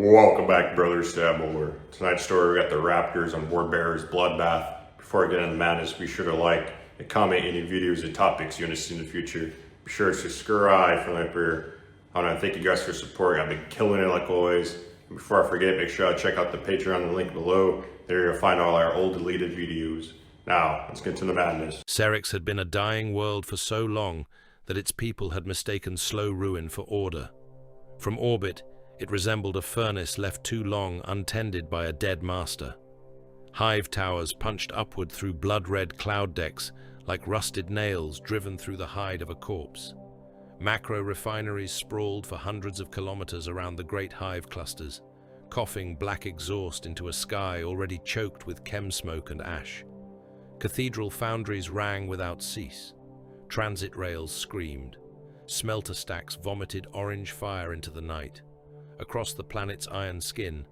Welcome back, brothers, to Abelware. Tonight's story, we got the Raptors on War Bearers Bloodbath. Before I get into the madness, be sure to like and comment any videos and topics you want to see in the future. Be sure to subscribe for my career. I want to thank you guys for support. I've been killing it like always. And before I forget, make sure I check out the Patreon, the link below. There you'll find all our old deleted videos. Now, let's get to the madness. Serrix had been a dying world for so long that its people had mistaken slow ruin for order. From orbit, it resembled a furnace left too long untended by a dead master. Hive towers punched upward through blood-red cloud decks like rusted nails driven through the hide of a corpse. Macro refineries sprawled for hundreds of kilometers around the great hive clusters, coughing black exhaust into a sky already choked with chem smoke and ash. Cathedral foundries rang without cease. Transit rails screamed. Smelter stacks vomited orange fire into the night. Across the planet's iron skin,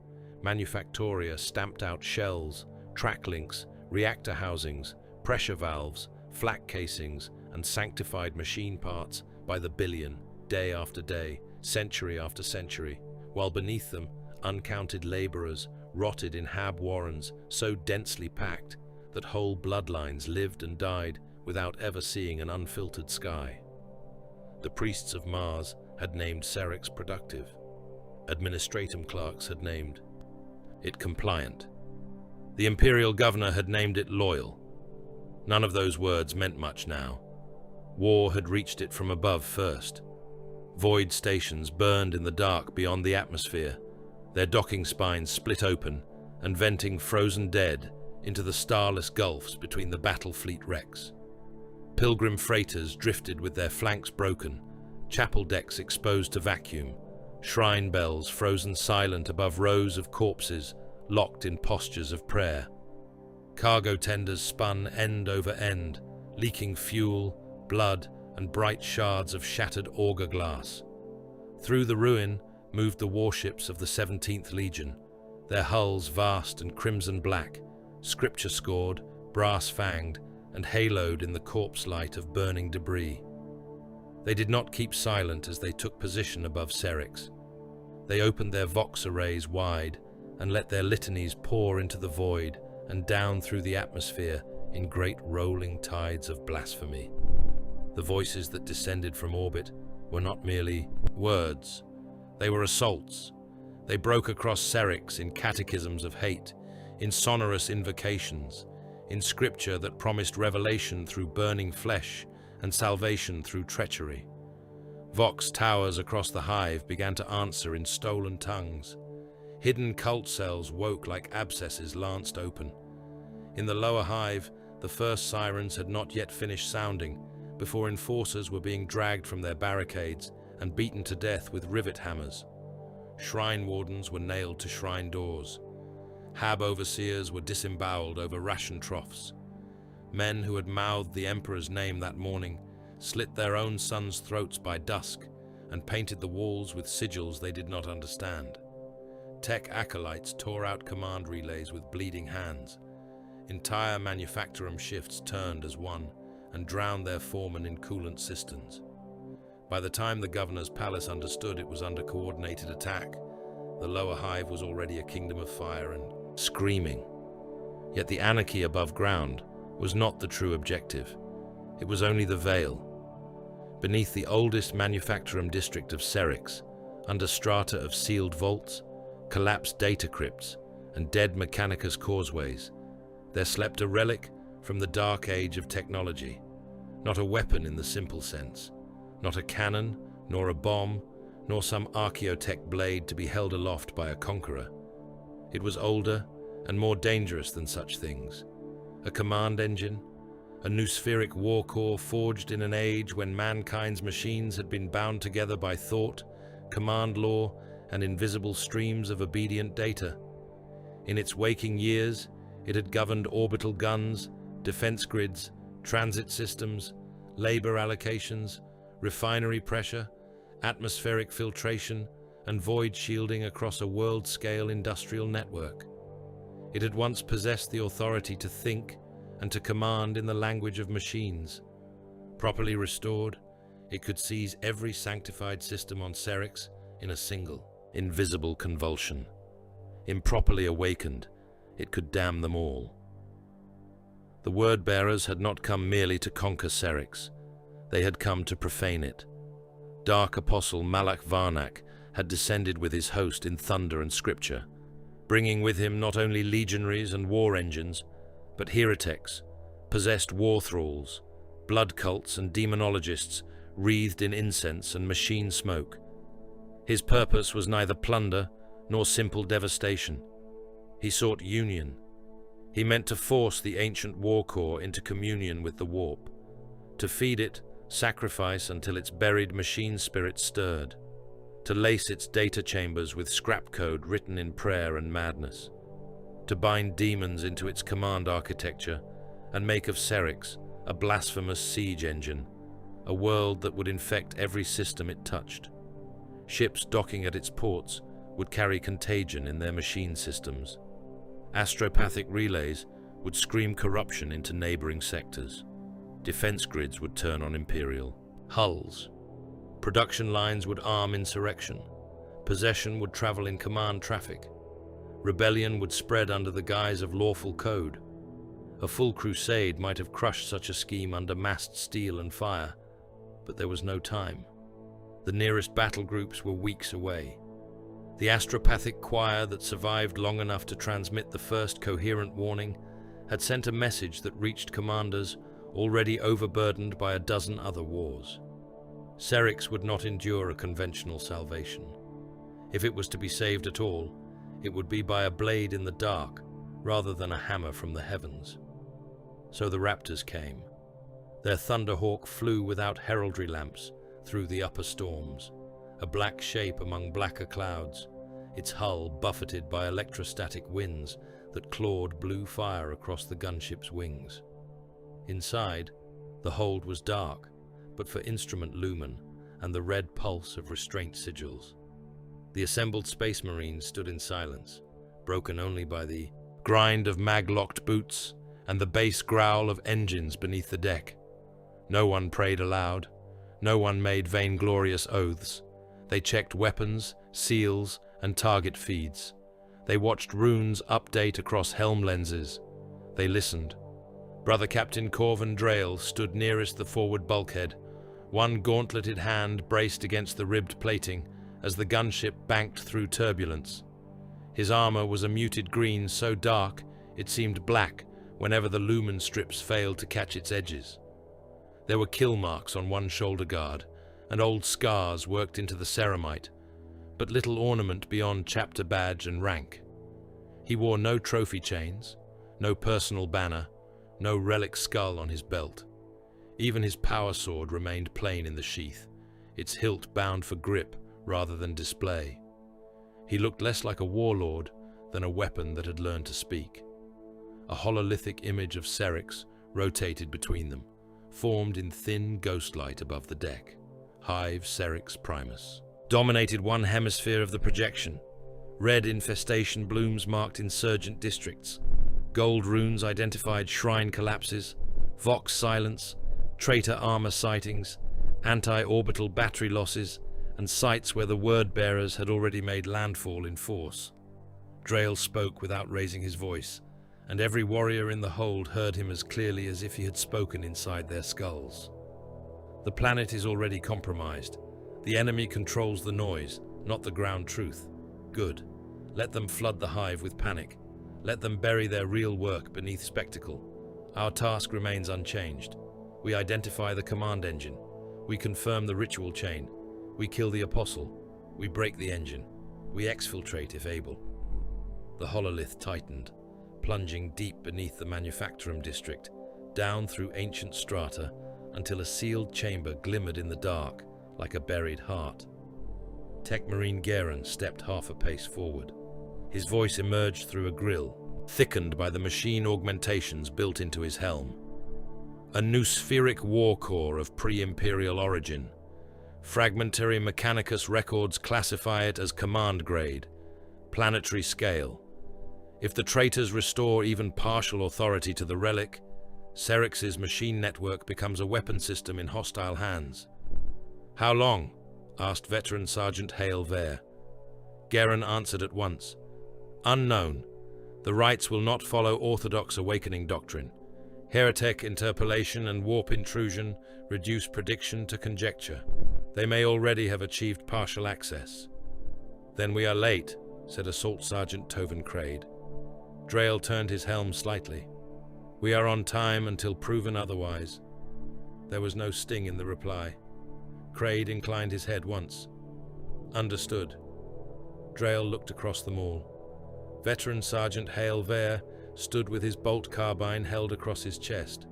Manufactoria stamped out shells, track links, reactor housings, pressure valves, flak casings, and sanctified machine parts by the billion, day after day, century after century, while beneath them, uncounted laborers rotted in hab warrens so densely packed that whole bloodlines lived and died without ever seeing an unfiltered sky. The priests of Mars had named Serrix productive. Administratum clerks had named it compliant. The imperial governor had named it loyal. None of those words meant much now. War had reached it from above first. Void stations burned in the dark beyond the atmosphere, their docking spines split open and venting frozen dead into the starless gulfs between the battle fleet wrecks. Pilgrim freighters drifted with their flanks broken, chapel decks exposed to vacuum, shrine bells frozen silent above rows of corpses locked in postures of prayer. Cargo tenders spun end over end, leaking fuel, blood, and bright shards of shattered auger glass. Through the ruin moved the warships of the 17th Legion, their hulls vast and crimson black, scripture-scored, brass-fanged, and haloed in the corpse light of burning debris. They did not keep silent as they took position above Serrix. They opened their vox arrays wide and let their litanies pour into the void and down through the atmosphere in great rolling tides of blasphemy. The voices that descended from orbit were not merely words. They were assaults. They broke across Serrix in catechisms of hate, in sonorous invocations, in scripture that promised revelation through burning flesh and salvation through treachery. Vox towers across the hive began to answer in stolen tongues. Hidden cult cells woke like abscesses lanced open. In the lower hive, the first sirens had not yet finished sounding before enforcers were being dragged from their barricades and beaten to death with rivet hammers. Shrine wardens were nailed to shrine doors. Hab overseers were disemboweled over ration troughs. Men who had mouthed the emperor's name that morning slit their own sons' throats by dusk and painted the walls with sigils they did not understand. Tech acolytes tore out command relays with bleeding hands. Entire manufactorum shifts turned as one and drowned their foremen in coolant cisterns. By the time the governor's palace understood it was under coordinated attack, the lower hive was already a kingdom of fire and screaming. Yet the anarchy above ground was not the true objective. It was only the veil. Beneath the oldest manufactorum district of Serrix, under strata of sealed vaults, collapsed data crypts, and dead Mechanicus causeways, there slept a relic from the dark age of technology. Not a weapon in the simple sense, not a cannon, nor a bomb, nor some archaeotech blade to be held aloft by a conqueror. It was older and more dangerous than such things. A command engine, a noospheric war core forged in an age when mankind's machines had been bound together by thought, command law, and invisible streams of obedient data. In its waking years, it had governed orbital guns, defense grids, transit systems, labor allocations, refinery pressure, atmospheric filtration, and void shielding across a world-scale industrial network. It had once possessed the authority to think and to command in the language of machines. Properly restored, it could seize every sanctified system on Serrix in a single invisible convulsion. Improperly awakened, it could damn them all. The word-bearers had not come merely to conquer Serrix. They had come to profane it. Dark Apostle Malak Varnak had descended with his host in thunder and scripture, bringing with him not only legionaries and war engines, but heretics, possessed war thralls, blood cults and demonologists wreathed in incense and machine smoke. His purpose was neither plunder nor simple devastation. He sought union. He meant to force the ancient war core into communion with the warp, to feed it sacrifice until its buried machine spirit stirred, to lace its data chambers with scrap code written in prayer and madness, to bind demons into its command architecture and make of Serrix a blasphemous siege engine, a world that would infect every system it touched. Ships docking at its ports would carry contagion in their machine systems. Astropathic relays would scream corruption into neighboring sectors. Defense grids would turn on Imperial hulls. Production lines would arm insurrection. Possession would travel in command traffic. Rebellion would spread under the guise of lawful code. A full crusade might have crushed such a scheme under massed steel and fire, but there was no time. The nearest battle groups were weeks away. The astropathic choir that survived long enough to transmit the first coherent warning had sent a message that reached commanders already overburdened by a dozen other wars. Serrix would not endure a conventional salvation. If it was to be saved at all, it would be by a blade in the dark rather than a hammer from the heavens. So the Raptors came. Their Thunderhawk flew without heraldry lamps through the upper storms, a black shape among blacker clouds, its hull buffeted by electrostatic winds that clawed blue fire across the gunship's wings. Inside, the hold was dark, but for instrument lumen and the red pulse of restraint sigils. The assembled Space Marines stood in silence, broken only by the grind of mag-locked boots and the bass growl of engines beneath the deck. No one prayed aloud. No one made vainglorious oaths. They checked weapons, seals, and target feeds. They watched runes update across helm lenses. They listened. Brother Captain Corvin Drayle stood nearest the forward bulkhead, one gauntleted hand braced against the ribbed plating as the gunship banked through turbulence. His armor was a muted green so dark it seemed black whenever the lumen strips failed to catch its edges. There were kill marks on one shoulder guard, and old scars worked into the ceramite, but little ornament beyond chapter badge and rank. He wore no trophy chains, no personal banner, no relic skull on his belt. Even his power sword remained plain in the sheath, its hilt bound for grip rather than display. He looked less like a warlord than a weapon that had learned to speak. A hololithic image of Serrix rotated between them, formed in thin ghostlight above the deck. Hive Serrix Primus dominated one hemisphere of the projection. Red infestation blooms marked insurgent districts. Gold runes identified shrine collapses, Vox silence, traitor armor sightings, anti-orbital battery losses, and sites where the word-bearers had already made landfall in force. Drayle spoke without raising his voice, and every warrior in the hold heard him as clearly as if he had spoken inside their skulls. The planet is already compromised. The enemy controls the noise, not the ground truth. Good. Let them flood the hive with panic. Let them bury their real work beneath spectacle. Our task remains unchanged. We identify the command engine. We confirm the ritual chain. We kill the apostle. We break the engine. We exfiltrate if able. The hololith tightened, plunging deep beneath the manufacturum district, down through ancient strata, until a sealed chamber glimmered in the dark like a buried heart. Tech Marine Garen stepped half a pace forward. His voice emerged through a grill, thickened by the machine augmentations built into his helm. A noospheric war core of pre-imperial origin. Fragmentary Mechanicus records classify it as command grade, planetary scale. If the traitors restore even partial authority to the relic, Serrix's machine network becomes a weapon system in hostile hands. "How long?" asked veteran Sergeant Hale Vare. Garen answered at once. Unknown. The rites will not follow orthodox awakening doctrine. Heretic interpolation and warp intrusion reduce prediction to conjecture. They may already have achieved partial access. Then we are late, said Assault Sergeant Tovin Craid. Drayle turned his helm slightly. We are on time until proven otherwise. There was no sting in the reply. Craid inclined his head once. Understood. Drayle looked across the mall. Veteran Sergeant Hale Vare stood with his bolt carbine held across his chest,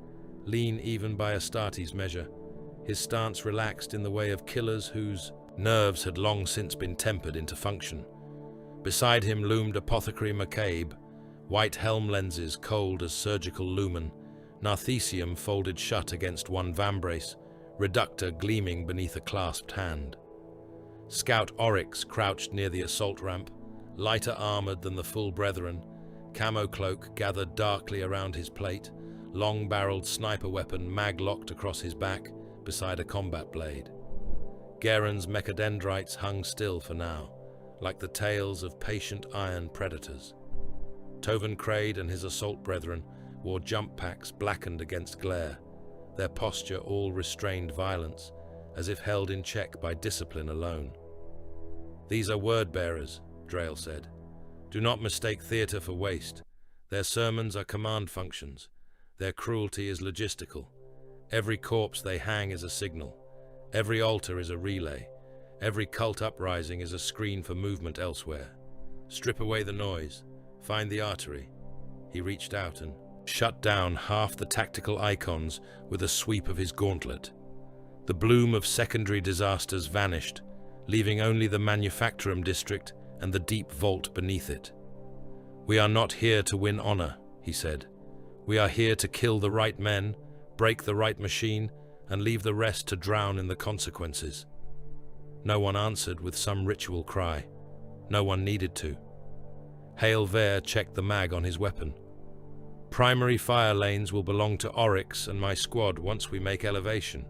lean even by Astartes' measure, his stance relaxed in the way of killers whose nerves had long since been tempered into function. Beside him loomed Apothecary McCabe, white helm lenses cold as surgical lumen, Narthesium folded shut against one vambrace, Reductor gleaming beneath a clasped hand. Scout Oryx crouched near the assault ramp, lighter armored than the full brethren, camo cloak gathered darkly around his plate, long-barreled sniper weapon mag-locked across his back beside a combat blade. Garen's mechadendrites hung still for now, like the tails of patient iron predators. Tovin Craid and his assault brethren wore jump packs blackened against glare, their posture all restrained violence, as if held in check by discipline alone. These are word-bearers, Drayle said. Do not mistake theatre for waste. Their sermons are command functions. Their cruelty is logistical. Every corpse they hang is a signal. Every altar is a relay. Every cult uprising is a screen for movement elsewhere. Strip away the noise. Find the artery. He reached out and shut down half the tactical icons with a sweep of his gauntlet. The bloom of secondary disasters vanished, leaving only the manufacturum district and the deep vault beneath it. We are not here to win honor, he said. We are here to kill the right men, break the right machine, and leave the rest to drown in the consequences. No one answered with some ritual cry. No one needed to. Hale Vare checked the mag on his weapon. Primary fire lanes will belong to Oryx and my squad once we make elevation.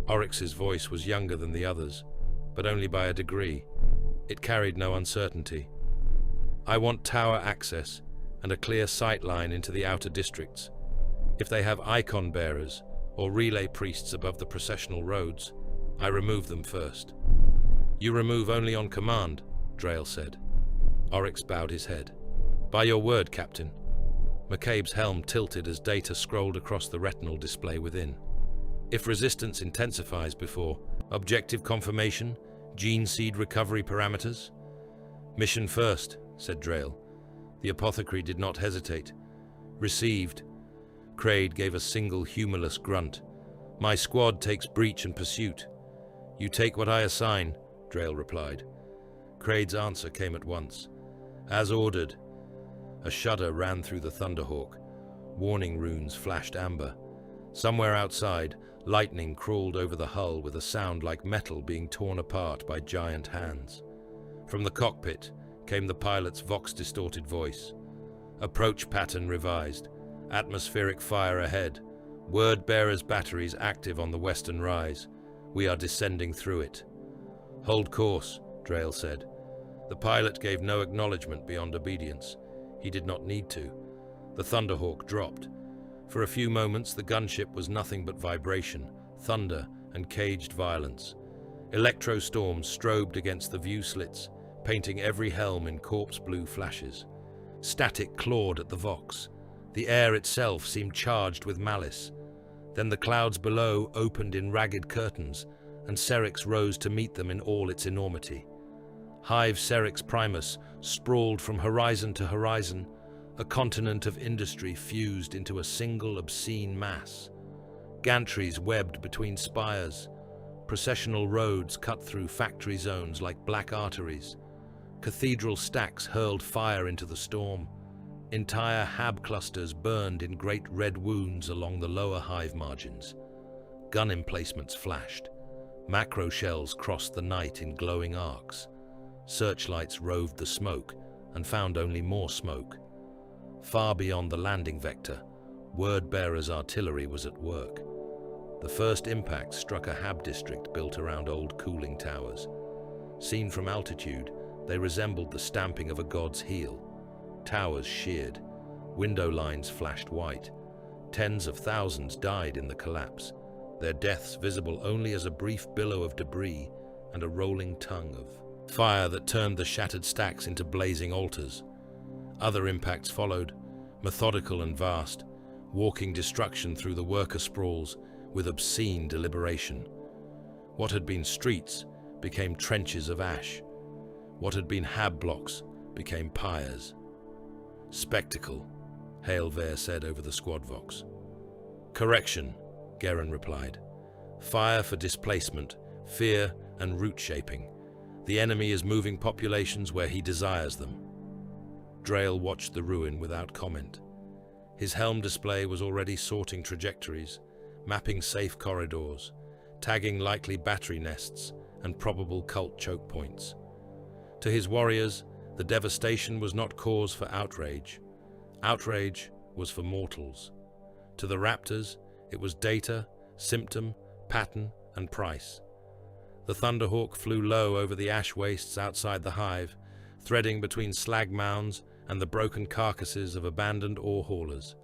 Oryx's voice was younger than the others, but only by a degree. It carried no uncertainty. I want tower access and a clear sight line into the outer districts. If they have icon bearers or relay priests above the processional roads, I remove them first. You remove only on command, Drayle said. Oryx bowed his head. By your word, Captain. McCabe's helm tilted as data scrolled across the retinal display within. If resistance intensifies before objective confirmation, gene seed recovery parameters? Mission first, said Drayle. The apothecary did not hesitate. Received. Craid gave a single humorless grunt. My squad takes breach and pursuit. You take what I assign, Drayle replied. Craid's answer came at once. As ordered. A shudder ran through the Thunderhawk. Warning runes flashed amber. Somewhere outside, lightning crawled over the hull with a sound like metal being torn apart by giant hands. From the cockpit came the pilot's vox-distorted voice. Approach pattern revised. Atmospheric fire ahead. Word-bearers' batteries active on the western rise. We are descending through it. Hold course, Drayle said. The pilot gave no acknowledgement beyond obedience. He did not need to. The Thunderhawk dropped. For a few moments, the gunship was nothing but vibration, thunder, and caged violence. Electrostorms strobed against the view slits, painting every helm in corpse blue flashes. Static clawed at the Vox. The air itself seemed charged with malice. Then the clouds below opened in ragged curtains, and Serrix rose to meet them in all its enormity. Hive Serrix Primus sprawled from horizon to horizon, a continent of industry fused into a single obscene mass. Gantries webbed between spires, processional roads cut through factory zones like black arteries. Cathedral stacks hurled fire into the storm. Entire hab clusters burned in great red wounds along the lower hive margins. Gun emplacements flashed. Macro shells crossed the night in glowing arcs. Searchlights roved the smoke and found only more smoke. Far beyond the landing vector, Word-bearers' artillery was at work. The first impact struck a hab district built around old cooling towers. Seen from altitude, They resembled the stamping of a god's heel. Towers sheared, window lines flashed white. Tens of thousands died in the collapse, their deaths visible only as a brief billow of debris and a rolling tongue of fire that turned the shattered stacks into blazing altars. Other impacts followed, methodical and vast, walking destruction through the worker sprawls with obscene deliberation. What had been streets became trenches of ash. What had been hab blocks became pyres. Spectacle, Hailver said over the squad vox. Correction, Geron replied. Fire for displacement, fear and root shaping. The enemy is moving populations where he desires them. Drail watched the ruin without comment. His helm display was already sorting trajectories, mapping safe corridors, tagging likely battery nests and probable cult choke points. To his warriors, the devastation was not cause for outrage. Outrage was for mortals. To the Raptors, it was data, symptom, pattern, and price. The Thunderhawk flew low over the ash wastes outside the hive, threading between slag mounds and the broken carcasses of abandoned ore haulers.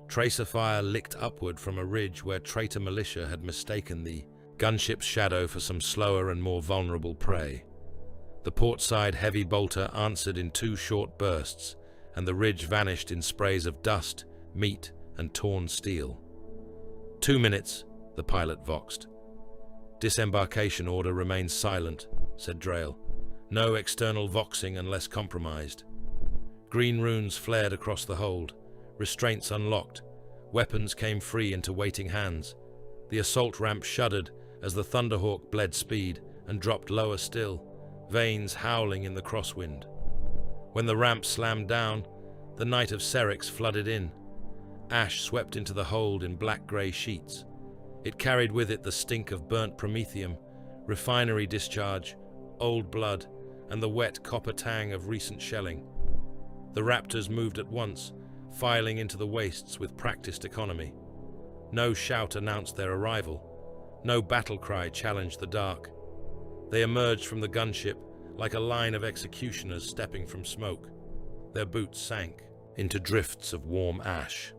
Tracer fire licked upward from a ridge where traitor militia had mistaken the gunship's shadow for some slower and more vulnerable prey. The portside heavy bolter answered in 2 short bursts, and the ridge vanished in sprays of dust, meat, and torn steel. 2 minutes, the pilot voxed. Disembarkation order remains silent, said Drail. No external voxing unless compromised. Green runes flared across the hold. Restraints unlocked. Weapons came free into waiting hands. The assault ramp shuddered as the Thunderhawk bled speed and dropped lower still, veins howling in the crosswind. When the ramp slammed down, the night of Serrix flooded in. Ash swept into the hold in black-grey sheets. It carried with it the stink of burnt promethium, refinery discharge, old blood, and the wet copper tang of recent shelling. The Raptors moved at once, filing into the wastes with practiced economy. No shout announced their arrival. No battle cry challenged the dark. They emerged from the gunship like a line of executioners stepping from smoke. Their boots sank into drifts of warm ash.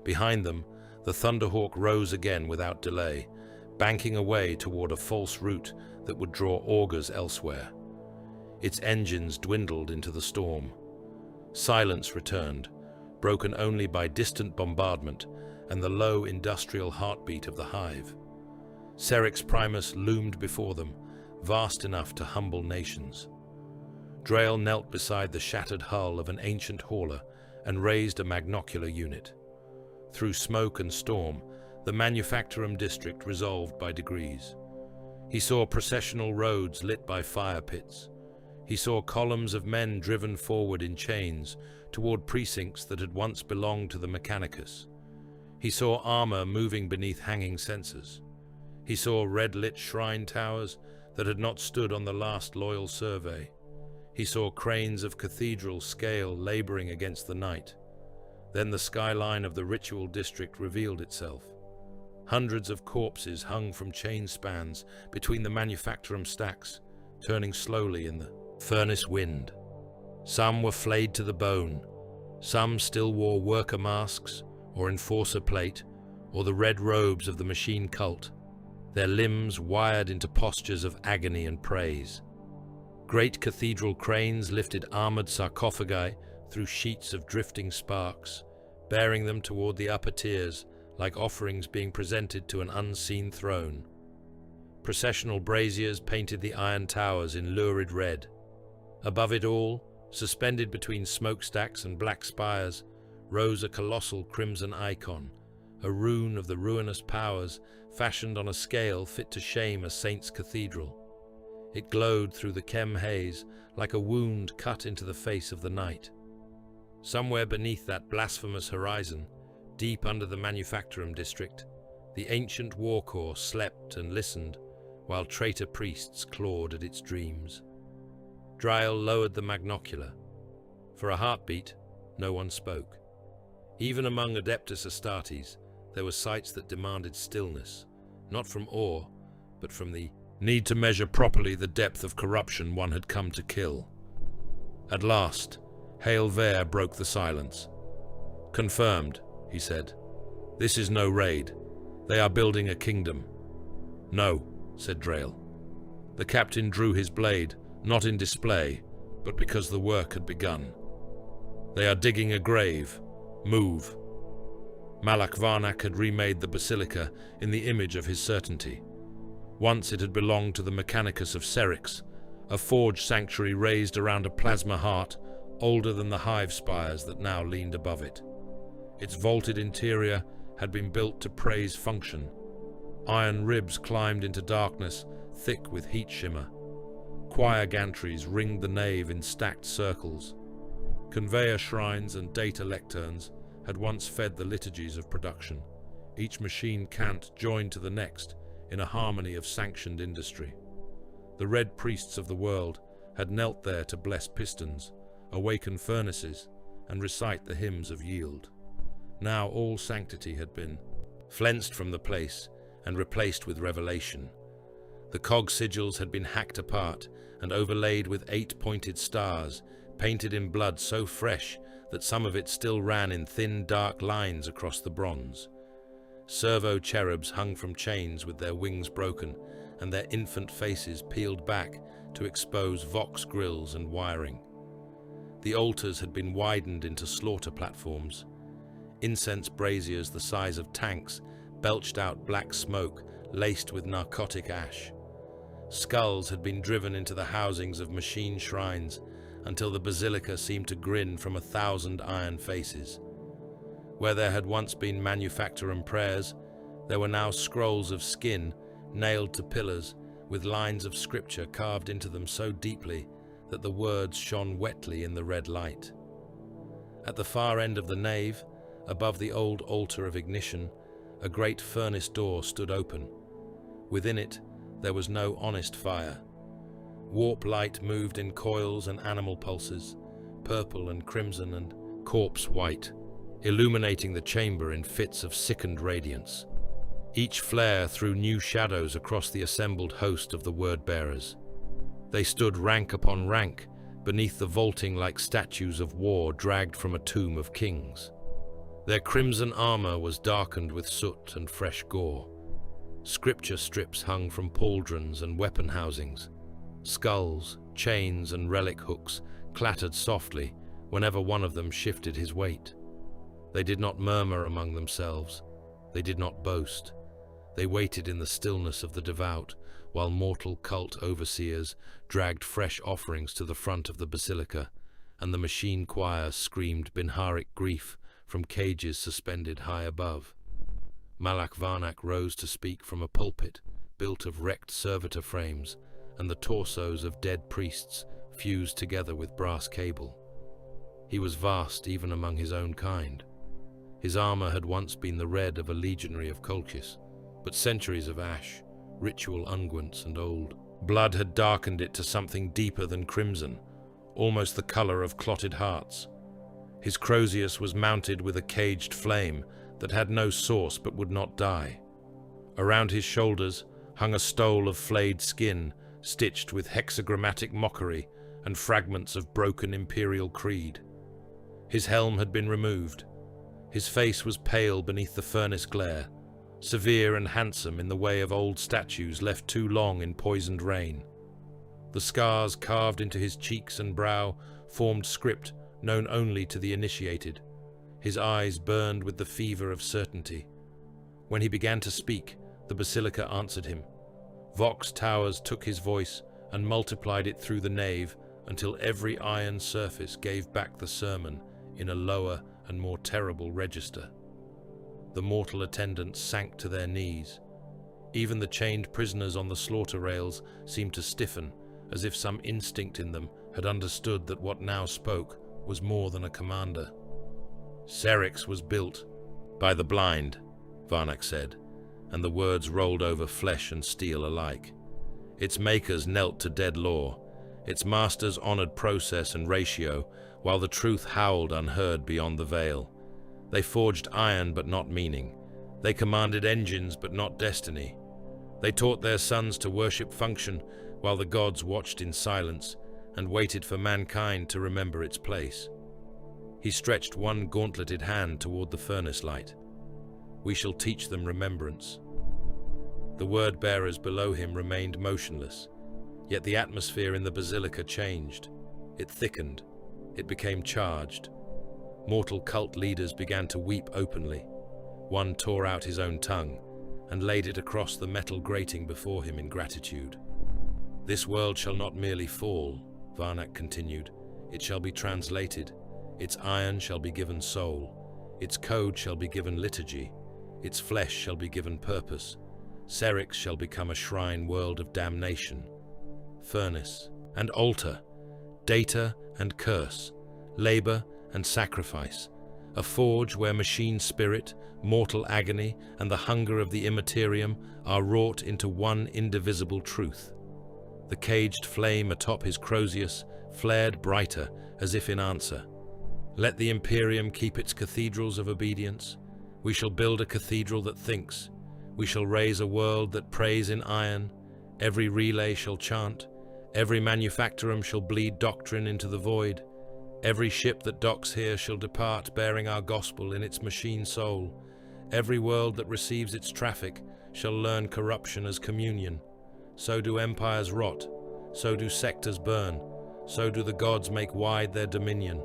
Behind them, the Thunderhawk rose again without delay, banking away toward a false route that would draw augurs elsewhere. Its engines dwindled into the storm. Silence returned, broken only by distant bombardment and the low industrial heartbeat of the hive. Serrix Primus loomed before them, vast enough to humble nations. Drail knelt beside the shattered hull of an ancient hauler and raised a magnocular unit. Through smoke and storm, the Manufactorum district resolved by degrees. He saw processional roads lit by fire pits. He saw columns of men driven forward in chains toward precincts that had once belonged to the Mechanicus. He saw armor moving beneath hanging censers. He saw red-lit shrine towers that had not stood on the last loyal survey. He saw cranes of cathedral scale laboring against the night. Then the skyline of the ritual district revealed itself. Hundreds of corpses hung from chain spans between the Manufactorum stacks, turning slowly in the furnace wind. Some were flayed to the bone. Some still wore worker masks, or enforcer plate, or the red robes of the machine cult, their limbs wired into postures of agony and praise. Great cathedral cranes lifted armored sarcophagi through sheets of drifting sparks, bearing them toward the upper tiers like offerings being presented to an unseen throne. Processional braziers painted the iron towers in lurid red. Above it all, suspended between smokestacks and black spires, rose a colossal crimson icon, a rune of the ruinous powers fashioned on a scale fit to shame a saint's cathedral. It glowed through the chem haze like a wound cut into the face of the night. Somewhere beneath that blasphemous horizon, deep under the Manufactorum district, the ancient war corps slept and listened while traitor priests clawed at its dreams. Drail lowered the magnocular. For a heartbeat, no one spoke. Even among Adeptus Astartes, there were sights that demanded stillness, not from awe, but from the Need to measure properly the depth of corruption one had come to kill. At last, Hail Ver broke the silence. "Confirmed," he said. "This is no raid. They are building a kingdom." "No," said Drail. The captain drew his blade, not in display, but because the work had begun. "They are digging a grave. Move." Malak Varnak had remade the basilica in the image of his certainty. Once it had belonged to the Mechanicus of Serrix, a forged sanctuary raised around a plasma heart older than the hive spires that now leaned above it. Its vaulted interior had been built to praise function. Iron ribs climbed into darkness, thick with heat shimmer. Choir gantries ringed the nave in stacked circles. Conveyor shrines and data lecterns had once fed the liturgies of production, each machine cant joined to the next in a harmony of sanctioned industry. The red priests of the world had knelt there to bless pistons, awaken furnaces, and recite the hymns of yield. Now all sanctity had been flensed from the place and replaced with revelation. The cog sigils had been hacked apart and overlaid with 8-pointed stars, painted in blood so fresh that some of it still ran in thin, dark lines across the bronze. Servo cherubs hung from chains with their wings broken and their infant faces peeled back to expose vox grills and wiring. The altars had been widened into slaughter platforms. Incense braziers the size of tanks belched out black smoke laced with narcotic ash. Skulls had been driven into the housings of machine shrines until the basilica seemed to grin from 1,000 iron faces. Where there had once been manufactorum prayers, there were now scrolls of skin nailed to pillars with lines of scripture carved into them so deeply that the words shone wetly in the red light. At the far end of the nave, above the old altar of ignition, a great furnace door stood open. Within it, there was no honest fire. Warp light moved in coils and animal pulses, purple and crimson and corpse white, illuminating the chamber in fits of sickened radiance. Each flare threw new shadows across the assembled host of the word-bearers. They stood rank upon rank, beneath the vaulting like statues of war dragged from a tomb of kings. Their crimson armor was darkened with soot and fresh gore. Scripture strips hung from pauldrons and weapon housings. Skulls, chains, and relic hooks clattered softly whenever one of them shifted his weight. They did not murmur among themselves. They did not boast. They waited in the stillness of the devout, while mortal cult overseers dragged fresh offerings to the front of the basilica, and the machine choir screamed Binharic grief from cages suspended high above. Malak Varnak rose to speak from a pulpit built of wrecked servitor frames and the torsos of dead priests fused together with brass cable. He was vast even among his own kind. His armor had once been the red of a legionary of Colchis, but centuries of ash, ritual unguents and old blood had darkened it to something deeper than crimson, almost the color of clotted hearts. His Crozius was mounted with a caged flame that had no source but would not die. Around his shoulders hung a stole of flayed skin, stitched with hexagrammatic mockery and fragments of broken imperial creed. His helm had been removed. His face was pale beneath the furnace glare, severe and handsome in the way of old statues left too long in poisoned rain. The scars carved into his cheeks and brow formed script known only to the initiated. His eyes burned with the fever of certainty. When he began to speak, the basilica answered him. Vox towers took his voice and multiplied it through the nave until every iron surface gave back the sermon in a lower and more terrible register. The mortal attendants sank to their knees. Even the chained prisoners on the slaughter rails seemed to stiffen, as if some instinct in them had understood that what now spoke was more than a commander. Serrix was built by the blind, Varnak said, and the words rolled over flesh and steel alike. Its makers knelt to dead law. Its masters honored process and ratio, while the truth howled unheard beyond the veil. They forged iron but not meaning. They commanded engines but not destiny. They taught their sons to worship function, while the gods watched in silence and waited for mankind to remember its place. He stretched one gauntleted hand toward the furnace light. We shall teach them remembrance. The word-bearers below him remained motionless, yet the atmosphere in the basilica changed. It thickened. It became charged. Mortal cult leaders began to weep openly. One tore out his own tongue and laid it across the metal grating before him in gratitude. This world shall not merely fall, Varnak continued. It shall be translated. Its iron shall be given soul. Its code shall be given liturgy. Its flesh shall be given purpose. Serrix shall become a shrine world of damnation. Furnace and altar, data and curse, labor and sacrifice, a forge where machine spirit, mortal agony, and the hunger of the immaterium are wrought into one indivisible truth. The caged flame atop his Crozius flared brighter as if in answer. Let the Imperium keep its cathedrals of obedience. We shall build a cathedral that thinks. We shall raise a world that prays in iron. Every relay shall chant. Every manufactorum shall bleed doctrine into the void. Every ship that docks here shall depart bearing our gospel in its machine soul. Every world that receives its traffic shall learn corruption as communion. So do empires rot. So do sectors burn. So do the gods make wide their dominion.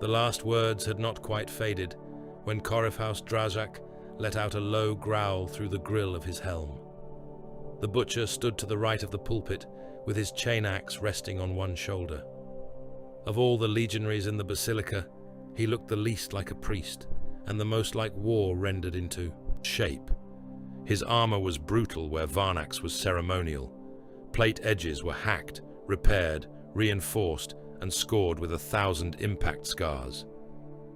The last words had not quite faded when Coryphaus Drazak let out a low growl through the grill of his helm. The butcher stood to the right of the pulpit with his chain axe resting on one shoulder. Of all the legionaries in the basilica, he looked the least like a priest and the most like war rendered into shape. His armor was brutal where Varnak's was ceremonial. Plate edges were hacked, repaired, reinforced, and scored with 1,000 impact scars.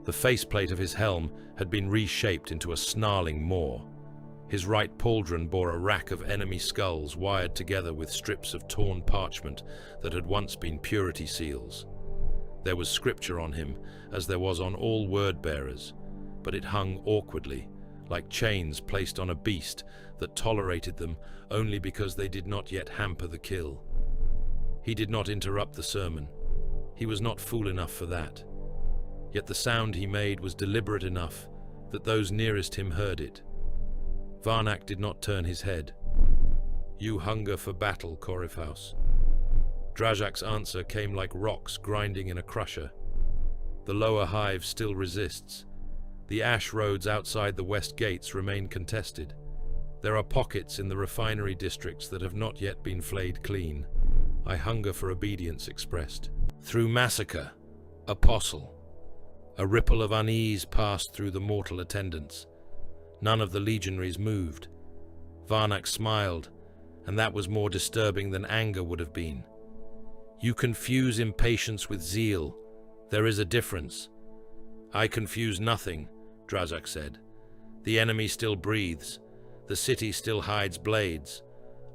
The faceplate of his helm had been reshaped into a snarling maw. His right pauldron bore a rack of enemy skulls wired together with strips of torn parchment that had once been purity seals. There was scripture on him, as there was on all word-bearers, but it hung awkwardly, like chains placed on a beast that tolerated them only because they did not yet hamper the kill. He did not interrupt the sermon. He was not fool enough for that. Yet the sound he made was deliberate enough that those nearest him heard it. Varnak did not turn his head. You hunger for battle, Coryphaus. Drajak's answer came like rocks grinding in a crusher. The lower hive still resists. The ash roads outside the west gates remain contested. There are pockets in the refinery districts that have not yet been flayed clean. I hunger for obedience expressed. Through massacre, apostle. A ripple of unease passed through the mortal attendants. None of the legionaries moved. Varnak smiled, and that was more disturbing than anger would have been. You confuse impatience with zeal. There is a difference. I confuse nothing, Drazak said. The enemy still breathes. The city still hides blades.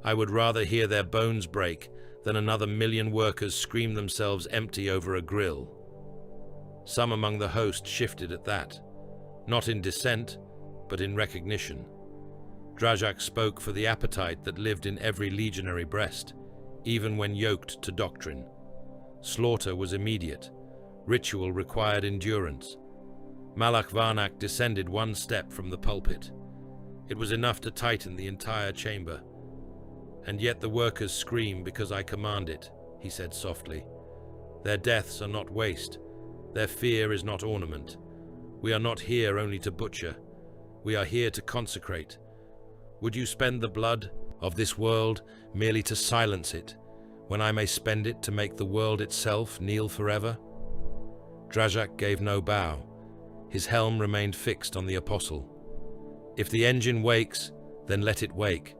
I would rather hear their bones break than another million workers scream themselves empty over a grill. Some among the host shifted at that, not in dissent, but in recognition. Drazak spoke for the appetite that lived in every legionary breast, even when yoked to doctrine. Slaughter was immediate. Ritual required endurance. Malach Varnak descended one step from the pulpit. It was enough to tighten the entire chamber. And yet the workers scream because I command it, he said softly. Their deaths are not waste. Their fear is not ornament. We are not here only to butcher. We are here to consecrate. Would you spend the blood of this world merely to silence it, when I may spend it to make the world itself kneel forever? Drazak gave no bow. His helm remained fixed on the apostle. If the engine wakes, then let it wake.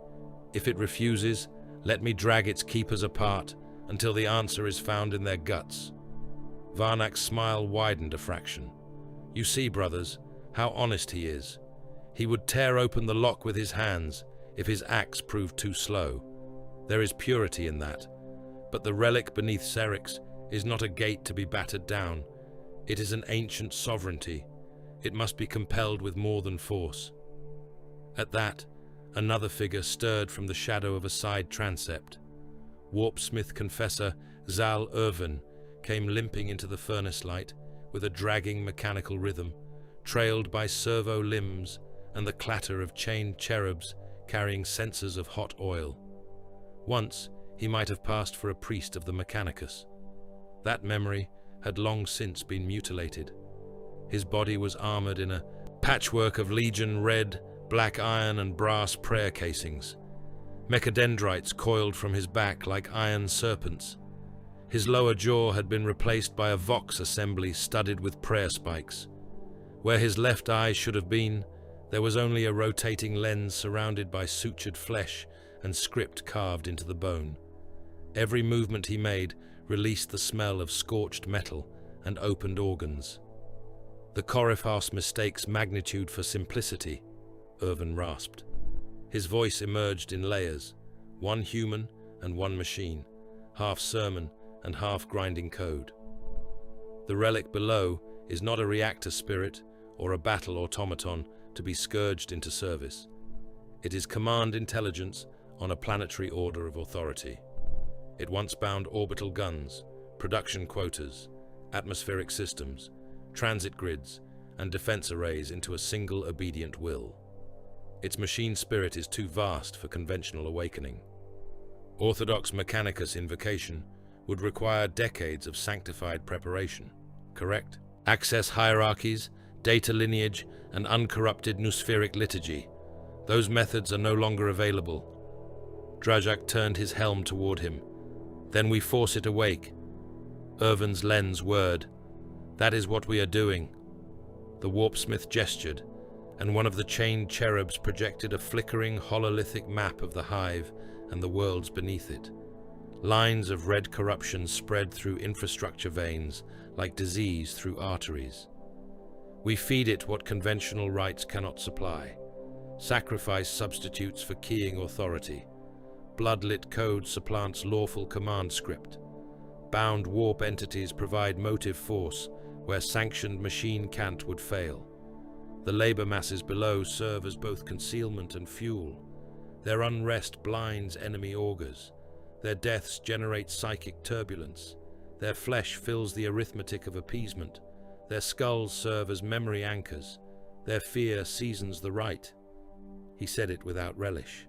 If it refuses, let me drag its keepers apart until the answer is found in their guts. Varnak's smile widened a fraction. You see, brothers, how honest he is. He would tear open the lock with his hands if his axe proved too slow. There is purity in that. But the relic beneath Serrix is not a gate to be battered down. It is an ancient sovereignty. It must be compelled with more than force. At that, Another figure stirred from the shadow of a side transept. Warpsmith confessor Zal Irvin came limping into the furnace light with a dragging mechanical rhythm, trailed by servo limbs and the clatter of chained cherubs carrying censers of hot oil. Once, he might have passed for a priest of the Mechanicus. That memory had long since been mutilated. His body was armored in a patchwork of Legion red, black iron and brass prayer casings. Mechadendrites coiled from his back like iron serpents. His lower jaw had been replaced by a vox assembly studded with prayer spikes. Where his left eye should have been, there was only a rotating lens surrounded by sutured flesh and script carved into the bone. Every movement he made released the smell of scorched metal and opened organs. The Coryphos mistakes magnitude for simplicity, Irvin rasped. His voice emerged in layers, one human and one machine, half sermon and half grinding code. The relic below is not a reactor spirit or a battle automaton to be scourged into service. It is command intelligence on a planetary order of authority. It once bound orbital guns, production quotas, atmospheric systems, transit grids, and defense arrays into a single obedient will. Its machine spirit is too vast for conventional awakening. Orthodox Mechanicus invocation would require decades of sanctified preparation, correct? Access hierarchies, data lineage, and uncorrupted noospheric liturgy. Those methods are no longer available. Drajak turned his helm toward him. Then we force it awake. Irvin's lens whirred. That is what we are doing. The warpsmith gestured, and one of the chained cherubs projected a flickering hololithic map of the hive and the worlds beneath it. Lines of red corruption spread through infrastructure veins like disease through arteries. We feed it what conventional rites cannot supply. Sacrifice substitutes for keying authority. Bloodlit code supplants lawful command script. Bound warp entities provide motive force where sanctioned machine cant would fail. The labor masses below serve as both concealment and fuel. Their unrest blinds enemy augurs. Their deaths generate psychic turbulence. Their flesh fills the arithmetic of appeasement. Their skulls serve as memory anchors. Their fear seasons the rite. He said it without relish.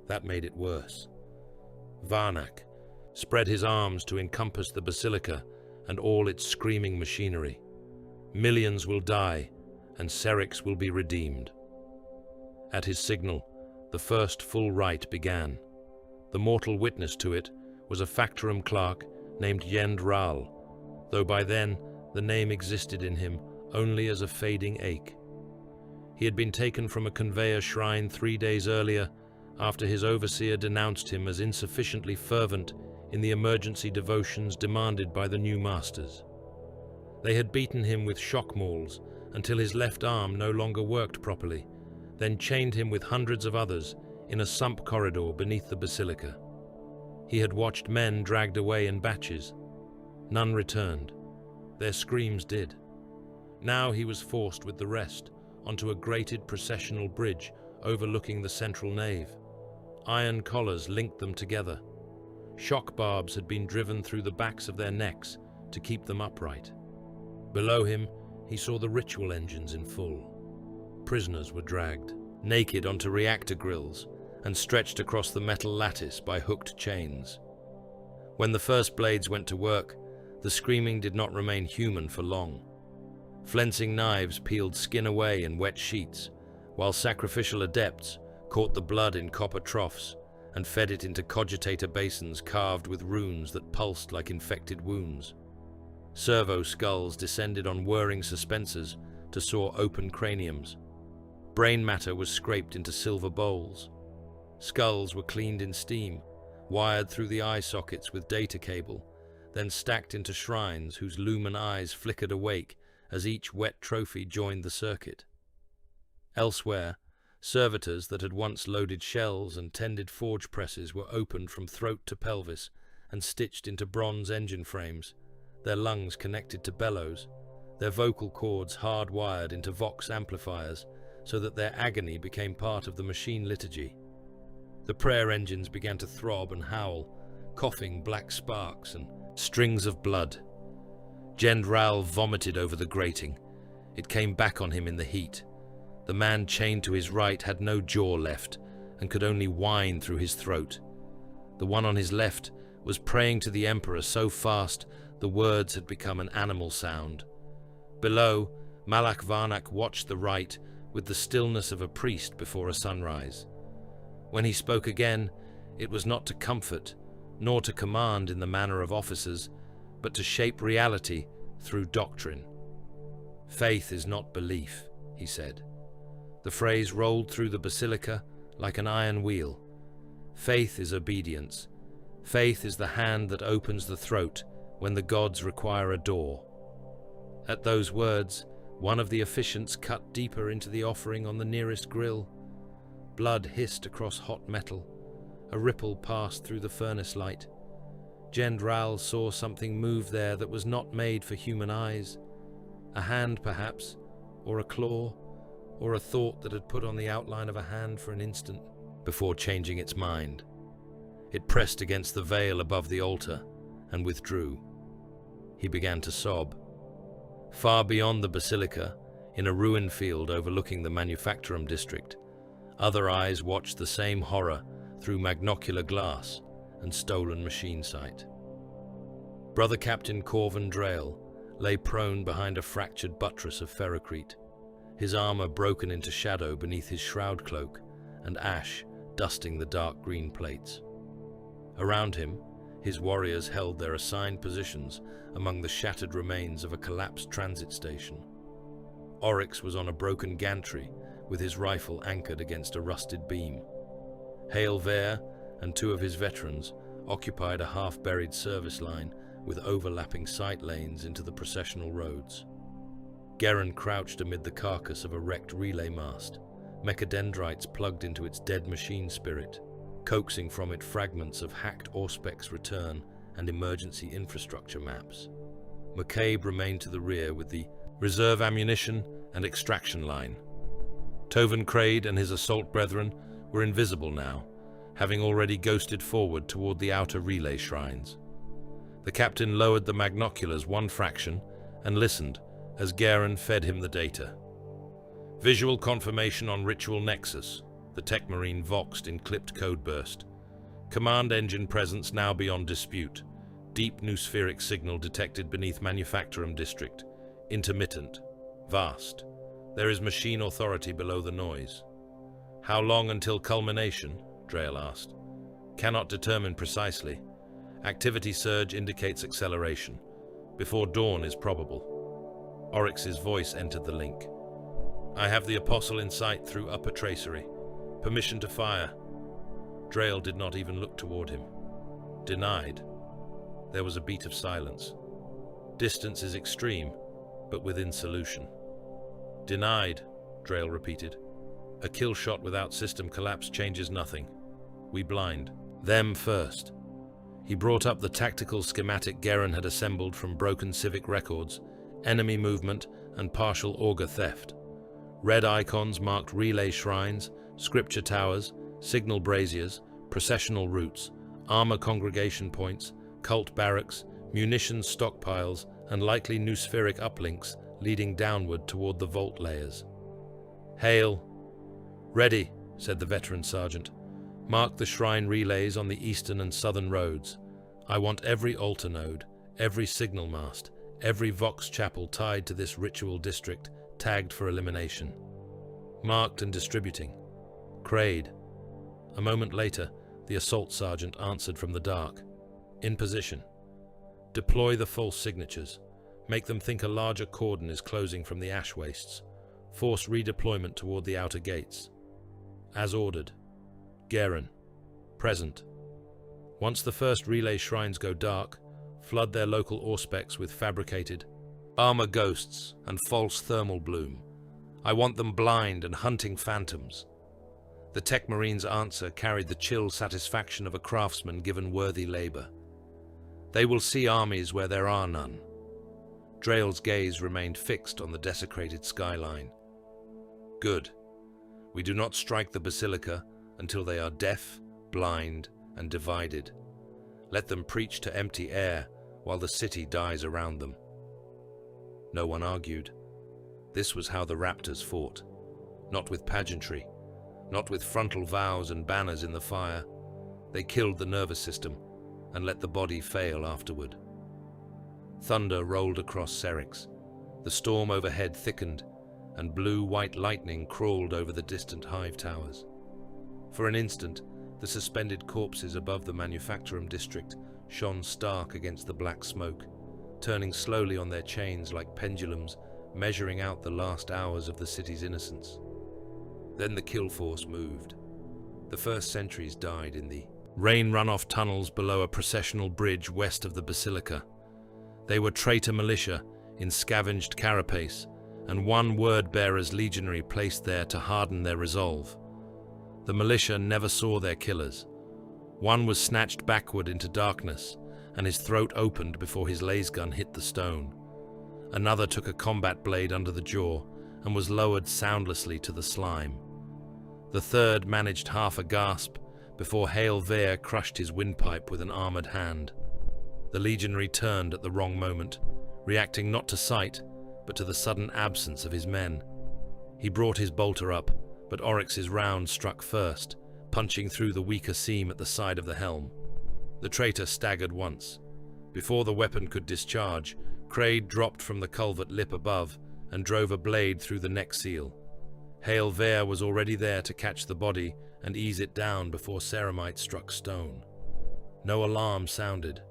That made it worse. Varnak spread his arms to encompass the basilica and all its screaming machinery. Millions will die, and Serrix will be redeemed. At his signal, the first full rite began. The mortal witness to it was a factorum clerk named Yend Ral, though by then the name existed in him only as a fading ache. He had been taken from a conveyor shrine 3 days earlier after his overseer denounced him as insufficiently fervent in the emergency devotions demanded by the new masters. They had beaten him with shock mauls until his left arm no longer worked properly, then chained him with hundreds of others in a sump corridor beneath the basilica. He had watched men dragged away in batches. None returned. Their screams did. Now he was forced with the rest onto a grated processional bridge overlooking the central nave. Iron collars linked them together. Shock barbs had been driven through the backs of their necks to keep them upright. Below him, he saw the ritual engines in full. Prisoners were dragged, naked onto reactor grills, and stretched across the metal lattice by hooked chains. When the first blades went to work, the screaming did not remain human for long. Flensing knives peeled skin away in wet sheets, while sacrificial adepts caught the blood in copper troughs and fed it into cogitator basins carved with runes that pulsed like infected wounds. Servo skulls descended on whirring suspensors to saw open craniums. Brain matter was scraped into silver bowls. Skulls were cleaned in steam, wired through the eye sockets with data cable, then stacked into shrines whose lumen eyes flickered awake as each wet trophy joined the circuit. Elsewhere, servitors that had once loaded shells and tended forge presses were opened from throat to pelvis and stitched into bronze engine frames, their lungs connected to bellows, their vocal cords hardwired into vox amplifiers so that their agony became part of the machine liturgy. The prayer engines began to throb and howl, coughing black sparks and strings of blood. Jendral vomited over the grating. It came back on him in the heat. The man chained to his right had no jaw left and could only whine through his throat. The one on his left was praying to the Emperor so fast the words had become an animal sound. Below, Malak Varnak watched the right with the stillness of a priest before a sunrise. When he spoke again, it was not to comfort, nor to command in the manner of officers, but to shape reality through doctrine. "Faith is not belief," he said. The phrase rolled through the basilica like an iron wheel. Faith is obedience. Faith is the hand that opens the throat when the gods require a door. At those words, one of the officiants cut deeper into the offering on the nearest grill. Blood hissed across hot metal. A ripple passed through the furnace light. Jendral saw something move there that was not made for human eyes. A hand, perhaps, or a claw, or a thought that had put on the outline of a hand for an instant before changing its mind. It pressed against the veil above the altar and withdrew. He began to sob. Far beyond the basilica, in a ruin field overlooking the manufacturum district, other eyes watched the same horror through magnocular glass and stolen machine sight. Brother Captain Corvin Drail lay prone behind a fractured buttress of ferrocrete, his armor broken into shadow beneath his shroud cloak and ash dusting the dark green plates. Around him, his warriors held their assigned positions among the shattered remains of a collapsed transit station. Oryx was on a broken gantry with his rifle anchored against a rusted beam. Hail Vare and two of his veterans occupied a half-buried service line with overlapping sight lanes into the processional roads. Geren crouched amid the carcass of a wrecked relay mast, mechadendrites plugged into its dead machine spirit, coaxing from it fragments of hacked Auspex return and emergency infrastructure maps. McCabe remained to the rear with the reserve ammunition and extraction line. Tovin Craid and his assault brethren were invisible now, having already ghosted forward toward the outer relay shrines. The captain lowered the magnoculars one fraction and listened as Garen fed him the data. Visual confirmation on Ritual Nexus, the tech marine voxed in clipped code burst. Command engine presence now beyond dispute. Deep noospheric signal detected beneath Manufacturum District. Intermittent. Vast. There is machine authority below the noise. How long until culmination? Drail asked. Cannot determine precisely. Activity surge indicates acceleration. Before dawn is probable. Oryx's voice entered the link. I have the Apostle in sight through upper tracery. Permission to fire. Drail did not even look toward him. Denied. There was a beat of silence. Distance is extreme, but within solution. Denied, Drail repeated. A kill shot without system collapse changes nothing. We blind. Them first. He brought up the tactical schematic Geren had assembled from broken civic records, enemy movement, and partial auger theft. Red icons marked relay shrines, scripture towers, signal braziers, processional routes, armor congregation points, cult barracks, munitions stockpiles, and likely noospheric uplinks leading downward toward the vault layers. Hail. Ready, said the veteran sergeant. Mark the shrine relays on the eastern and southern roads. I want every altar node, every signal mast, every vox chapel tied to this ritual district, tagged for elimination. Marked and distributing. Craid. A moment later, the assault sergeant answered from the dark. In position. Deploy the false signatures. Make them think a larger cordon is closing from the ash wastes. Force redeployment toward the outer gates. As ordered. Geren. Present. Once the first relay shrines go dark, flood their local auspex with fabricated armor ghosts and false thermal bloom. I want them blind and hunting phantoms. The Tech Marine's answer carried the chill satisfaction of a craftsman given worthy labor. They will see armies where there are none. Drail's gaze remained fixed on the desecrated skyline. Good, We do not strike the basilica until they are deaf, blind, and divided. Let them preach to empty air while the city dies around them." No one argued. This was how the Raptors fought. Not with pageantry, not with frontal vows and banners in the fire. They killed the nervous system and let the body fail afterward. Thunder rolled across Serrix. The storm overhead thickened, and blue-white lightning crawled over the distant hive towers. For an instant, the suspended corpses above the manufacturum district shone stark against the black smoke, turning slowly on their chains like pendulums, measuring out the last hours of the city's innocence. Then the kill force moved. The first sentries died in the rain runoff tunnels below a processional bridge west of the basilica. They were traitor militia in scavenged carapace, and one word-bearer's legionary placed there to harden their resolve. The militia never saw their killers. One was snatched backward into darkness, and his throat opened before his lasgun hit the stone. Another took a combat blade under the jaw and was lowered soundlessly to the slime. The third managed half a gasp before Hail Vare crushed his windpipe with an armored hand. The legionary turned at the wrong moment, reacting not to sight, but to the sudden absence of his men. He brought his bolter up, but Oryx's round struck first, punching through the weaker seam at the side of the helm. The traitor staggered once. Before the weapon could discharge, Kraid dropped from the culvert lip above and drove a blade through the neck seal. Hail Vare was already there to catch the body and ease it down before ceramite struck stone. No alarm sounded.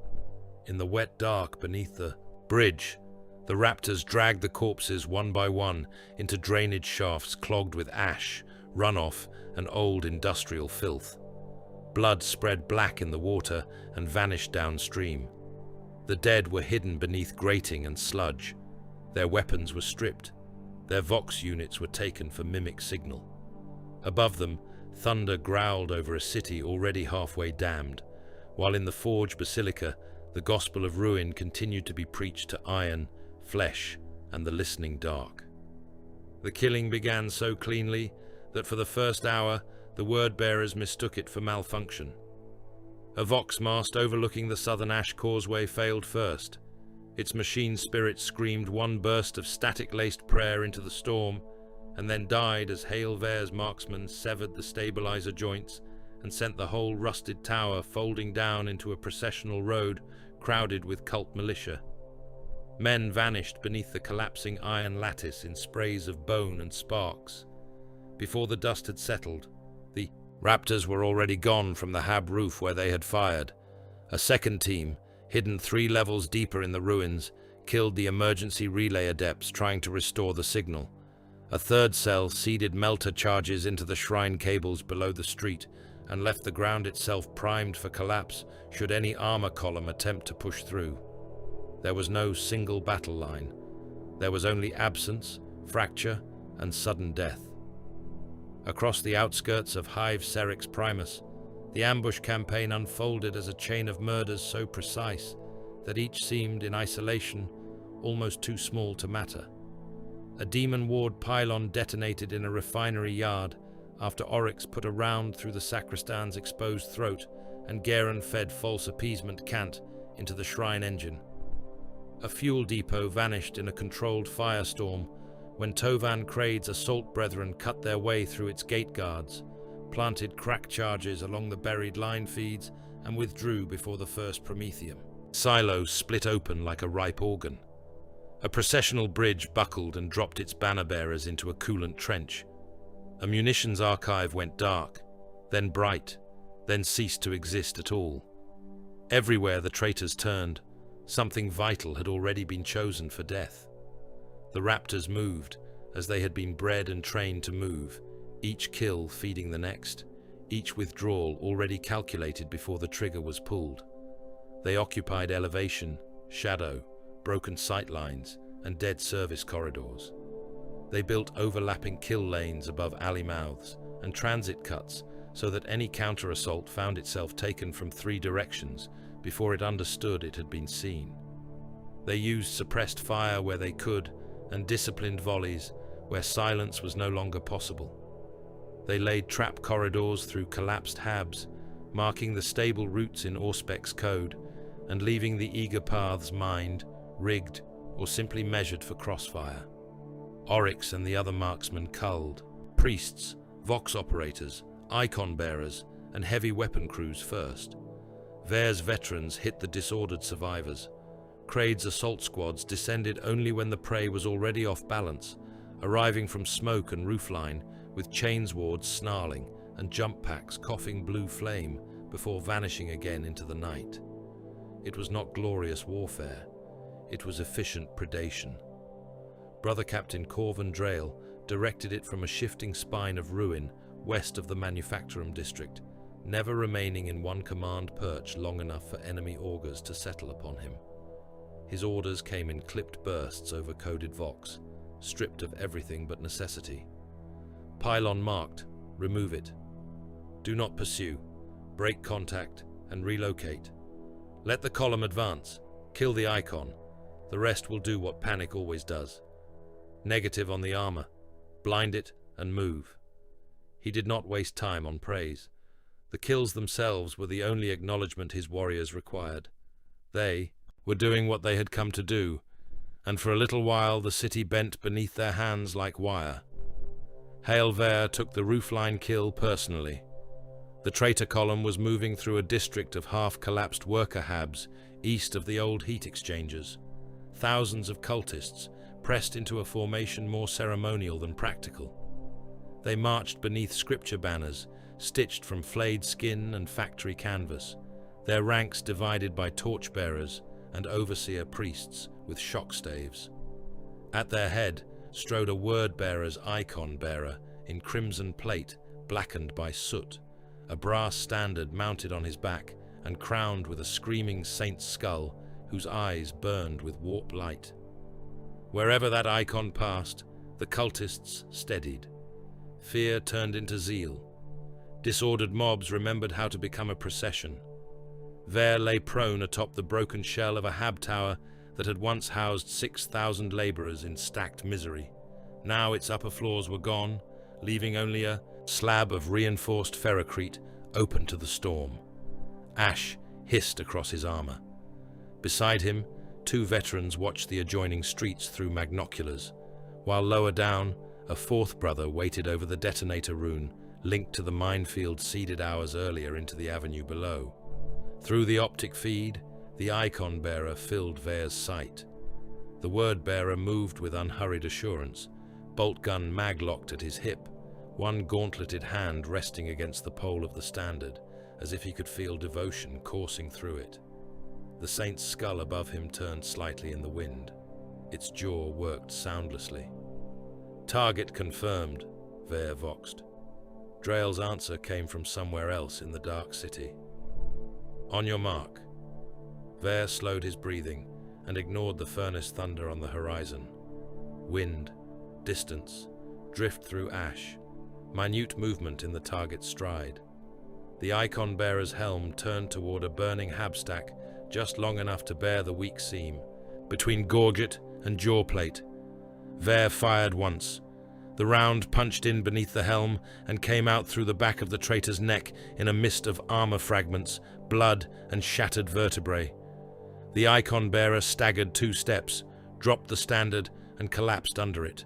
In the wet dark beneath the bridge, the Raptors dragged the corpses one by one into drainage shafts clogged with ash, runoff, and old industrial filth. Blood spread black in the water and vanished downstream. The dead were hidden beneath grating and sludge. Their weapons were stripped. Their Vox units were taken for mimic signal. Above them, thunder growled over a city already halfway damned, while in the Forge Basilica, the gospel of ruin continued to be preached to iron, flesh, and the listening dark. The killing began so cleanly that for the first hour, the word-bearers mistook it for malfunction. A Vox mast overlooking the southern ash causeway failed first. Its machine spirit screamed one burst of static-laced prayer into the storm, and then died as Hail Vare's marksmen severed the stabilizer joints and sent the whole rusted tower folding down into a processional road crowded with cult militia. Men vanished beneath the collapsing iron lattice in sprays of bone and sparks. Before the dust had settled, the Raptors were already gone from the hab roof where they had fired. A second team, hidden 3 levels deeper in the ruins, killed the emergency relay adepts trying to restore the signal. A third cell seeded melter charges into the shrine cables below the street and left the ground itself primed for collapse should any armor column attempt to push through. There was no single battle line. There was only absence, fracture, and sudden death. Across the outskirts of Hive Serrix Primus, the ambush campaign unfolded as a chain of murders so precise that each seemed, in isolation, almost too small to matter. A demon ward pylon detonated in a refinery yard after Oryx put a round through the sacristan's exposed throat and Garen fed false appeasement cant into the shrine engine. A fuel depot vanished in a controlled firestorm when Tovan Kraid's assault brethren cut their way through its gate guards, planted crack charges along the buried line feeds, and withdrew before the first Prometheum. Silos split open like a ripe organ. A processional bridge buckled and dropped its banner bearers into a coolant trench. A munitions archive went dark, then bright, then ceased to exist at all. Everywhere the traitors turned, something vital had already been chosen for death. The Raptors moved, as they had been bred and trained to move, each kill feeding the next, each withdrawal already calculated before the trigger was pulled. They occupied elevation, shadow, broken sight lines, and dead service corridors. They built overlapping kill lanes above alley mouths and transit cuts so that any counter-assault found itself taken from 3 directions before it understood it had been seen. They used suppressed fire where they could and disciplined volleys where silence was no longer possible. They laid trap corridors through collapsed habs, marking the stable routes in Auspec's code, and leaving the eager paths mined, rigged, or simply measured for crossfire. Oryx and the other marksmen culled. Priests, vox operators, icon bearers, and heavy weapon crews first. Vare's veterans hit the disordered survivors. Kraid's assault squads descended only when the prey was already off balance, arriving from smoke and roofline, with chainswords snarling and jump packs coughing blue flame before vanishing again into the night. It was not glorious warfare. It was efficient predation. Brother Captain Corvin Drayle directed it from a shifting spine of ruin west of the Manufactorum district, never remaining in one command perch long enough for enemy augurs to settle upon him. His orders came in clipped bursts over coded vox, stripped of everything but necessity. Pylon marked, remove it. Do not pursue, break contact, and relocate. Let the column advance, kill the icon. The rest will do what panic always does. Negative on the armor, blind it and move. He did not waste time on praise. The kills themselves were the only acknowledgement his warriors required. They were doing what they had come to do, and for a little while the city bent beneath their hands like wire. Hail Vare took the roofline kill personally. The traitor column was moving through a district of half-collapsed worker habs east of the old heat exchangers. Thousands of cultists pressed into a formation more ceremonial than practical. They marched beneath scripture banners, stitched from flayed skin and factory canvas, their ranks divided by torchbearers and overseer priests with shock staves. At their head strode a word-bearer's icon bearer in crimson plate blackened by soot, a brass standard mounted on his back and crowned with a screaming saint's skull whose eyes burned with warp light. Wherever that icon passed, the cultists steadied. Fear turned into zeal. Disordered mobs remembered how to become a procession. Vare lay prone atop the broken shell of a hab tower that had once housed 6,000 laborers in stacked misery. Now its upper floors were gone, leaving only a slab of reinforced ferrocrete open to the storm. Ash hissed across his armor. Beside him, 2 veterans watched the adjoining streets through magnoculars, while lower down, a 4th brother waited over the detonator rune linked to the minefield seeded hours earlier into the avenue below. Through the optic feed, the icon bearer filled Vare's sight. The word bearer moved with unhurried assurance, bolt gun mag-locked at his hip, one gauntleted hand resting against the pole of the standard, as if he could feel devotion coursing through it. The saint's skull above him turned slightly in the wind. Its jaw worked soundlessly. Target confirmed, Vare voxed. Drayle's answer came from somewhere else in the dark city. On your mark. Vare slowed his breathing and ignored the furnace thunder on the horizon. Wind, distance, drift through ash, minute movement in the target's stride. The icon bearer's helm turned toward a burning habstack just long enough to bear the weak seam, between gorget and jawplate. Vare fired once. The round punched in beneath the helm and came out through the back of the traitor's neck in a mist of armor fragments, blood, and shattered vertebrae. The icon bearer staggered 2 steps, dropped the standard, and collapsed under it.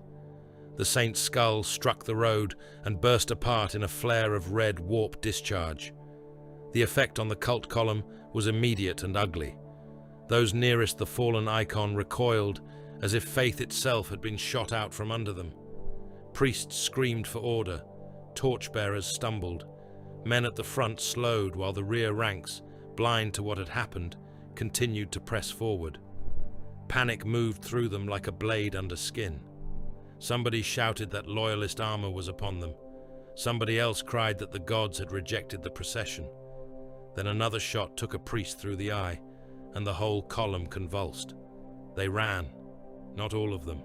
The saint's skull struck the road and burst apart in a flare of red warp discharge. The effect on the cult column was immediate and ugly. Those nearest the fallen icon recoiled, as if faith itself had been shot out from under them. Priests screamed for order. Torchbearers stumbled. Men at the front slowed while the rear ranks, blind to what had happened, continued to press forward. Panic moved through them like a blade under skin. Somebody shouted that loyalist armor was upon them. Somebody else cried that the gods had rejected the procession. Then another shot took a priest through the eye, and the whole column convulsed. They ran. Not all of them.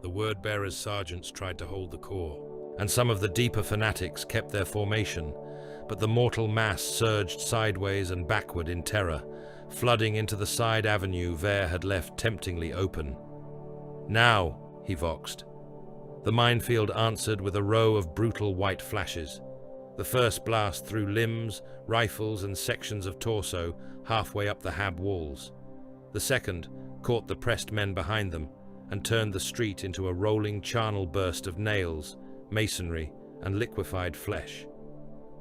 The word-bearers' sergeants tried to hold the core, and some of the deeper fanatics kept their formation, but the mortal mass surged sideways and backward in terror, flooding into the side avenue Vare had left temptingly open. Now, he voxed. The minefield answered with a row of brutal white flashes. The first blast threw limbs, rifles, and sections of torso halfway up the hab walls. The second caught the pressed men behind them and turned the street into a rolling charnel burst of nails, masonry, and liquefied flesh.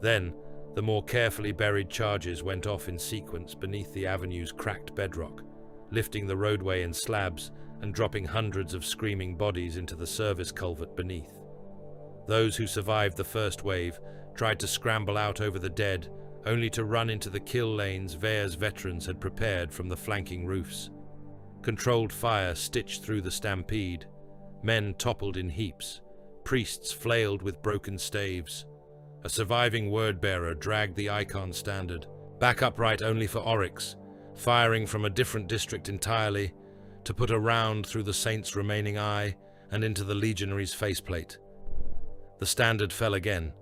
Then, the more carefully buried charges went off in sequence beneath the avenue's cracked bedrock, lifting the roadway in slabs and dropping hundreds of screaming bodies into the service culvert beneath. Those who survived the first wave tried to scramble out over the dead, only to run into the kill lanes Vare's veterans had prepared from the flanking roofs. Controlled fire stitched through the stampede. Men toppled in heaps. Priests flailed with broken staves. A surviving word-bearer dragged the icon standard, back upright only for Oryx, firing from a different district entirely, to put a round through the saint's remaining eye and into the legionary's faceplate. The standard fell again.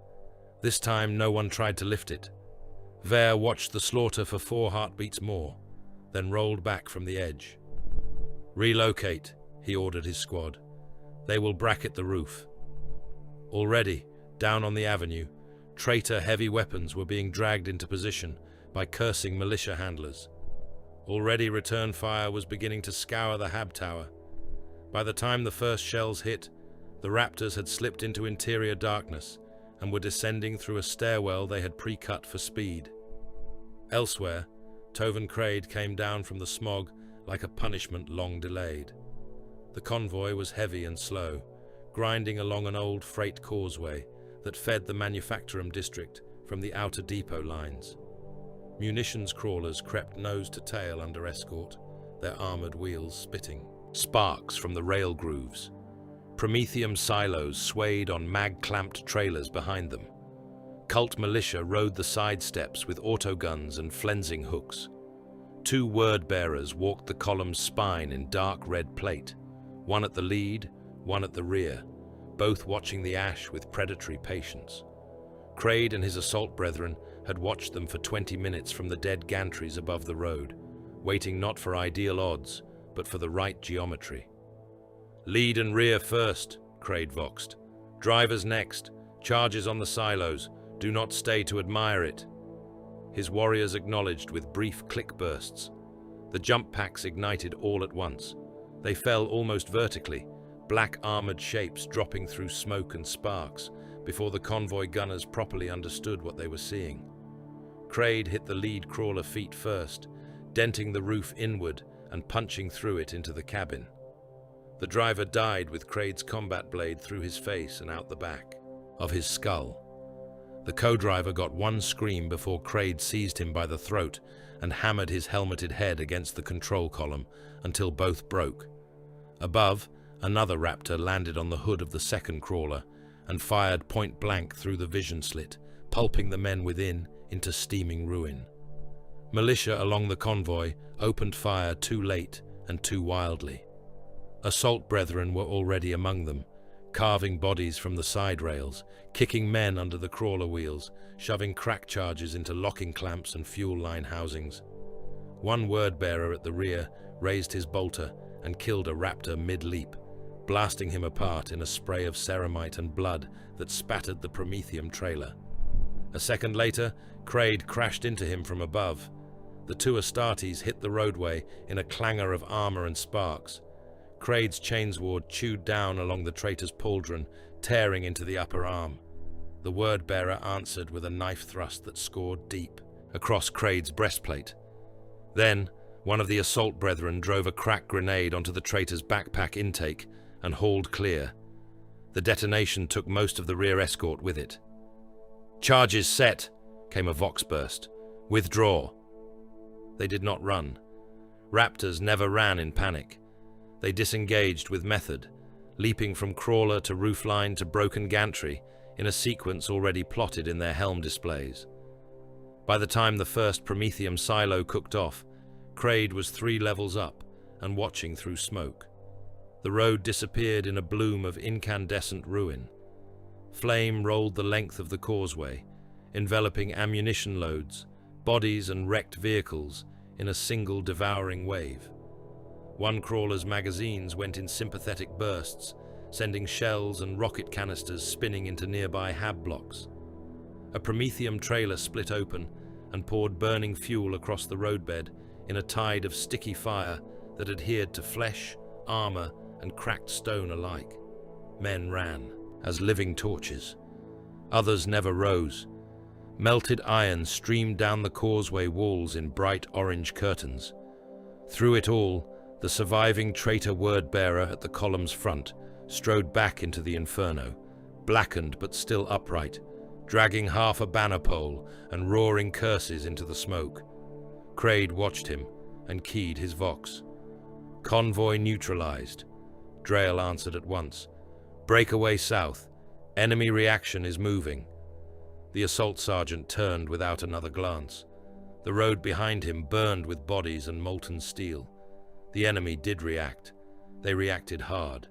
This time no one tried to lift it. Vare watched the slaughter for 4 heartbeats more, then rolled back from the edge. "Relocate," he ordered his squad. "They will bracket the roof." Already, down on the avenue, traitor heavy weapons were being dragged into position by cursing militia handlers. Already return fire was beginning to scour the hab tower. By the time the first shells hit, the Raptors had slipped into interior darkness and were descending through a stairwell they had pre-cut for speed. Elsewhere, Tovan Crade came down from the smog like a punishment long delayed. The convoy was heavy and slow, grinding along an old freight causeway that fed the manufacturum district from the outer depot lines. Munitions crawlers crept nose to tail under escort, their armored wheels spitting sparks from the rail grooves. Promethium silos swayed on mag-clamped trailers behind them. Cult militia rode the side steps with autoguns and flensing hooks. 2 word-bearers walked the column's spine in dark red plate, one at the lead, one at the rear, both watching the ash with predatory patience. Crade and his assault brethren had watched them for 20 minutes from the dead gantries above the road, waiting not for ideal odds, but for the right geometry. "Lead and rear first," Crade voxed. "Drivers next. Charges on the silos. Do not stay to admire it." His warriors acknowledged with brief click bursts. The jump packs ignited all at once. They fell almost vertically, black armored shapes dropping through smoke and sparks, before the convoy gunners properly understood what they were seeing. Crade hit the lead crawler feet first, denting the roof inward and punching through it into the cabin. The driver died with Crade's combat blade through his face and out the back of his skull. The co-driver got one scream before Crade seized him by the throat and hammered his helmeted head against the control column until both broke. Above, another Raptor landed on the hood of the second crawler and fired point blank through the vision slit, pulping the men within into steaming ruin. Militia along the convoy opened fire too late and too wildly. Assault brethren were already among them, carving bodies from the side rails, kicking men under the crawler wheels, shoving crack charges into locking clamps and fuel line housings. One word-bearer at the rear raised his bolter and killed a Raptor mid-leap, blasting him apart in a spray of ceramite and blood that spattered the Promethium trailer. A second later, Crade crashed into him from above. The 2 Astartes hit the roadway in a clangor of armor and sparks. Crade's chainsword chewed down along the traitor's pauldron, tearing into the upper arm. The word-bearer answered with a knife thrust that scored deep across Crade's breastplate. Then, one of the assault brethren drove a crack grenade onto the traitor's backpack intake and hauled clear. The detonation took most of the rear escort with it. "Charges set," came a vox burst. "Withdraw." They did not run. Raptors never ran in panic. They disengaged with method, leaping from crawler to roofline to broken gantry in a sequence already plotted in their helm displays. By the time the first Promethium silo cooked off, Crade was 3 levels up and watching through smoke. The road disappeared in a bloom of incandescent ruin. Flame rolled the length of the causeway, enveloping ammunition loads, bodies and wrecked vehicles in a single devouring wave. One crawler's magazines went in sympathetic bursts, sending shells and rocket canisters spinning into nearby hab blocks. A Prometheum trailer split open and poured burning fuel across the roadbed in a tide of sticky fire that adhered to flesh, armor, and cracked stone alike. Men ran as living torches. Others never rose. Melted iron streamed down the causeway walls in bright orange curtains. Through it all, the surviving traitor word-bearer at the column's front strode back into the inferno, blackened but still upright, dragging half a banner pole and roaring curses into the smoke. Kraid watched him and keyed his vox. Convoy neutralized. Drael answered at once. Breakaway south. Enemy reaction is moving. The assault sergeant turned without another glance. The road behind him burned with bodies and molten steel. The enemy did react. They reacted hard.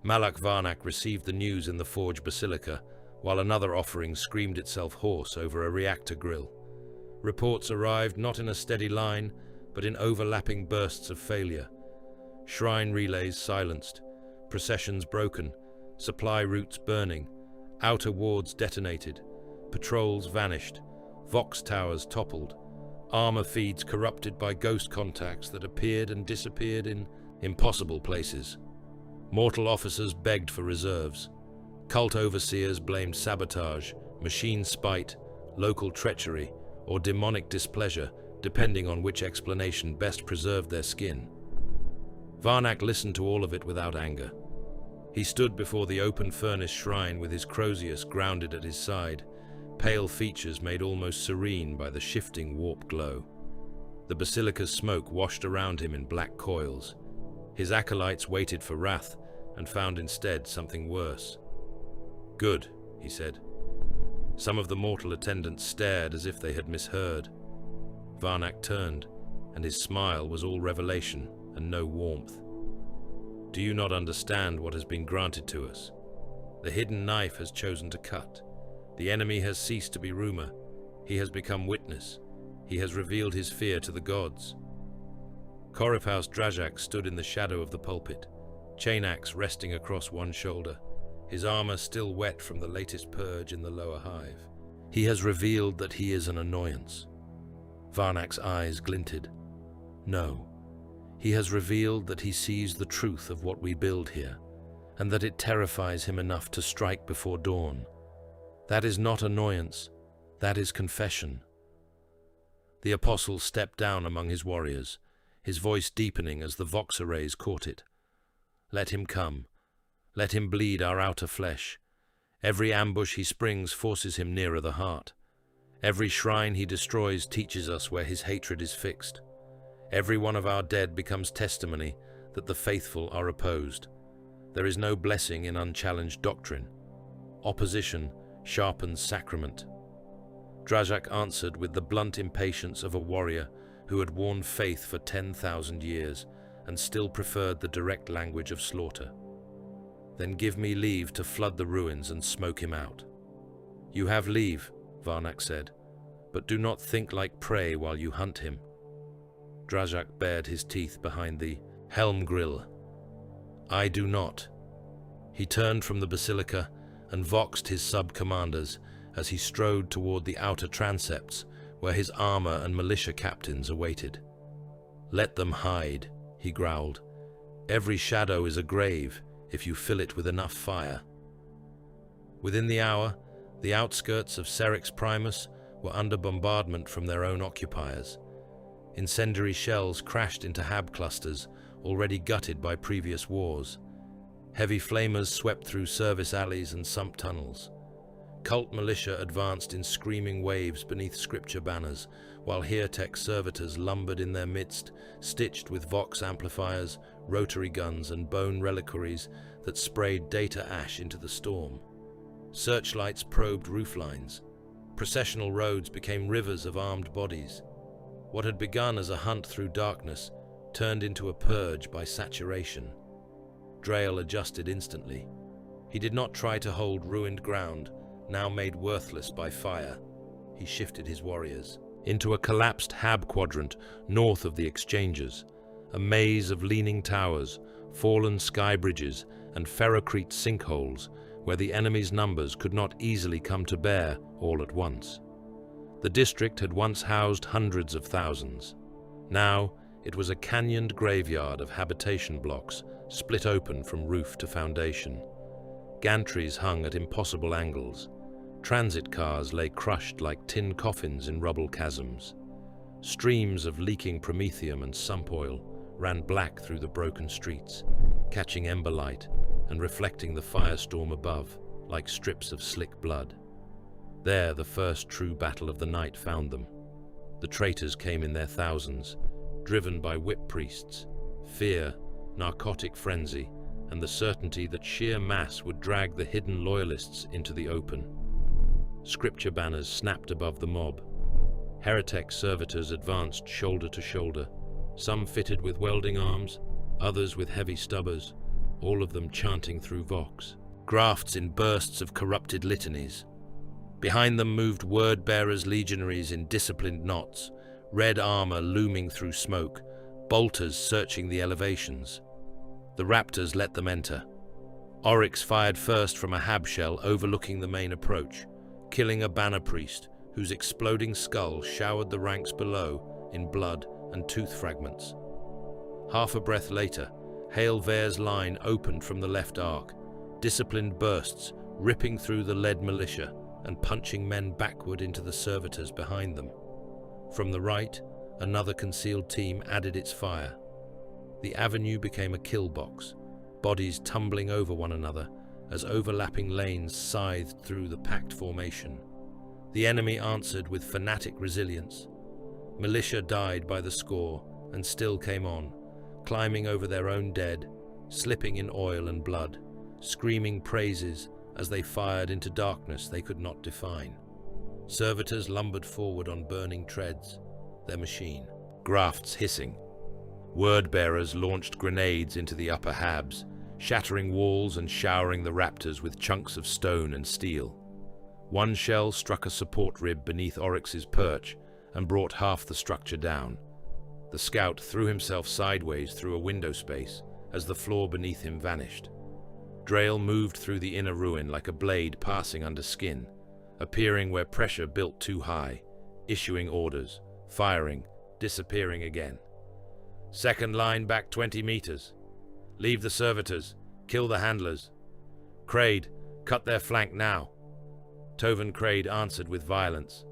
Malak Varnak received the news in the Forge Basilica, while another offering screamed itself hoarse over a reactor grill. Reports arrived not in a steady line, but in overlapping bursts of failure. Shrine relays silenced, processions broken, supply routes burning, outer wards detonated, patrols vanished, vox towers toppled, armor feeds corrupted by ghost contacts that appeared and disappeared in impossible places. Mortal officers begged for reserves. Cult overseers blamed sabotage, machine spite, local treachery, or demonic displeasure, depending on which explanation best preserved their skin. Varnak listened to all of it without anger. He stood before the open furnace shrine with his Crozius grounded at his side, pale features made almost serene by the shifting warp glow. The basilica's smoke washed around him in black coils. His acolytes waited for wrath and found instead something worse. "Good," he said. Some of the mortal attendants stared as if they had misheard. Varnak turned, and his smile was all revelation and no warmth. "Do you not understand what has been granted to us? The hidden knife has chosen to cut. The enemy has ceased to be rumor. He has become witness. He has revealed his fear to the gods." Koriphaus Drajak stood in the shadow of the pulpit, chain axe resting across one shoulder, his armor still wet from the latest purge in the lower hive. "He has revealed that he is an annoyance." Varnak's eyes glinted. "No. He has revealed that he sees the truth of what we build here, and that it terrifies him enough to strike before dawn. That is not annoyance, that is confession." The apostle stepped down among his warriors, his voice deepening as the vox arrays caught it. "Let him come. Let him bleed our outer flesh. Every ambush he springs forces him nearer the heart. Every shrine he destroys teaches us where his hatred is fixed. Every one of our dead becomes testimony that the faithful are opposed. There is no blessing in unchallenged doctrine. Opposition sharpens sacrament." Drajak answered with the blunt impatience of a warrior who had worn faith for 10,000 years and still preferred the direct language of slaughter. "Then give me leave to flood the ruins and smoke him out." "You have leave," Varnak said, "but do not think like prey while you hunt him." Drajak bared his teeth behind the helm grill. "I do not." He turned from the basilica and voxed his sub-commanders as he strode toward the outer transepts where his armor and militia captains awaited. "Let them hide," he growled. "Every shadow is a grave if you fill it with enough fire." Within the hour, the outskirts of Serrix Primus were under bombardment from their own occupiers. Incendiary shells crashed into hab clusters, already gutted by previous wars. Heavy flamers swept through service alleys and sump tunnels. Cult militia advanced in screaming waves beneath scripture banners, while Heertech servitors lumbered in their midst, stitched with vox amplifiers, rotary guns, and bone reliquaries that sprayed data ash into the storm. Searchlights probed rooflines. Processional roads became rivers of armed bodies. What had begun as a hunt through darkness turned into a purge by saturation. Drael adjusted instantly. He did not try to hold ruined ground, now made worthless by fire. He shifted his warriors into a collapsed hab quadrant north of the exchanges, a maze of leaning towers, fallen sky bridges, and ferrocrete sinkholes where the enemy's numbers could not easily come to bear all at once. The district had once housed hundreds of thousands. Now it was a canyoned graveyard of habitation blocks split open from roof to foundation. Gantries hung at impossible angles. Transit cars lay crushed like tin coffins in rubble chasms. Streams of leaking promethium and sump oil ran black through the broken streets, catching ember light and reflecting the firestorm above like strips of slick blood. There the first true battle of the night found them. The traitors came in their thousands, driven by whip priests, fear, narcotic frenzy, and the certainty that sheer mass would drag the hidden loyalists into the open. Scripture banners snapped above the mob. Heretic servitors advanced shoulder to shoulder, some fitted with welding arms, others with heavy stubbers, all of them chanting through vox, grafts in bursts of corrupted litanies. Behind them moved word-bearers legionaries in disciplined knots, red armor looming through smoke, bolters searching the elevations. The Raptors let them enter. Oryx fired first from a hab shell overlooking the main approach, killing a banner priest whose exploding skull showered the ranks below in blood and tooth fragments. Half a breath later, Hail Vare's line opened from the left arc, disciplined bursts ripping through the lead militia and punching men backward into the servitors behind them. From the right, another concealed team added its fire. The avenue became a kill box, bodies tumbling over one another as overlapping lanes scythed through the packed formation. The enemy answered with fanatic resilience. Militia died by the score and still came on, climbing over their own dead, slipping in oil and blood, screaming praises as they fired into darkness they could not define. Servitors lumbered forward on burning treads, their machine, grafts hissing. Word-bearers launched grenades into the upper habs, shattering walls and showering the Raptors with chunks of stone and steel. One shell struck a support rib beneath Oryx's perch and brought half the structure down. The scout threw himself sideways through a window space as the floor beneath him vanished. Drail moved through the inner ruin like a blade passing under skin, appearing where pressure built too high, issuing orders, firing, disappearing again. Second line back 20 meters. Leave the servitors, kill the handlers. Kraid, cut their flank now. Tovan Kraid answered with violence.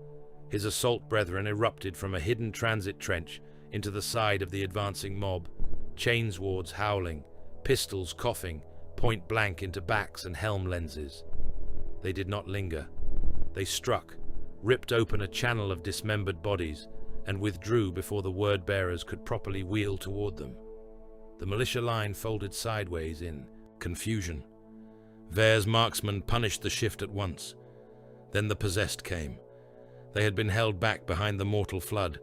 His assault brethren erupted from a hidden transit trench into the side of the advancing mob, chainswords howling, pistols coughing, point blank into backs and helm lenses. They did not linger. They struck, ripped open a channel of dismembered bodies, and withdrew before the word-bearers could properly wheel toward them. The militia line folded sideways in confusion. Vare's marksmen punished the shift at once. Then the possessed came. They had been held back behind the mortal flood,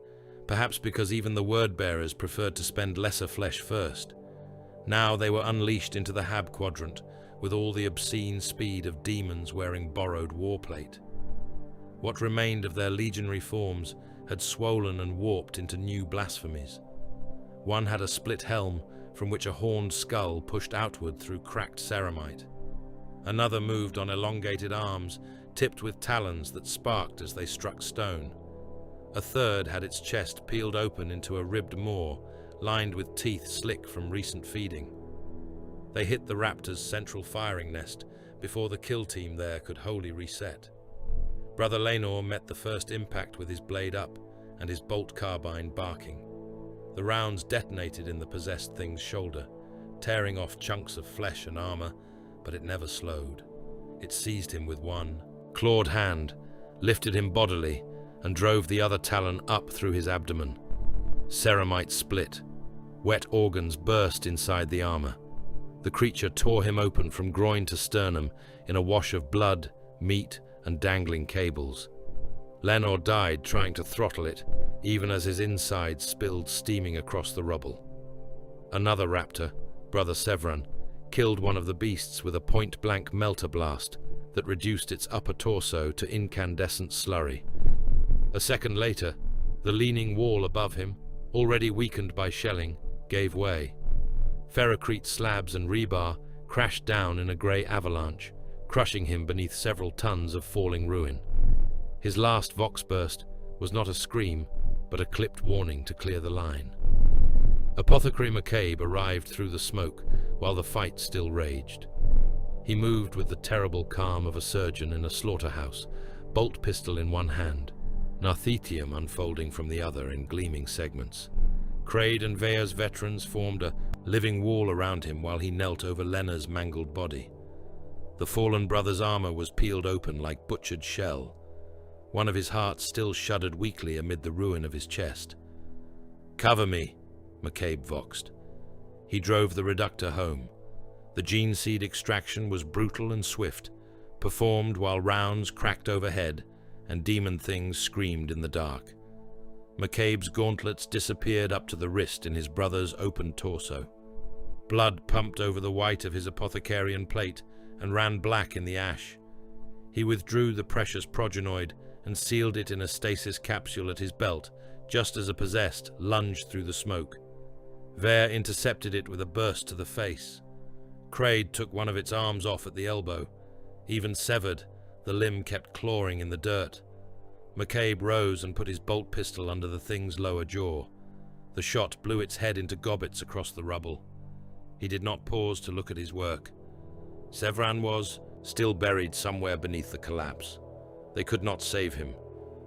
perhaps because even the word-bearers preferred to spend lesser flesh first. Now they were unleashed into the Hab quadrant with all the obscene speed of demons wearing borrowed warplate. What remained of their legionary forms had swollen and warped into new blasphemies. One had a split helm from which a horned skull pushed outward through cracked ceramite. Another moved on elongated arms tipped with talons that sparked as they struck stone. A third had its chest peeled open into a ribbed maw, lined with teeth slick from recent feeding. They hit the Raptors' central firing nest before the kill team there could wholly reset. Brother Lenor met the first impact with his blade up and his bolt carbine barking. The rounds detonated in the possessed thing's shoulder, tearing off chunks of flesh and armor, but it never slowed. It seized him with one clawed hand, lifted him bodily, and drove the other talon up through his abdomen. Ceramite split. Wet organs burst inside the armor. The creature tore him open from groin to sternum in a wash of blood, meat, and dangling cables. Lenor died trying to throttle it, even as his insides spilled steaming across the rubble. Another raptor, Brother Severan, killed one of the beasts with a point-blank melter blast that reduced its upper torso to incandescent slurry. A second later, the leaning wall above him, already weakened by shelling, gave way. Ferrocrete slabs and rebar crashed down in a grey avalanche, crushing him beneath several tons of falling ruin. His last vox burst was not a scream, but a clipped warning to clear the line. Apothecary McCabe arrived through the smoke while the fight still raged. He moved with the terrible calm of a surgeon in a slaughterhouse, bolt pistol in one hand, narthetium unfolding from the other in gleaming segments. Craid and Vea's veterans formed a living wall around him while he knelt over Lena's mangled body. The fallen brother's armor was peeled open like butchered shell. One of his hearts still shuddered weakly amid the ruin of his chest. "Cover me," McCabe voxed. He drove the reductor home. The gene seed extraction was brutal and swift, performed while rounds cracked overhead and demon things screamed in the dark. McCabe's gauntlets disappeared up to the wrist in his brother's open torso. Blood pumped over the white of his apothecarian plate and ran black in the ash. He withdrew the precious progenoid and sealed it in a stasis capsule at his belt, just as a possessed lunged through the smoke. Vere intercepted it with a burst to the face. Craid took one of its arms off at the elbow. Even severed, the limb kept clawing in the dirt. McCabe rose and put his bolt pistol under the thing's lower jaw. The shot blew its head into gobbets across the rubble. He did not pause to look at his work. Sevran was still buried somewhere beneath the collapse. They could not save him,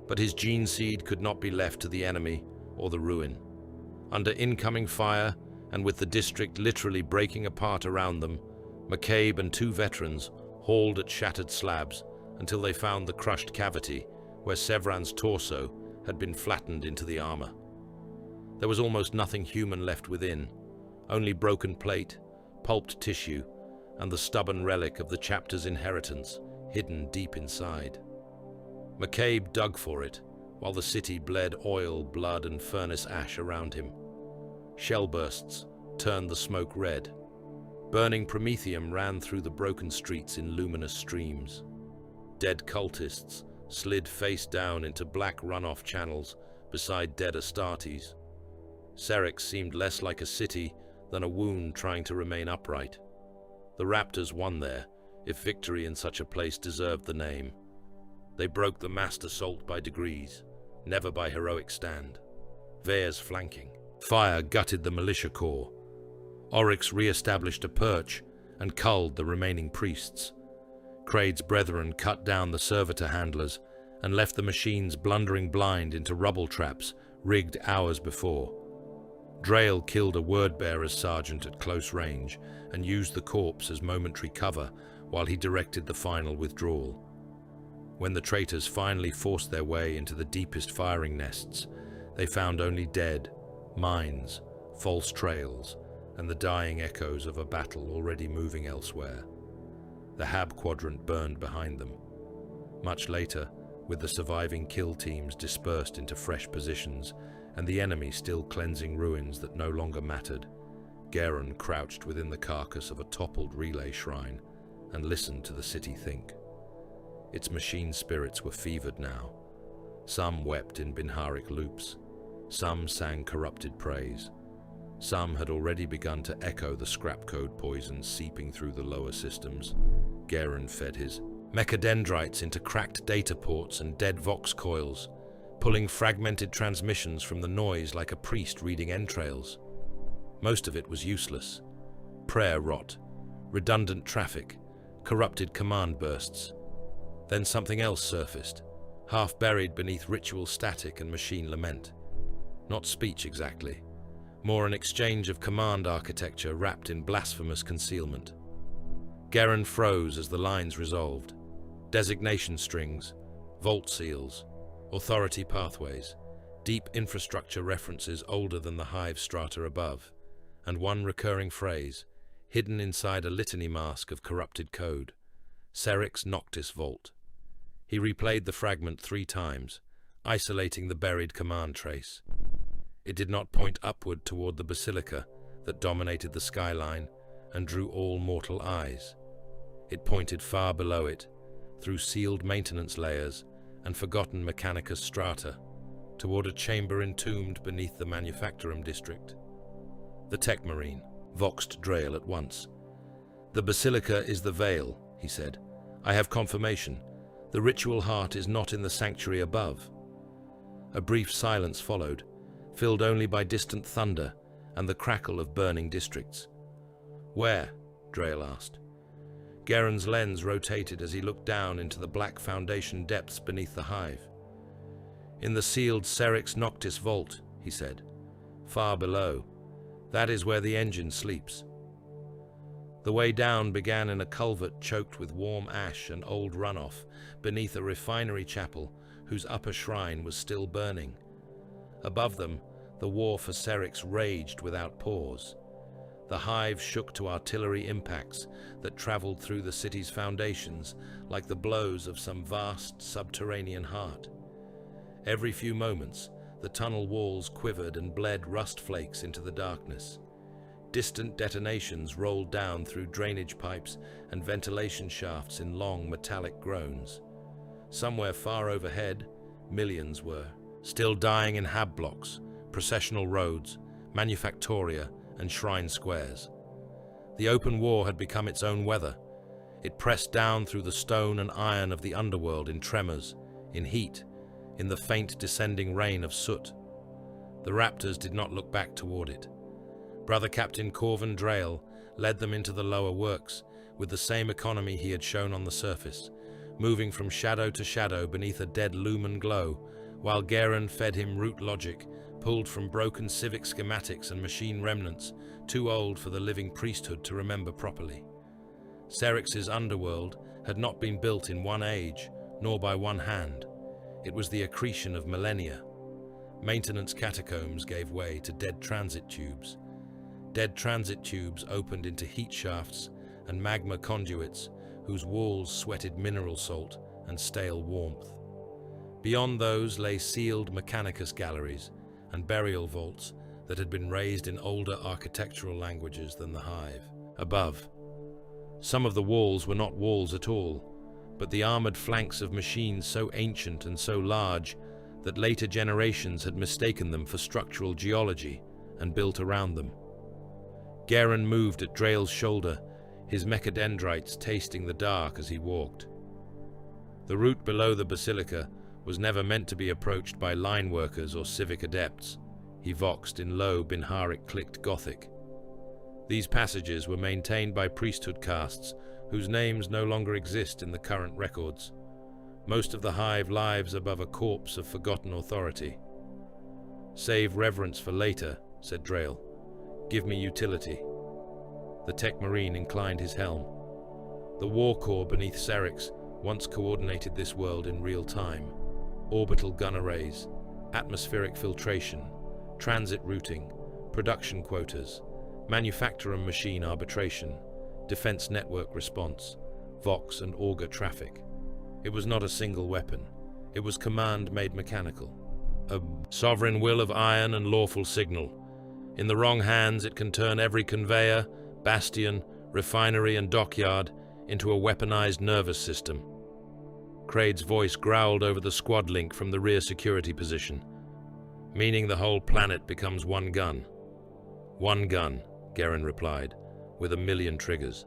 but his gene seed could not be left to the enemy or the ruin. Under incoming fire, and with the district literally breaking apart around them, McCabe and two veterans hauled at shattered slabs until they found the crushed cavity where Sevran's torso had been flattened into the armor. There was almost nothing human left within, only broken plate, pulped tissue, and the stubborn relic of the chapter's inheritance hidden deep inside. McCabe dug for it, while the city bled oil, blood, and furnace ash around him. Shell bursts turned the smoke red. Burning promethium ran through the broken streets in luminous streams. Dead cultists slid face down into black runoff channels beside dead Astartes. Serrix seemed less like a city than a wound trying to remain upright. The Raptors won there, if victory in such a place deserved the name. They broke the massed assault by degrees, never by heroic stand. Vere's flanking. Fire gutted the militia corps. Oryx re-established a perch and culled the remaining priests. Craid's brethren cut down the servitor handlers and left the machines blundering blind into rubble traps rigged hours before. Drail killed a word-bearer's sergeant at close range and used the corpse as momentary cover while he directed the final withdrawal. When the traitors finally forced their way into the deepest firing nests, they found only dead, mines, false trails, and the dying echoes of a battle already moving elsewhere. The Hab quadrant burned behind them. Much later, with the surviving kill teams dispersed into fresh positions and the enemy still cleansing ruins that no longer mattered, Garen crouched within the carcass of a toppled relay shrine and listened to the city think. Its machine spirits were fevered now. Some wept in Binharic loops. Some sang corrupted praise. Some had already begun to echo the scrap code poison seeping through the lower systems. Garen fed his mechadendrites into cracked data ports and dead vox coils, pulling fragmented transmissions from the noise like a priest reading entrails. Most of it was useless. Prayer rot, redundant traffic, corrupted command bursts. Then something else surfaced, half buried beneath ritual static and machine lament. Not speech exactly, more an exchange of command architecture wrapped in blasphemous concealment. Garen froze as the lines resolved. Designation strings, vault seals, authority pathways, deep infrastructure references older than the hive strata above, and one recurring phrase, hidden inside a litany mask of corrupted code. Serrix Noctis Vault. He replayed the fragment 3 times, isolating the buried command trace. It did not point upward toward the basilica that dominated the skyline and drew all mortal eyes. It pointed far below it, through sealed maintenance layers and forgotten Mechanicus strata, toward a chamber entombed beneath the Manufactorum district. The Tech Marine, voxed Drail at once. "The basilica is the veil," he said. "I have confirmation. The ritual heart is not in the sanctuary above." A brief silence followed, filled only by distant thunder and the crackle of burning districts. "Where?" Drail asked. Garen's lens rotated as he looked down into the black foundation depths beneath the hive. "In the sealed Serrix Noctis vault," he said. "Far below. That is where the engine sleeps." The way down began in a culvert choked with warm ash and old runoff beneath a refinery chapel whose upper shrine was still burning. Above them, the war for Serrix raged without pause. The hive shook to artillery impacts that traveled through the city's foundations like the blows of some vast subterranean heart. Every few moments, the tunnel walls quivered and bled rust flakes into the darkness. Distant detonations rolled down through drainage pipes and ventilation shafts in long metallic groans. Somewhere far overhead, millions were, still dying in hab blocks, processional roads, manufactoria, and shrine squares. The open war had become its own weather. It pressed down through the stone and iron of the underworld in tremors, in heat, in the faint descending rain of soot. The Raptors did not look back toward it. Brother Captain Corvin Drail led them into the lower works with the same economy he had shown on the surface, moving from shadow to shadow beneath a dead lumen glow, while Garen fed him root logic, pulled from broken civic schematics and machine remnants, too old for the living priesthood to remember properly. Serrix's underworld had not been built in one age, nor by one hand. It was the accretion of millennia. Maintenance catacombs gave way to dead transit tubes. Dead transit tubes opened into heat shafts and magma conduits whose walls sweated mineral salt and stale warmth. Beyond those lay sealed mechanicus galleries and burial vaults that had been raised in older architectural languages than the hive. Above, some of the walls were not walls at all, but the armored flanks of machines so ancient and so large that later generations had mistaken them for structural geology and built around them. Garen moved at Drail's shoulder, his mechadendrites tasting the dark as he walked. The route below the basilica was never meant to be approached by line workers or civic adepts, he voxed in low Binharic-clicked Gothic. These passages were maintained by priesthood castes whose names no longer exist in the current records. Most of the hive lives above a corpse of forgotten authority. "Save reverence for later," said Drail. "Give me utility." The tech marine inclined his helm. The war core beneath Serrix once coordinated this world in real time. Orbital gun arrays, atmospheric filtration, transit routing, production quotas, manufacturer and machine arbitration, defense network response, Vox and auger traffic. It was not a single weapon. It was command made mechanical. A sovereign will of iron and lawful signal. In the wrong hands, it can turn every conveyor, bastion, refinery and dockyard into a weaponized nervous system. Crade's voice growled over the squad link from the rear security position, meaning the whole planet becomes one gun. "One gun," Garen replied, "with 1,000,000 triggers."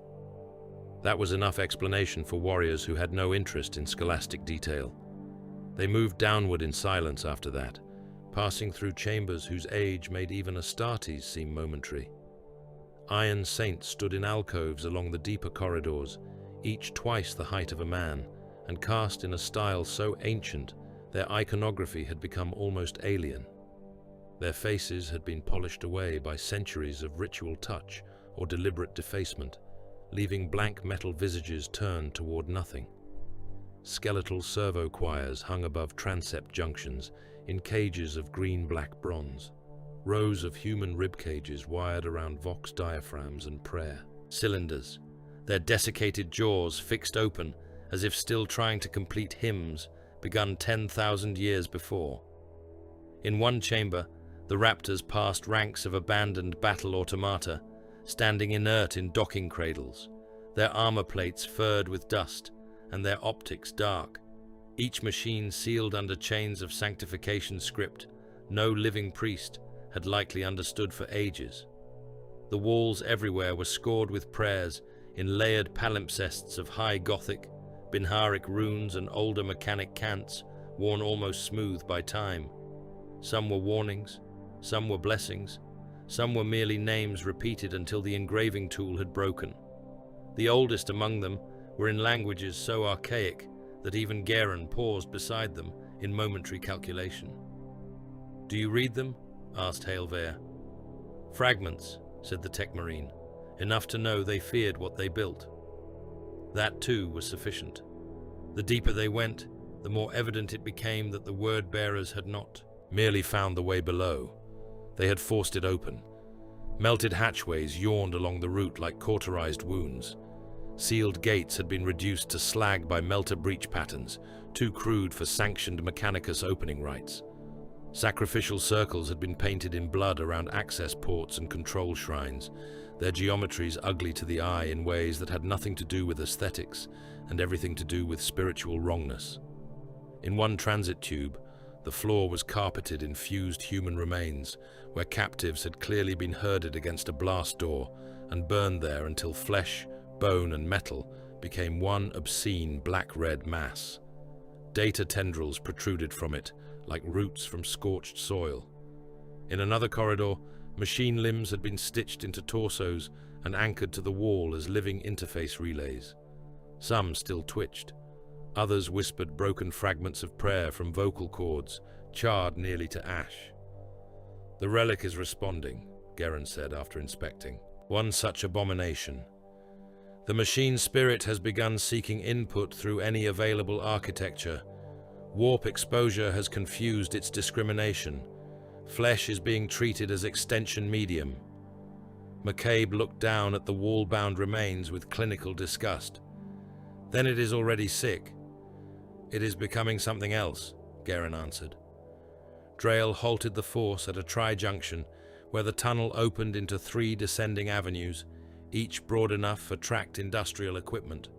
That was enough explanation for warriors who had no interest in scholastic detail. They moved downward in silence after that, passing through chambers whose age made even Astartes seem momentary. Iron saints stood in alcoves along the deeper corridors, each twice the height of a man, and cast in a style so ancient their iconography had become almost alien. Their faces had been polished away by centuries of ritual touch or deliberate defacement, leaving blank metal visages turned toward nothing. Skeletal servo choirs hung above transept junctions in cages of green-black bronze. Rows of human rib cages wired around Vox diaphragms and prayer. Cylinders, their desiccated jaws fixed open as if still trying to complete hymns begun 10,000 years before. In one chamber, the Raptors passed ranks of abandoned battle automata, standing inert in docking cradles, their armor plates furred with dust and their optics dark, each machine sealed under chains of sanctification script no living priest had likely understood for ages. The walls everywhere were scored with prayers in layered palimpsests of high Gothic, Binharic runes and older mechanic cants worn almost smooth by time. Some were warnings, some were blessings, some were merely names repeated until the engraving tool had broken. The oldest among them were in languages so archaic that even Garen paused beside them in momentary calculation. "Do you read them?" asked Hailver. "Fragments," said the tech marine, "enough to know they feared what they built." That too was sufficient. The deeper they went, the more evident it became that the word-bearers had not merely found the way below. They had forced it open. Melted hatchways yawned along the route like cauterized wounds. Sealed gates had been reduced to slag by melter breach patterns, too crude for sanctioned Mechanicus opening rites. Sacrificial circles had been painted in blood around access ports and control shrines, their geometries ugly to the eye in ways that had nothing to do with aesthetics and everything to do with spiritual wrongness. In one transit tube, the floor was carpeted in fused human remains, where captives had clearly been herded against a blast door and burned there until flesh, bone and metal became one obscene black-red mass. Data tendrils protruded from it, like roots from scorched soil. In another corridor, machine limbs had been stitched into torsos and anchored to the wall as living interface relays. Some still twitched. Others whispered broken fragments of prayer from vocal cords, charred nearly to ash. "The relic is responding," Garen said after inspecting. "One such abomination. The machine spirit has begun seeking input through any available architecture. Warp exposure has confused its discrimination. Flesh is being treated as extension medium." McCabe looked down at the wall-bound remains with clinical disgust. "Then it is already sick." "It is becoming something else," Garen answered. Drail halted the force at a tri-junction where the tunnel opened into 3 descending avenues, each broad enough for tracked industrial equipment.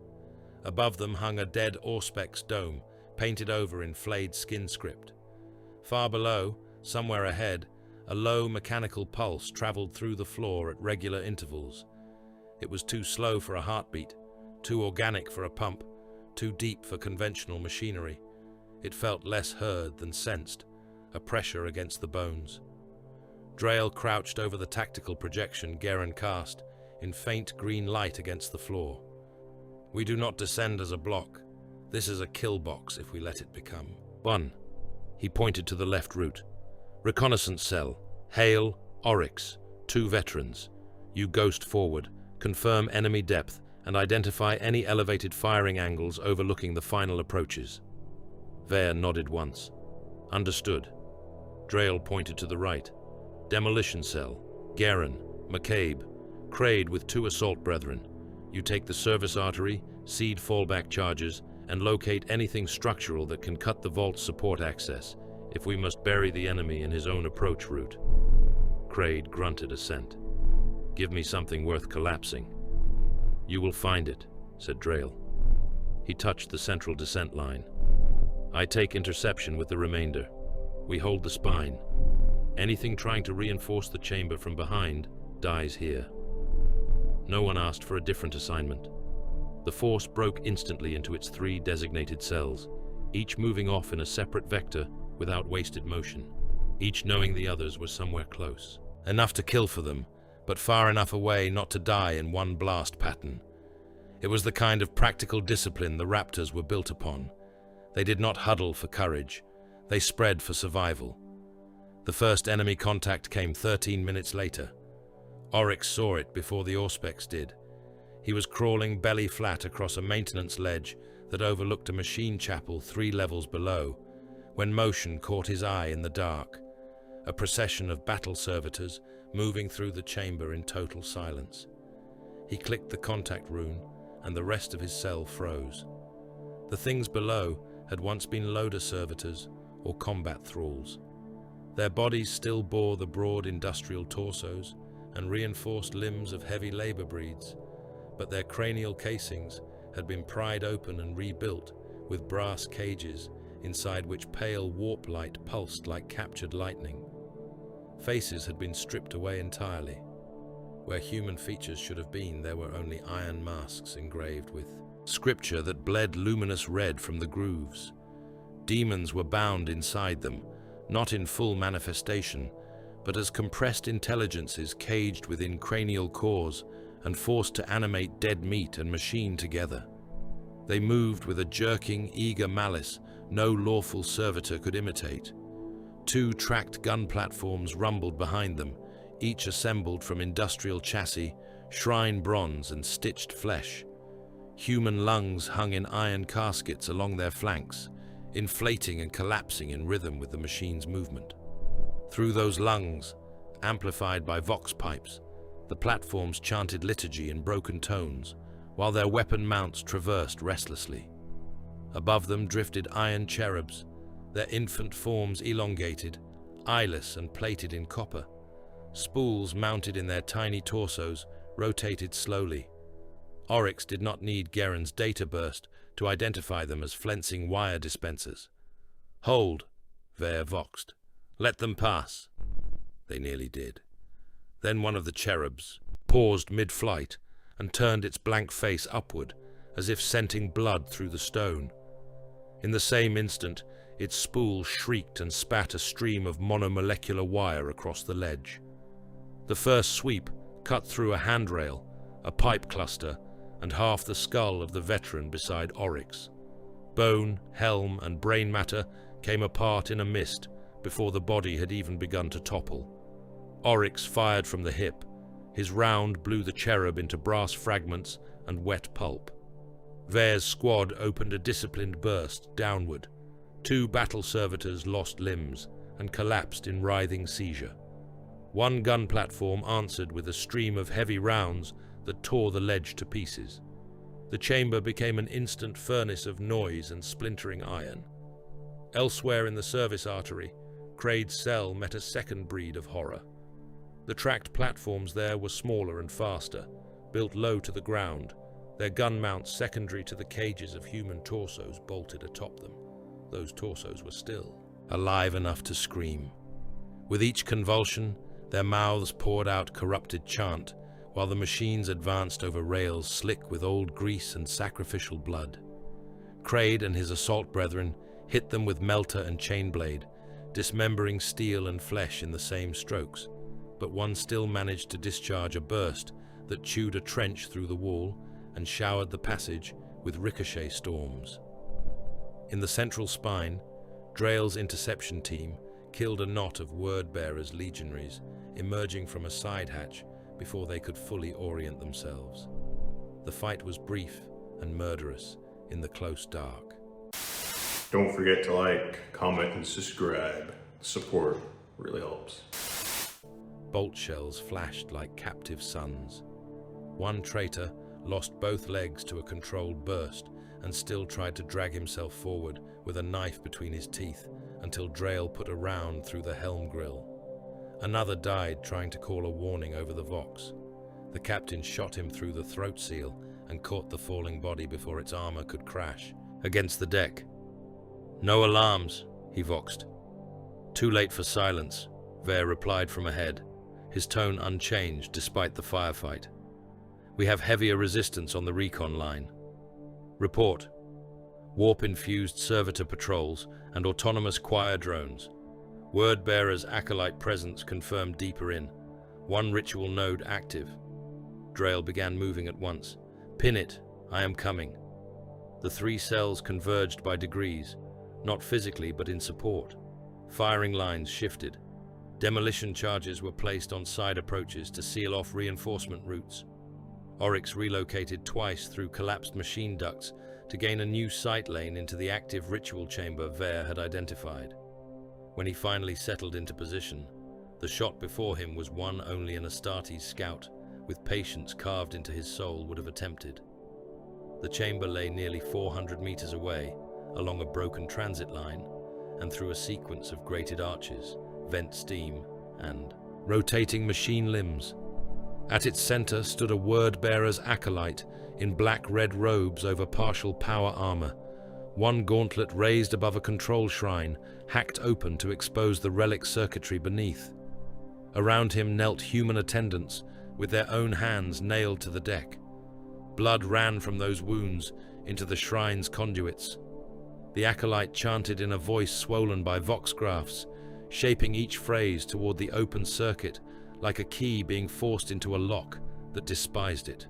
Above them hung a dead Auspex dome, painted over in flayed skin script. Far below, somewhere ahead, a low mechanical pulse traveled through the floor at regular intervals. It was too slow for a heartbeat, too organic for a pump, too deep for conventional machinery. It felt less heard than sensed, a pressure against the bones. Drail crouched over the tactical projection Garen cast, in faint green light against the floor. "We do not descend as a block. This is a kill box if we let it become." "1." He pointed to the left route. "Reconnaissance cell. Hale, Oryx. 2 veterans. You ghost forward, confirm enemy depth, and identify any elevated firing angles overlooking the final approaches." Vare nodded once. "Understood." Drail pointed to the right. "Demolition cell. Garen, McCabe, Kraid with 2 assault brethren. You take the service artery, seed fallback charges, and locate anything structural that can cut the vault's support access, if we must bury the enemy in his own approach route." Kraid grunted assent. "Give me something worth collapsing." "You will find it," said Drail. He touched the central descent line. "I take interception with the remainder. We hold the spine. Anything trying to reinforce the chamber from behind dies here." No one asked for a different assignment. The force broke instantly into its 3 designated cells, each moving off in a separate vector without wasted motion, each knowing the others were somewhere close. Enough to kill for them, but far enough away not to die in one blast pattern. It was the kind of practical discipline the Raptors were built upon. They did not huddle for courage. They spread for survival. The first enemy contact came 13 minutes later. Oryx saw it before the Auspex did. He was crawling belly flat across a maintenance ledge that overlooked a machine chapel 3 levels below, when motion caught his eye in the dark. A procession of battle servitors moving through the chamber in total silence. He clicked the contact rune, and the rest of his cell froze. The things below had once been loader servitors or combat thralls. Their bodies still bore the broad industrial torsos and reinforced limbs of heavy labor breeds, but their cranial casings had been pried open and rebuilt with brass cages inside which pale warp light pulsed like captured lightning. Faces had been stripped away entirely. Where human features should have been, there were only iron masks engraved with scripture that bled luminous red from the grooves. Demons were bound inside them, not in full manifestation, but as compressed intelligences caged within cranial cores and forced to animate dead meat and machine together. They moved with a jerking, eager malice no lawful servitor could imitate. 2 tracked gun platforms rumbled behind them, each assembled from industrial chassis, shrine bronze and stitched flesh. Human lungs hung in iron caskets along their flanks, inflating and collapsing in rhythm with the machine's movement. Through those lungs, amplified by vox pipes, the platforms chanted liturgy in broken tones, while their weapon mounts traversed restlessly. Above them drifted iron cherubs, their infant forms elongated, eyeless and plated in copper. Spools mounted in their tiny torsos rotated slowly. Oryx did not need Geren's data burst to identify them as flensing wire dispensers. "Hold," Ver voxed. "Let them pass." They nearly did. Then one of the cherubs paused mid-flight and turned its blank face upward, as if scenting blood through the stone. In the same instant, its spool shrieked and spat a stream of monomolecular wire across the ledge. The first sweep cut through a handrail, a pipe cluster, and half the skull of the veteran beside Oryx. Bone, helm, and brain matter came apart in a mist before the body had even begun to topple. Oryx fired from the hip. His round blew the cherub into brass fragments and wet pulp. Ver's squad opened a disciplined burst downward. 2 battle servitors lost limbs and collapsed in writhing seizure. 1 gun platform answered with a stream of heavy rounds that tore the ledge to pieces. The chamber became an instant furnace of noise and splintering iron. Elsewhere in the service artery, Kraid's cell met a second breed of horror. The tracked platforms there were smaller and faster, built low to the ground, their gun mounts secondary to the cages of human torsos bolted atop them. Those torsos were still alive enough to scream. With each convulsion, their mouths poured out corrupted chant, while the machines advanced over rails slick with old grease and sacrificial blood. Kraid and his assault brethren hit them with melter and chainblade, dismembering steel and flesh in the same strokes, but one still managed to discharge a burst that chewed a trench through the wall and showered the passage with ricochet storms. In the central spine, Drael's interception team killed a knot of word-bearers legionaries emerging from a side hatch before they could fully orient themselves. The fight was brief and murderous in the close dark. Don't forget to like, comment, and subscribe. Support really helps. Bolt shells flashed like captive suns. One traitor lost both legs to a controlled burst and still tried to drag himself forward with a knife between his teeth until Drael put a round through the helm grill. Another died trying to call a warning over the vox. The captain shot him through the throat seal and caught the falling body before its armor could crash against the deck. "No alarms," he voxed. "Too late for silence," Ver replied from ahead, his tone unchanged despite the firefight. "We have heavier resistance on the recon line. Report. Warp-infused servitor patrols and autonomous choir drones. Word-bearers' acolyte presence confirmed deeper in. 1 ritual node active." Drael began moving at once. "Pin it. I am coming." The 3 cells converged by degrees, not physically but in support. Firing lines shifted. Demolition charges were placed on side approaches to seal off reinforcement routes. Oryx relocated twice through collapsed machine ducts to gain a new sight lane into the active ritual chamber Ver had identified. When he finally settled into position, the shot before him was one only an Astartes scout, with patience carved into his soul, would have attempted. The chamber lay nearly 400 meters away, along a broken transit line, and through a sequence of grated arches, vent steam, and rotating machine limbs. At its center stood a word-bearer's acolyte in black-red robes over partial power armor. One gauntlet raised above a control shrine, hacked open to expose the relic circuitry beneath. Around him knelt human attendants, with their own hands nailed to the deck. Blood ran from those wounds into the shrine's conduits. The acolyte chanted in a voice swollen by vox graphs, shaping each phrase toward the open circuit like a key being forced into a lock that despised it.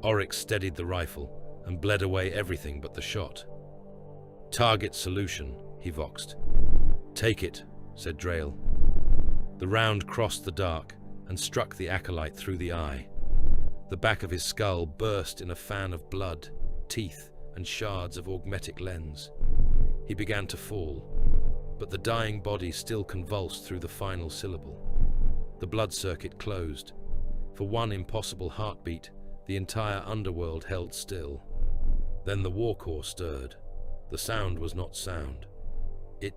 Oryx steadied the rifle and bled away everything but the shot. "Target solution," he voxed. "Take it," said Drail. The round crossed the dark and struck the acolyte through the eye. The back of his skull burst in a fan of blood, teeth, and shards of augmetic lens. He began to fall, but the dying body still convulsed through the final syllable. The blood circuit closed. For one impossible heartbeat, the entire underworld held still. Then the war core stirred. The sound was not sound. It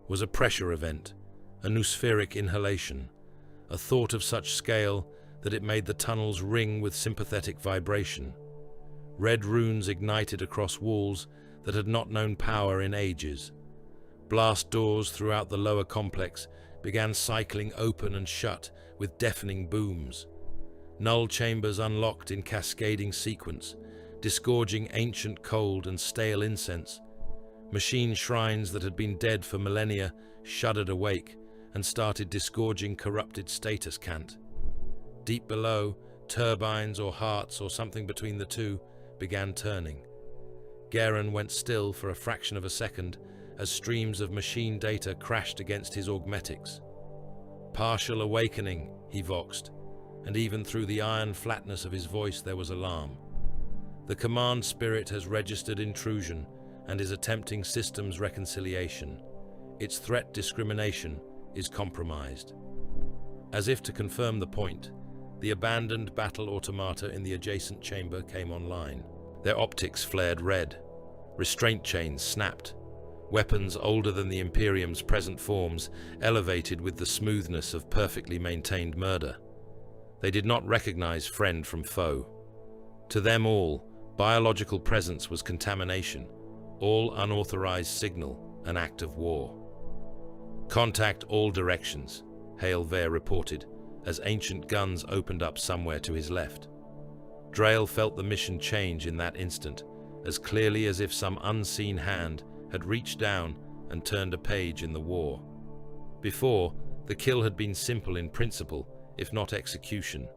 was a pressure event, a noospheric inhalation, a thought of such scale that it made the tunnels ring with sympathetic vibration. Red runes ignited across walls that had not known power in ages. Blast doors throughout the lower complex began cycling open and shut with deafening booms. Null chambers unlocked in cascading sequence, disgorging ancient cold and stale incense. Machine shrines that had been dead for millennia shuddered awake and started disgorging corrupted status cant. Deep below, turbines or hearts or something between the two began turning. Garen went still for a fraction of a second as streams of machine data crashed against his augmetics. "Partial awakening," he voxed, and even through the iron flatness of his voice there was alarm. "The command spirit has registered intrusion and is attempting systems reconciliation. Its threat discrimination is compromised." As if to confirm the point, the abandoned battle automata in the adjacent chamber came online. Their optics flared red. Restraint chains snapped. Weapons older than the Imperium's present forms elevated with the smoothness of perfectly maintained murder. They did not recognize friend from foe. To them all, biological presence was contamination, all unauthorized signal, an act of war. "Contact all directions," Hail Ver reported, as ancient guns opened up somewhere to his left. Drail felt the mission change in that instant, as clearly as if some unseen hand had reached down and turned a page in the war. Before, the kill had been simple in principle, if not execution.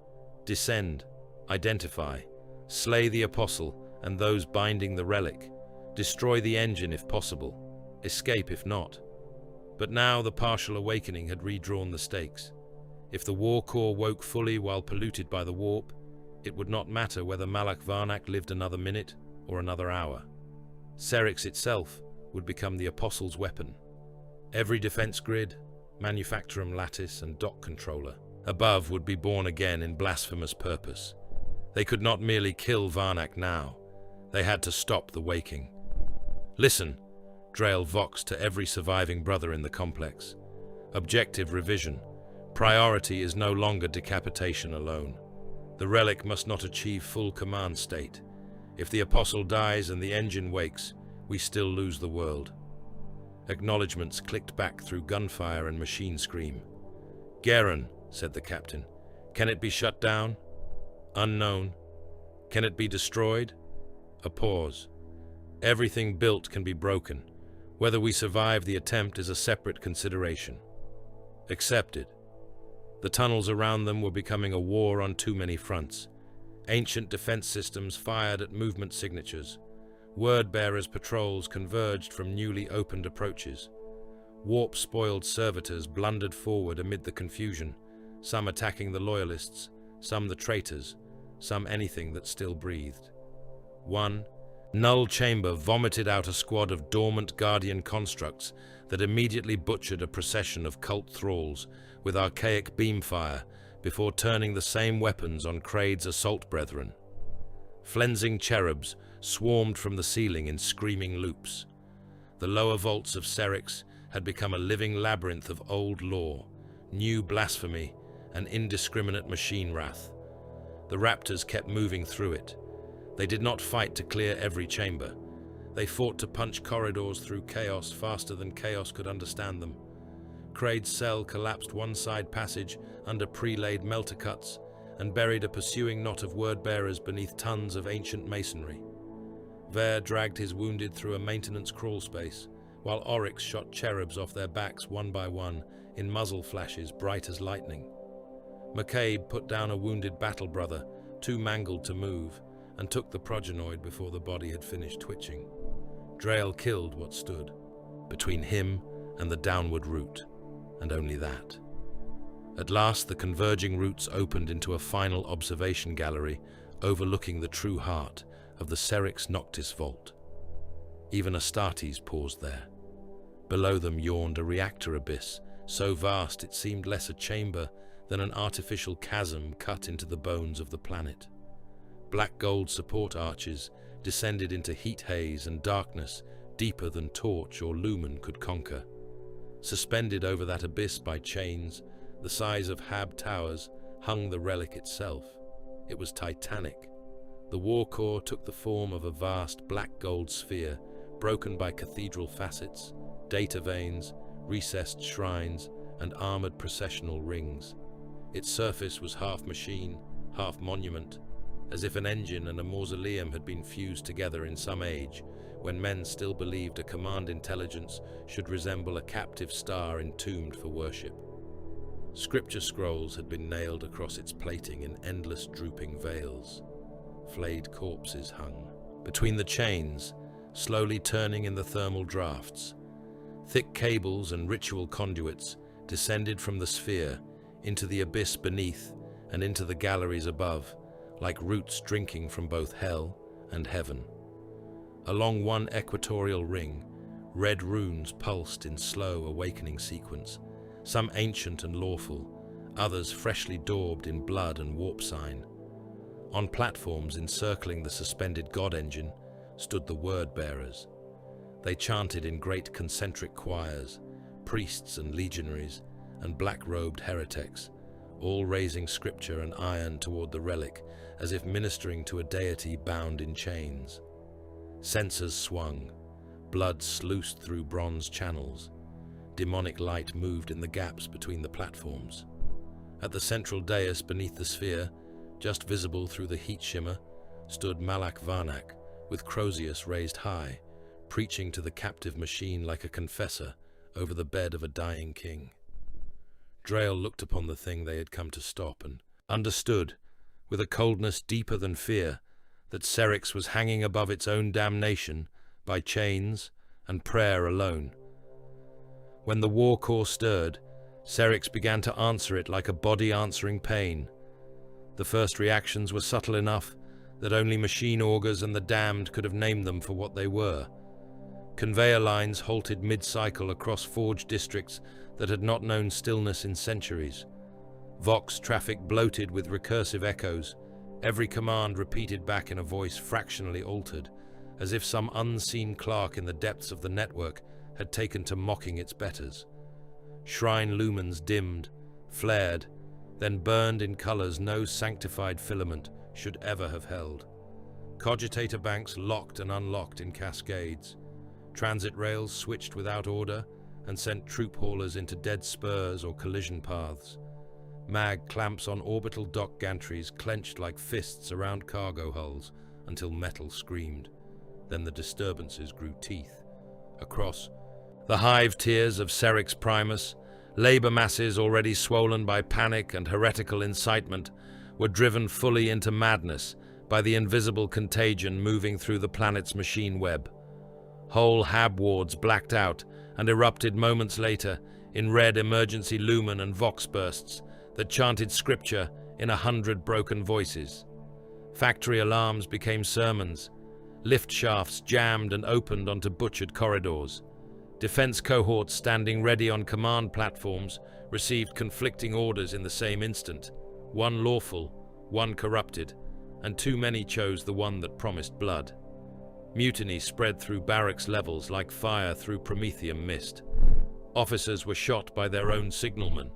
Descend, identify, slay the apostle and those binding the relic, destroy the engine if possible, escape if not. But now the partial awakening had redrawn the stakes. If the war core woke fully while polluted by the warp, it would not matter whether Malak Varnak lived another minute or another hour. Serrix itself would become the apostle's weapon. Every defense grid, manufacturum lattice and dock controller above would be born again in blasphemous purpose. They could not merely kill Varnak now. They had to stop the waking. "Listen," Drail voxed to every surviving brother in the complex. "Objective revision. Priority is no longer decapitation alone. The relic must not achieve full command state. If the apostle dies and the engine wakes, we still lose the world." Acknowledgements clicked back through gunfire and machine scream. "Garen," said the captain, "can it be shut down?" "Unknown." "Can it be destroyed?" A pause. "Everything built can be broken. Whether we survive the attempt is a separate consideration." "Accepted." The tunnels around them were becoming a war on too many fronts. Ancient defense systems fired at movement signatures. Word-bearers' patrols converged from newly opened approaches. Warp-spoiled servitors blundered forward amid the confusion, some attacking the loyalists, some the traitors, some anything that still breathed. One null chamber vomited out a squad of dormant guardian constructs that immediately butchered a procession of cult thralls with archaic beamfire before turning the same weapons on Kraid's assault brethren. Flensing cherubs swarmed from the ceiling in screaming loops. The lower vaults of Serrix had become a living labyrinth of old law, new blasphemy, and indiscriminate machine wrath. The Raptors kept moving through it. They did not fight to clear every chamber. They fought to punch corridors through chaos faster than chaos could understand them. Kraid's cell collapsed one side passage under pre-laid melter cuts, and buried a pursuing knot of word-bearers beneath tons of ancient masonry. Ver dragged his wounded through a maintenance crawl space, while Oryx shot cherubs off their backs one by one in muzzle flashes bright as lightning. McCabe put down a wounded battle brother, too mangled to move, and took the progenoid before the body had finished twitching. Drail killed what stood between him and the downward route, and only that. At last, the converging routes opened into a final observation gallery overlooking the true heart of the Serrix Noctis vault. Even Astartes paused there. Below them yawned a reactor abyss, so vast it seemed less a chamber than an artificial chasm cut into the bones of the planet. Black gold support arches descended into heat haze and darkness deeper than torch or lumen could conquer. Suspended over that abyss by chains, the size of Hab towers, hung the relic itself. It was titanic. The war core took the form of a vast black gold sphere, broken by cathedral facets, data veins, recessed shrines, and armored processional rings. Its surface was half machine, half monument, as if an engine and a mausoleum had been fused together in some age, when men still believed a command intelligence should resemble a captive star entombed for worship. Scripture scrolls had been nailed across its plating in endless drooping veils. Flayed corpses hung between the chains, slowly turning in the thermal drafts. Thick cables and ritual conduits descended from the sphere into the abyss beneath and into the galleries above, like roots drinking from both hell and heaven. Along one equatorial ring, red runes pulsed in slow awakening sequence, some ancient and lawful, others freshly daubed in blood and warp sign. On platforms encircling the suspended god engine stood the word-bearers. They chanted in great concentric choirs, priests and legionaries, and black-robed heretics, all raising scripture and iron toward the relic, as if ministering to a deity bound in chains. Censers swung, blood sluiced through bronze channels. Demonic light moved in the gaps between the platforms. At the central dais beneath the sphere, just visible through the heat shimmer, stood Malak Varnak, with Crozius raised high, preaching to the captive machine like a confessor over the bed of a dying king. Drail looked upon the thing they had come to stop and understood, with a coldness deeper than fear, that Serrix was hanging above its own damnation by chains and prayer alone. When the war core stirred, Serrix began to answer it like a body answering pain. The first reactions were subtle enough that only machine augurs and the damned could have named them for what they were. Conveyor lines halted mid-cycle across forge districts that had not known stillness in centuries. Vox traffic bloated with recursive echoes, every command repeated back in a voice fractionally altered, as if some unseen clerk in the depths of the network had taken to mocking its betters. Shrine lumens dimmed, flared, then burned in colors no sanctified filament should ever have held. Cogitator banks locked and unlocked in cascades. Transit rails switched without order and sent troop haulers into dead spurs or collision paths. Mag clamps on orbital dock gantries clenched like fists around cargo hulls until metal screamed. Then the disturbances grew teeth. Across the hive tiers of Serrix Primus, labor masses already swollen by panic and heretical incitement were driven fully into madness by the invisible contagion moving through the planet's machine web. Whole Hab wards blacked out and erupted moments later in red emergency lumen and vox bursts that chanted scripture in 100 broken voices. Factory alarms became sermons. Lift shafts jammed and opened onto butchered corridors. Defense cohorts standing ready on command platforms received conflicting orders in the same instant. One lawful, one corrupted, and too many chose the one that promised blood. Mutiny spread through barracks levels like fire through Promethean mist. Officers were shot by their own signalmen.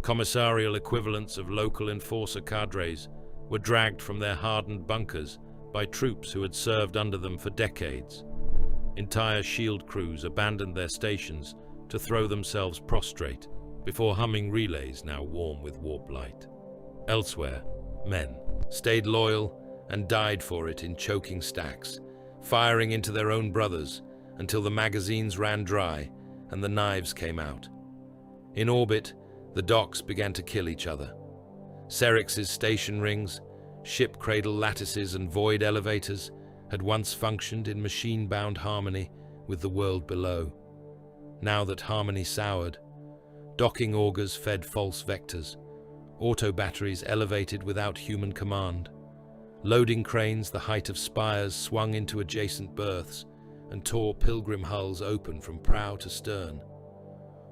Commissarial equivalents of local enforcer cadres were dragged from their hardened bunkers by troops who had served under them for decades. Entire shield crews abandoned their stations to throw themselves prostrate before humming relays now warm with warp light. Elsewhere, men stayed loyal and died for it in choking stacks, firing into their own brothers until the magazines ran dry and the knives came out. In orbit, the docks began to kill each other. Serrix's station rings, ship cradle lattices and void elevators had once functioned in machine-bound harmony with the world below. Now that harmony soured, docking augers fed false vectors, auto-batteries elevated without human command, loading cranes the height of spires swung into adjacent berths and tore pilgrim hulls open from prow to stern.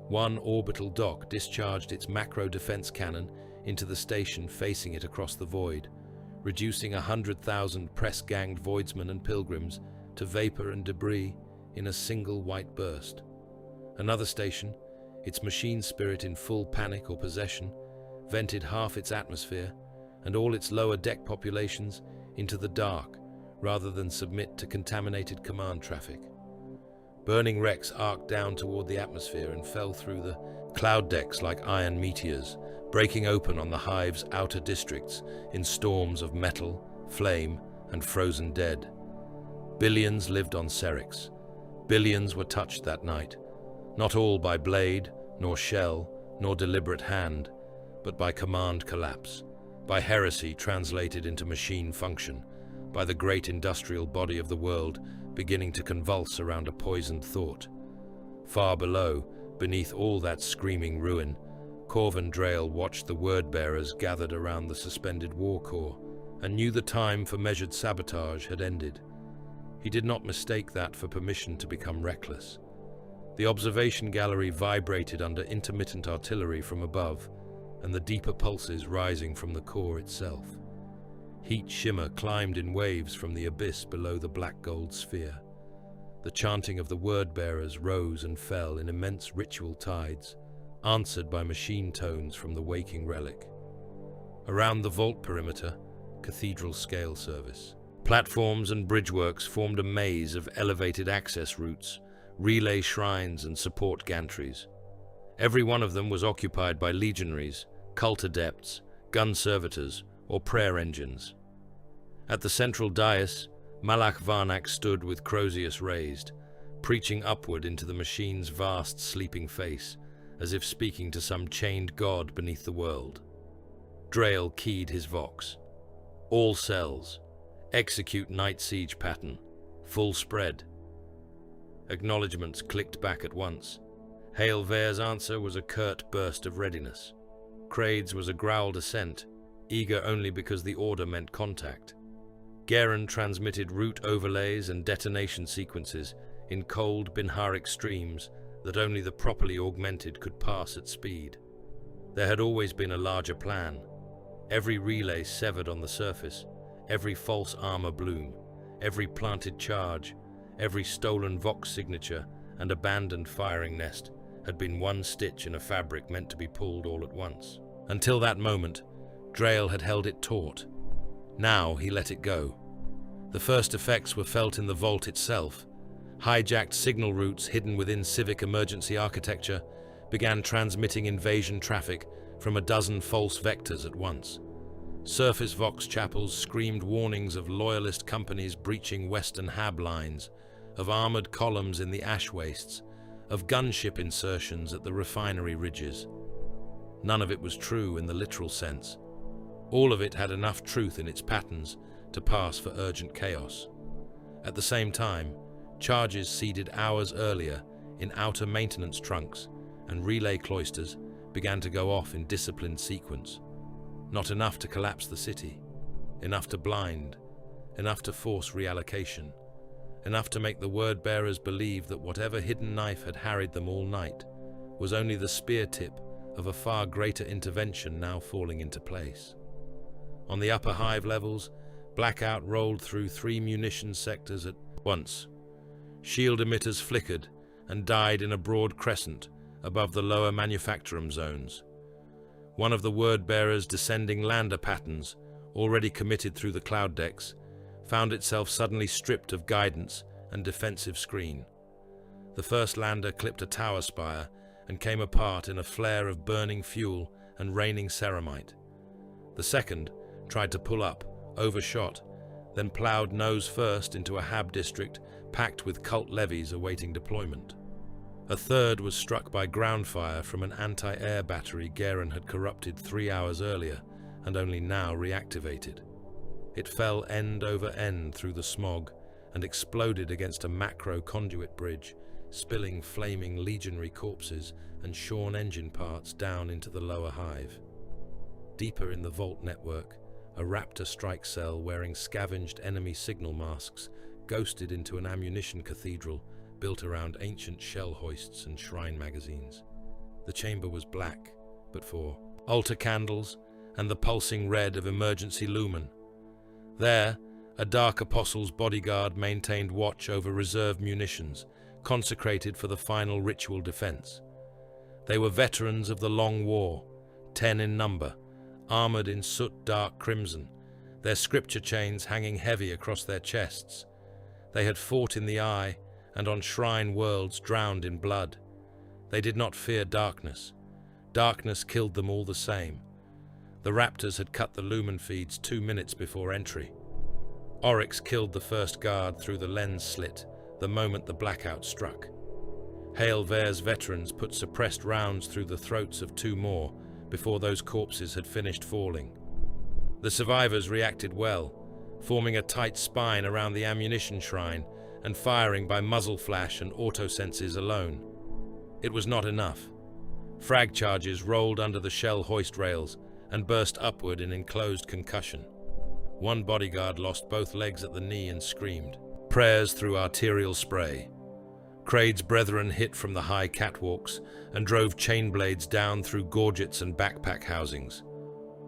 One orbital dock discharged its macro defense cannon into the station facing it across the void, reducing 100,000 press-ganged voidsmen and pilgrims to vapor and debris in a single white burst. Another station, its machine spirit in full panic or possession, vented half its atmosphere and all its lower deck populations into the dark rather than submit to contaminated command traffic. Burning wrecks arced down toward the atmosphere and fell through the cloud decks like iron meteors, breaking open on the hive's outer districts in storms of metal, flame, and frozen dead. Billions lived on Serrix. Billions were touched that night, not all by blade, nor shell, nor deliberate hand, but by command collapse, by heresy translated into machine function, by the great industrial body of the world beginning to convulse around a poisoned thought. Far below, beneath all that screaming ruin, Corvin Drail watched the word-bearers gathered around the suspended war core and knew the time for measured sabotage had ended. He did not mistake that for permission to become reckless. The observation gallery vibrated under intermittent artillery from above, and the deeper pulses rising from the core itself. Heat shimmer climbed in waves from the abyss below the black-gold sphere. The chanting of the word-bearers rose and fell in immense ritual tides, answered by machine tones from the waking relic. Around the vault perimeter, cathedral-scale service. Platforms and bridgeworks formed a maze of elevated access routes, relay shrines and support gantries. Every one of them was occupied by legionaries, cult adepts, gun servitors, or prayer engines. At the central dais, Malak Varnak stood with Crozius raised, preaching upward into the machine's vast sleeping face, as if speaking to some chained god beneath the world. Drail keyed his vox. All cells. Execute night siege pattern. Full spread. Acknowledgements clicked back at once. Hail Vair's answer was a curt burst of readiness. Crade's was a growled assent, eager only because the order meant contact. Garen transmitted route overlays and detonation sequences in cold Binharic streams that only the properly augmented could pass at speed. There had always been a larger plan. Every relay severed on the surface, every false armor bloom, every planted charge, every stolen Vox signature and abandoned firing nest had been one stitch in a fabric meant to be pulled all at once. Until that moment, Drail had held it taut. Now he let it go. The first effects were felt in the vault itself. Hijacked signal routes hidden within civic emergency architecture began transmitting invasion traffic from a dozen false vectors at once. Surface Vox chapels screamed warnings of loyalist companies breaching Western Hab lines, of armored columns in the ash wastes, of gunship insertions at the refinery ridges. None of it was true in the literal sense. All of it had enough truth in its patterns to pass for urgent chaos. At the same time, charges seeded hours earlier in outer maintenance trunks and relay cloisters began to go off in disciplined sequence. Not enough to collapse the city, enough to blind, enough to force reallocation, enough to make the word-bearers believe that whatever hidden knife had harried them all night was only the spear tip of a far greater intervention now falling into place. On the upper hive levels, blackout rolled through 3 munitions sectors at once. Shield emitters flickered and died in a broad crescent above the lower manufacturum zones. One of the word-bearers' descending lander patterns, already committed through the cloud decks, found itself suddenly stripped of guidance and defensive screen. The first lander clipped a tower spire and came apart in a flare of burning fuel and raining ceramite. The second tried to pull up, overshot, then ploughed nose first into a Hab district packed with cult levies awaiting deployment. A third was struck by ground fire from an anti-air battery Garen had corrupted 3 hours earlier and only now reactivated. It fell end over end through the smog and exploded against a macro conduit bridge, spilling flaming legionary corpses and shorn engine parts down into the lower hive. Deeper in the vault network, a Raptor strike cell wearing scavenged enemy signal masks ghosted into an ammunition cathedral built around ancient shell hoists and shrine magazines. The chamber was black, but for altar candles and the pulsing red of emergency lumen. There, a Dark Apostle's bodyguard maintained watch over reserve munitions, consecrated for the final ritual defense. They were veterans of the Long War, 10 in number, armored in soot-dark crimson, their scripture chains hanging heavy across their chests. They had fought in the eye and on shrine worlds drowned in blood. They did not fear darkness. Darkness killed them all the same. The Raptors had cut the lumen feeds 2 minutes before entry. Oryx killed the first guard through the lens slit the moment the blackout struck. Hail Vare's veterans put suppressed rounds through the throats of 2 more before those corpses had finished falling. The survivors reacted well, forming a tight spine around the ammunition shrine and firing by muzzle flash and autosenses alone. It was not enough. Frag charges rolled under the shell hoist rails and burst upward in enclosed concussion. One bodyguard lost both legs at the knee and screamed. Prayers through arterial spray. Kraid's brethren hit from the high catwalks and drove chain blades down through gorgets and backpack housings.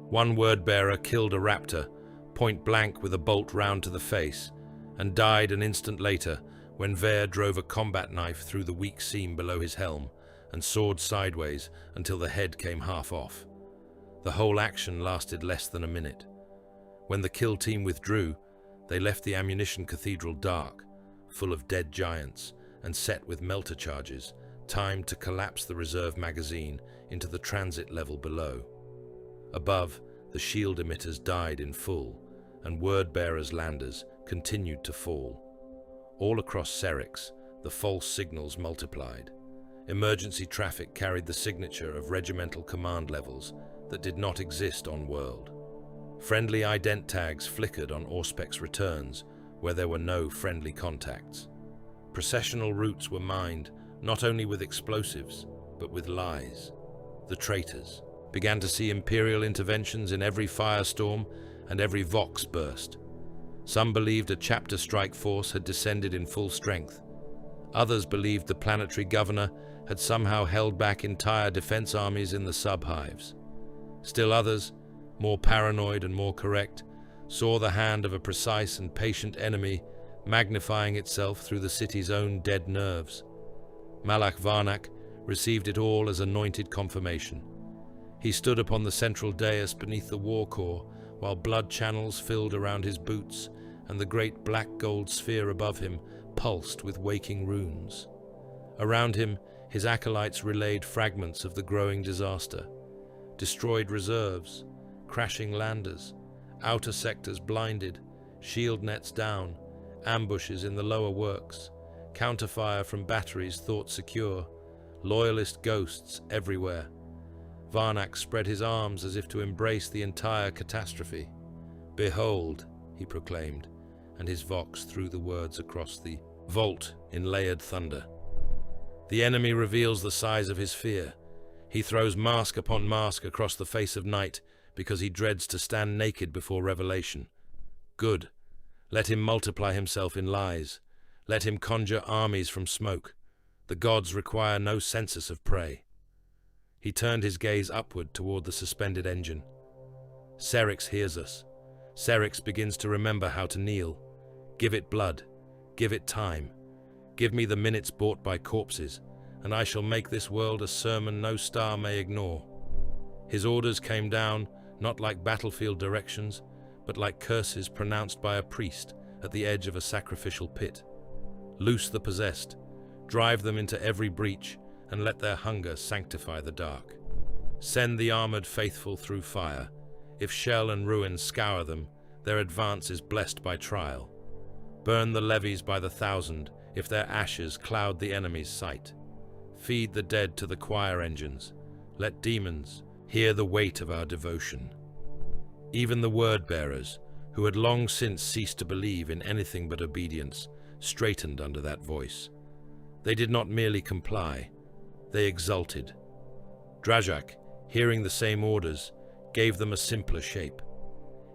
One word-bearer killed a Raptor, point blank with a bolt round to the face, and died an instant later when Vare drove a combat knife through the weak seam below his helm and soared sideways until the head came half off. The whole action lasted less than a minute. When the kill team withdrew, they left the ammunition cathedral dark, full of dead giants, and set with melter charges, timed to collapse the reserve magazine into the transit level below. Above, the shield emitters died in full, and word-bearers' landers continued to fall. All across Serrix, the false signals multiplied. Emergency traffic carried the signature of regimental command levels that did not exist on world. Friendly ident tags flickered on Auspex returns, where there were no friendly contacts. Processional routes were mined, not only with explosives, but with lies. The traitors began to see Imperial interventions in every firestorm and every Vox burst. Some believed a chapter strike force had descended in full strength. Others believed the planetary governor had somehow held back entire defense armies in the sub-hives. Still others, more paranoid and more correct, saw the hand of a precise and patient enemy magnifying itself through the city's own dead nerves. Malak Varnak received it all as anointed confirmation. He stood upon the central dais beneath the war core, while blood channels filled around his boots, and the great black gold sphere above him pulsed with waking runes. Around him, his acolytes relayed fragments of the growing disaster. Destroyed reserves, crashing landers, outer sectors blinded, shield nets down, ambushes in the lower works, counterfire from batteries thought secure, loyalist ghosts everywhere. Varnak spread his arms as if to embrace the entire catastrophe. "Behold," he proclaimed, and his vox threw the words across the vault in layered thunder. The enemy reveals the size of his fear. He throws mask upon mask across the face of night because he dreads to stand naked before revelation. Good. Let him multiply himself in lies. Let him conjure armies from smoke. The gods require no census of prey. He turned his gaze upward toward the suspended engine. Serrix hears us. Serrix begins to remember how to kneel. Give it blood. Give it time. Give me the minutes bought by corpses, and I shall make this world a sermon no star may ignore. His orders came down, not like battlefield directions, but like curses pronounced by a priest at the edge of a sacrificial pit. Loose the possessed, drive them into every breach, and let their hunger sanctify the dark. Send the armored faithful through fire. If shell and ruin scour them, their advance is blessed by trial. Burn the levies by the thousand, if their ashes cloud the enemy's sight. Feed the dead to the choir engines. Let demons hear the weight of our devotion. Even the word-bearers, who had long since ceased to believe in anything but obedience, straightened under that voice. They did not merely comply, they exulted. Drajak, hearing the same orders, gave them a simpler shape.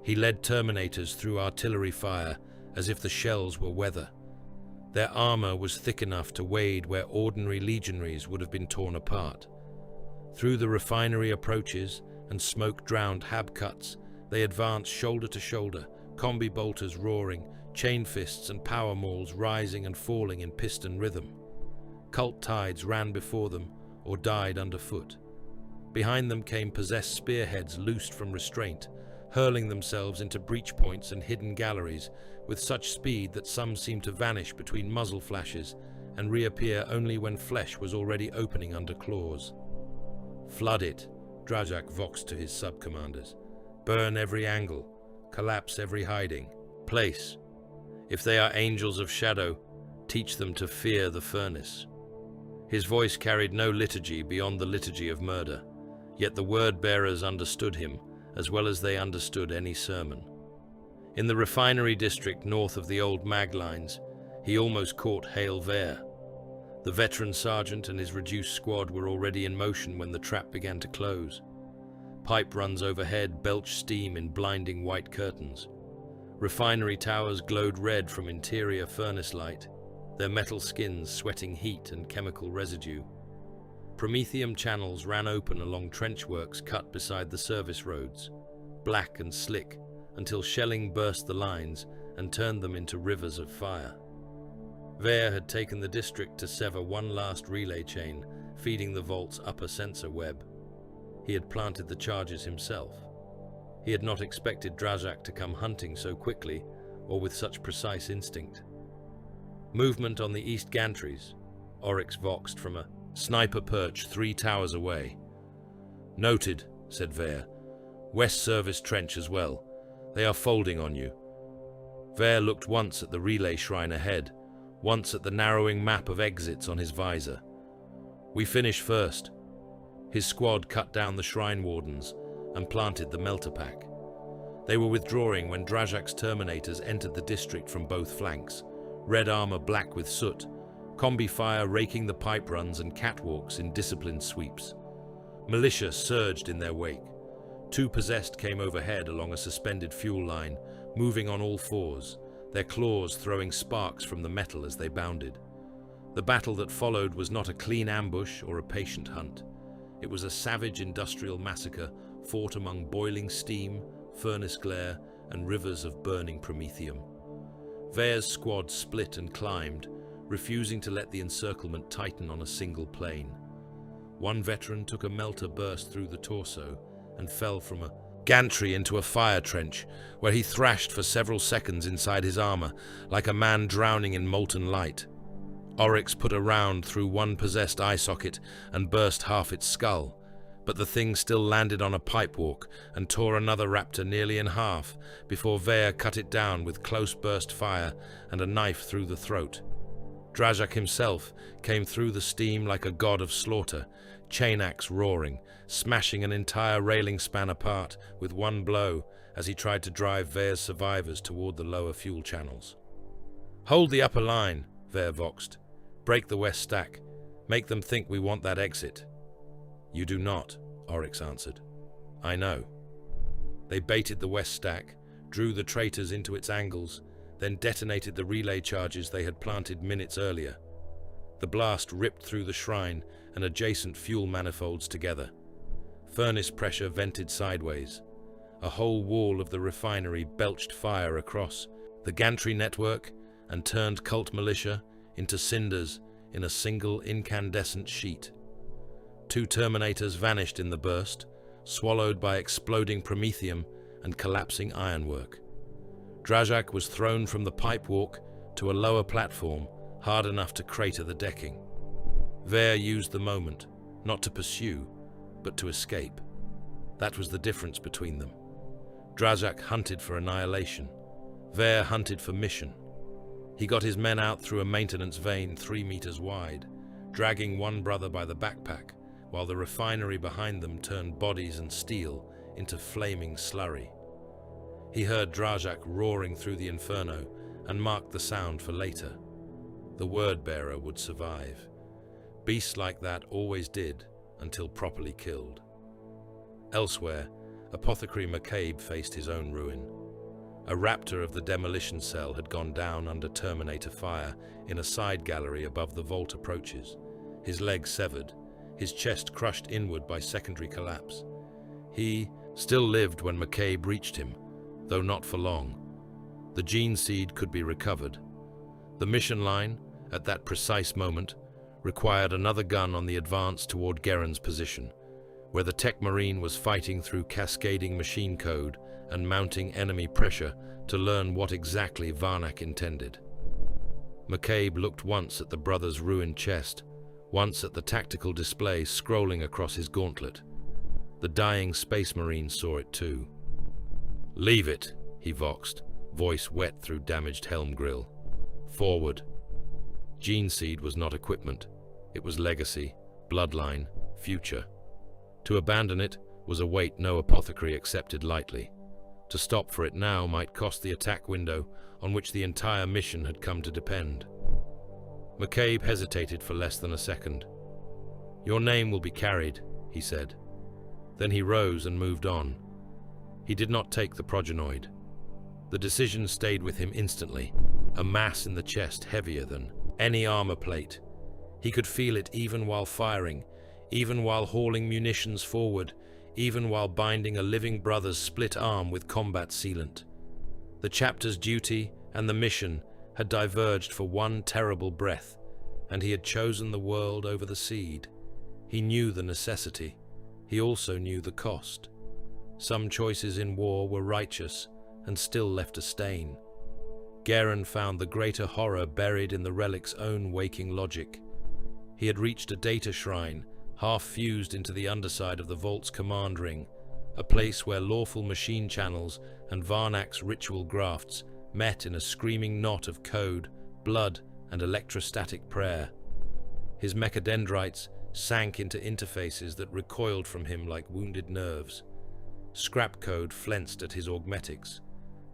He led terminators through artillery fire as if the shells were weather. Their armor was thick enough to wade where ordinary legionaries would have been torn apart. Through the refinery approaches and smoke-drowned hab cuts, they advanced shoulder to shoulder, combi bolters roaring, chain fists and power mauls rising and falling in piston rhythm. Cult tides ran before them or died underfoot. Behind them came possessed spearheads loosed from restraint, hurling themselves into breach points and hidden galleries with such speed that some seemed to vanish between muzzle flashes and reappear only when flesh was already opening under claws. Flood it, Drajak voxed to his sub-commanders. Burn every angle, collapse every hiding, place. If they are angels of shadow, teach them to fear the furnace. His voice carried no liturgy beyond the liturgy of murder, yet the word-bearers understood him as well as they understood any sermon. In the refinery district north of the old mag lines, he almost caught Hail Vare. The veteran sergeant and his reduced squad were already in motion when the trap began to close. Pipe runs overhead belched steam in blinding white curtains. Refinery towers glowed red from interior furnace light, their metal skins sweating heat and chemical residue. Promethium channels ran open along trenchworks cut beside the service roads, black and slick, until shelling burst the lines and turned them into rivers of fire. Vare had taken the district to sever one last relay chain, feeding the vault's upper sensor web. He had planted the charges himself. He had not expected Drajak to come hunting so quickly or with such precise instinct. Movement on the east gantries, Oryx voxed from a sniper perch 3 towers away. Noted, said Vare. West service trench as well. They are folding on you. Vare looked once at the relay shrine ahead, once at the narrowing map of exits on his visor. We finish first. His squad cut down the shrine wardens and planted the melter pack. They were withdrawing when Drajak's terminators entered the district from both flanks, red armor black with soot, combi fire raking the pipe runs and catwalks in disciplined sweeps. Militia surged in their wake. 2 possessed came overhead along a suspended fuel line, moving on all fours, their claws throwing sparks from the metal as they bounded. The battle that followed was not a clean ambush or a patient hunt. It was a savage industrial massacre fought among boiling steam, furnace glare, and rivers of burning promethium. Vare's squad split and climbed, refusing to let the encirclement tighten on a single plane. One veteran took a melter burst through the torso and fell from a gantry into a fire trench, where he thrashed for several seconds inside his armor, like a man drowning in molten light. Oryx put a round through one possessed eye socket and burst half its skull, but the thing still landed on a pipewalk and tore another raptor nearly in half before Vare cut it down with close burst fire and a knife through the throat. Drajak himself came through the steam like a god of slaughter, chain axe roaring, smashing an entire railing span apart with one blow as he tried to drive Vare's survivors toward the lower fuel channels. "Hold the upper line," Vare voxed. "Break the west stack. Make them think we want that exit." "You do not," Oryx answered. "I know." They baited the west stack, drew the traitors into its angles, then detonated the relay charges they had planted minutes earlier. The blast ripped through the shrine and adjacent fuel manifolds together. Furnace pressure vented sideways. A whole wall of the refinery belched fire across the gantry network and turned cult militia into cinders in a single incandescent sheet. 2 terminators vanished in the burst, swallowed by exploding promethium and collapsing ironwork. Drajak was thrown from the pipewalk to a lower platform, hard enough to crater the decking. Vare used the moment, not to pursue, but to escape. That was the difference between them. Drazak hunted for annihilation. Ver hunted for mission. He got his men out through a maintenance vein 3 meters wide, dragging one brother by the backpack, while the refinery behind them turned bodies and steel into flaming slurry. He heard Drazak roaring through the inferno and marked the sound for later. The word-bearer would survive. Beasts like that always did, until properly killed. Elsewhere, Apothecary McCabe faced his own ruin. A raptor of the demolition cell had gone down under Terminator fire in a side gallery above the vault approaches, his legs severed, his chest crushed inward by secondary collapse. He still lived when McCabe reached him, though not for long. The gene seed could be recovered. The mission line, at that precise moment, required another gun on the advance toward Geren's position, where the Tech Marine was fighting through cascading machine code and mounting enemy pressure to learn what exactly Varnak intended. McCabe looked once at the brother's ruined chest, once at the tactical display scrolling across his gauntlet. The dying Space Marine saw it too. "Leave it," he voxed, voice wet through damaged helm grill. "Forward." Gene seed was not equipment. It was legacy, bloodline, future. To abandon it was a weight no apothecary accepted lightly. To stop for it now might cost the attack window on which the entire mission had come to depend. McCabe hesitated for less than a second. "Your name will be carried," he said. Then he rose and moved on. He did not take the progenoid. The decision stayed with him instantly, a mass in the chest heavier than any armor plate. He could feel it even while firing, even while hauling munitions forward, even while binding a living brother's split arm with combat sealant. The chapter's duty and the mission had diverged for one terrible breath, and he had chosen the world over the seed. He knew the necessity. He also knew the cost. Some choices in war were righteous and still left a stain. Geren found the greater horror buried in the relic's own waking logic. He had reached a data shrine, half fused into the underside of the vault's command ring, a place where lawful machine channels and Varnak's ritual grafts met in a screaming knot of code, blood, and electrostatic prayer. His mechadendrites sank into interfaces that recoiled from him like wounded nerves. Scrap code flensed at his augmetics.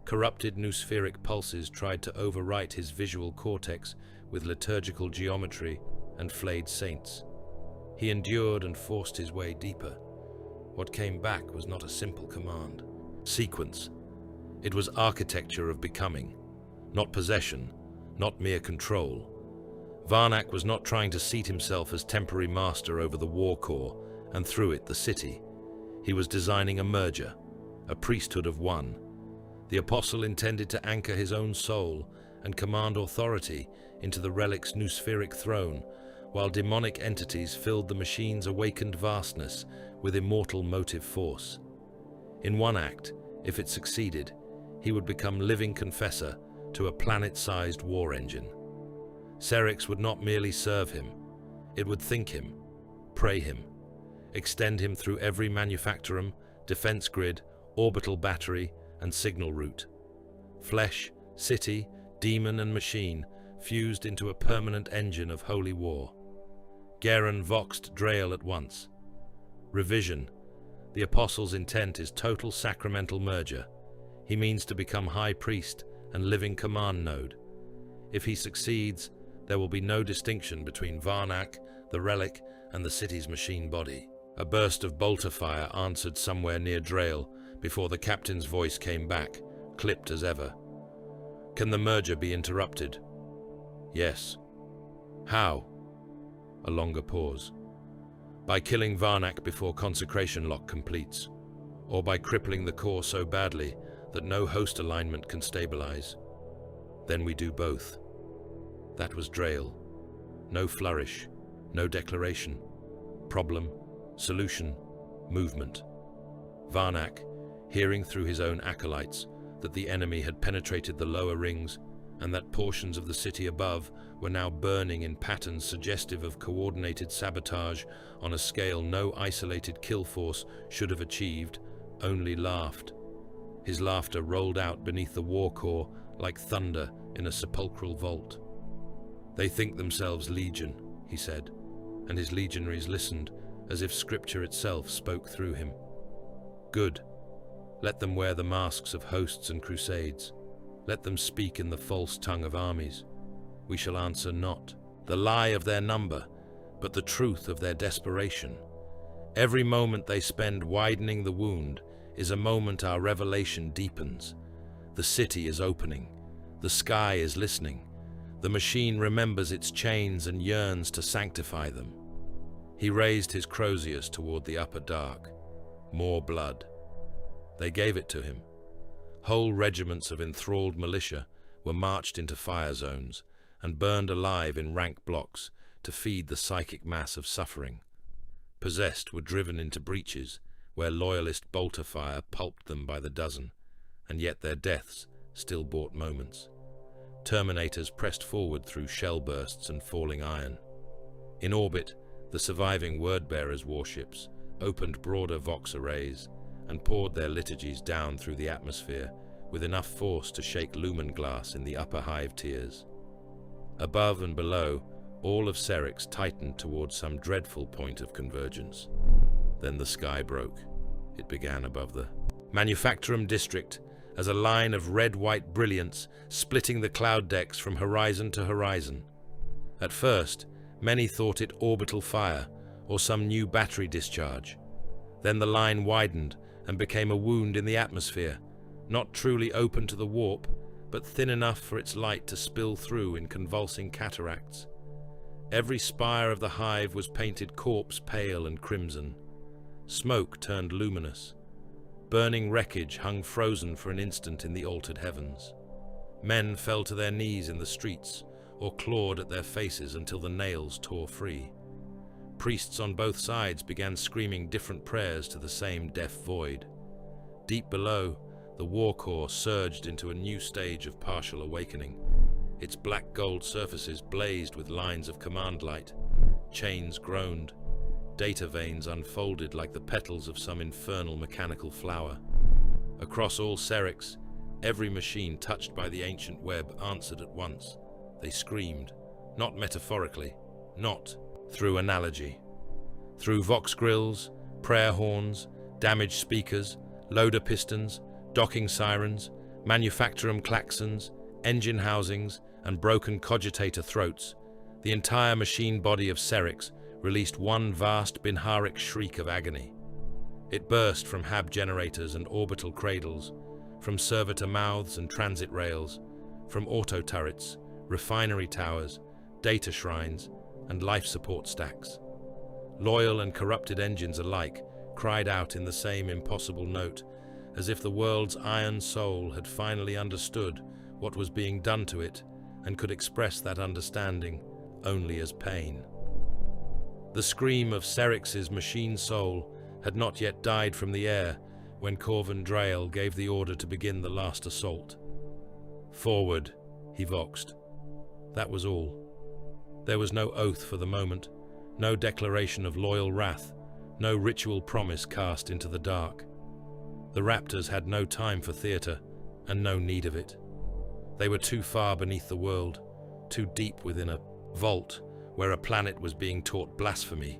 Corrupted noospheric pulses tried to overwrite his visual cortex with liturgical geometry and flayed saints. He endured and forced his way deeper. What came back was not a simple command. Sequence. It was architecture of becoming, not possession, not mere control. Varnak was not trying to seat himself as temporary master over the war core and through it the city. He was designing a merger, a priesthood of one. The apostle intended to anchor his own soul and command authority into the relic's noospheric throne, while demonic entities filled the machine's awakened vastness with immortal motive force. In one act, if it succeeded, he would become living confessor to a planet-sized war engine. Serrix would not merely serve him, it would think him, pray him, extend him through every manufactorum, defense grid, orbital battery, and signal route. Flesh, city, demon, and machine fused into a permanent engine of holy war. Geren voxed Drael at once. Revision. The apostle's intent is total sacramental merger. He means to become high priest and living command node. If he succeeds, there will be no distinction between Varnak, the relic, and the city's machine body. A burst of bolter fire answered somewhere near Drael before the captain's voice came back, clipped as ever. Can the merger be interrupted? Yes. How? A longer pause. By killing Varnak before consecration lock completes, or by crippling the core so badly that no host alignment can stabilize. Then we do both. That was Drael. No flourish, no declaration. Problem, solution, movement. Varnak, hearing through his own acolytes that the enemy had penetrated the lower rings and that portions of the city above were now burning in patterns suggestive of coordinated sabotage on a scale no isolated kill force should have achieved, only laughed. His laughter rolled out beneath the war core like thunder in a sepulchral vault. "They think themselves legion," he said, and his legionaries listened as if scripture itself spoke through him. "Good. Let them wear the masks of hosts and crusades. Let them speak in the false tongue of armies. We shall answer not the lie of their number, but the truth of their desperation. Every moment they spend widening the wound is a moment our revelation deepens. The city is opening. The sky is listening. The machine remembers its chains and yearns to sanctify them." He raised his croziers toward the upper dark. More blood. They gave it to him. Whole regiments of enthralled militia were marched into fire zones and burned alive in rank blocks to feed the psychic mass of suffering. Possessed were driven into breaches where loyalist bolter fire pulped them by the dozen, and yet their deaths still bought moments. Terminators pressed forward through shell bursts and falling iron. In orbit, the surviving word-bearers' warships opened broader Vox arrays and poured their liturgies down through the atmosphere with enough force to shake lumen glass in the upper hive tiers. Above and below, all of Serrix tightened towards some dreadful point of convergence. Then the sky broke. It began above the Manufacturum district as a line of red-white brilliance splitting the cloud decks from horizon to horizon. At first, many thought it orbital fire or some new battery discharge. Then the line widened and became a wound in the atmosphere, not truly open to the warp, but thin enough for its light to spill through in convulsing cataracts. Every spire of the hive was painted corpse pale and crimson. Smoke turned luminous. Burning wreckage hung frozen for an instant in the altered heavens. Men fell to their knees in the streets or clawed at their faces until the nails tore free. Priests on both sides began screaming different prayers to the same deaf void. Deep below, the war core surged into a new stage of partial awakening. Its black gold surfaces blazed with lines of command light. Chains groaned. Data veins unfolded like the petals of some infernal mechanical flower. Across all Serrix, every machine touched by the ancient web answered at once. They screamed, not metaphorically, not through analogy. Through vox grills, prayer horns, damaged speakers, loader pistons, docking sirens, manufacturum klaxons, engine housings, and broken cogitator throats, the entire machine body of Serrix released one vast binharic shriek of agony. It burst from hab generators and orbital cradles, from servitor mouths and transit rails, from auto turrets, refinery towers, data shrines, and life support stacks. Loyal and corrupted engines alike cried out in the same impossible note, as if the world's iron soul had finally understood what was being done to it and could express that understanding only as pain. The scream of Serrix's machine soul had not yet died from the air when Corvin Drail gave the order to begin the last assault. "Forward," he voxed. That was all. There was no oath for the moment, no declaration of loyal wrath, no ritual promise cast into the dark. The Raptors had no time for theater, and no need of it. They were too far beneath the world, too deep within a vault where a planet was being taught blasphemy,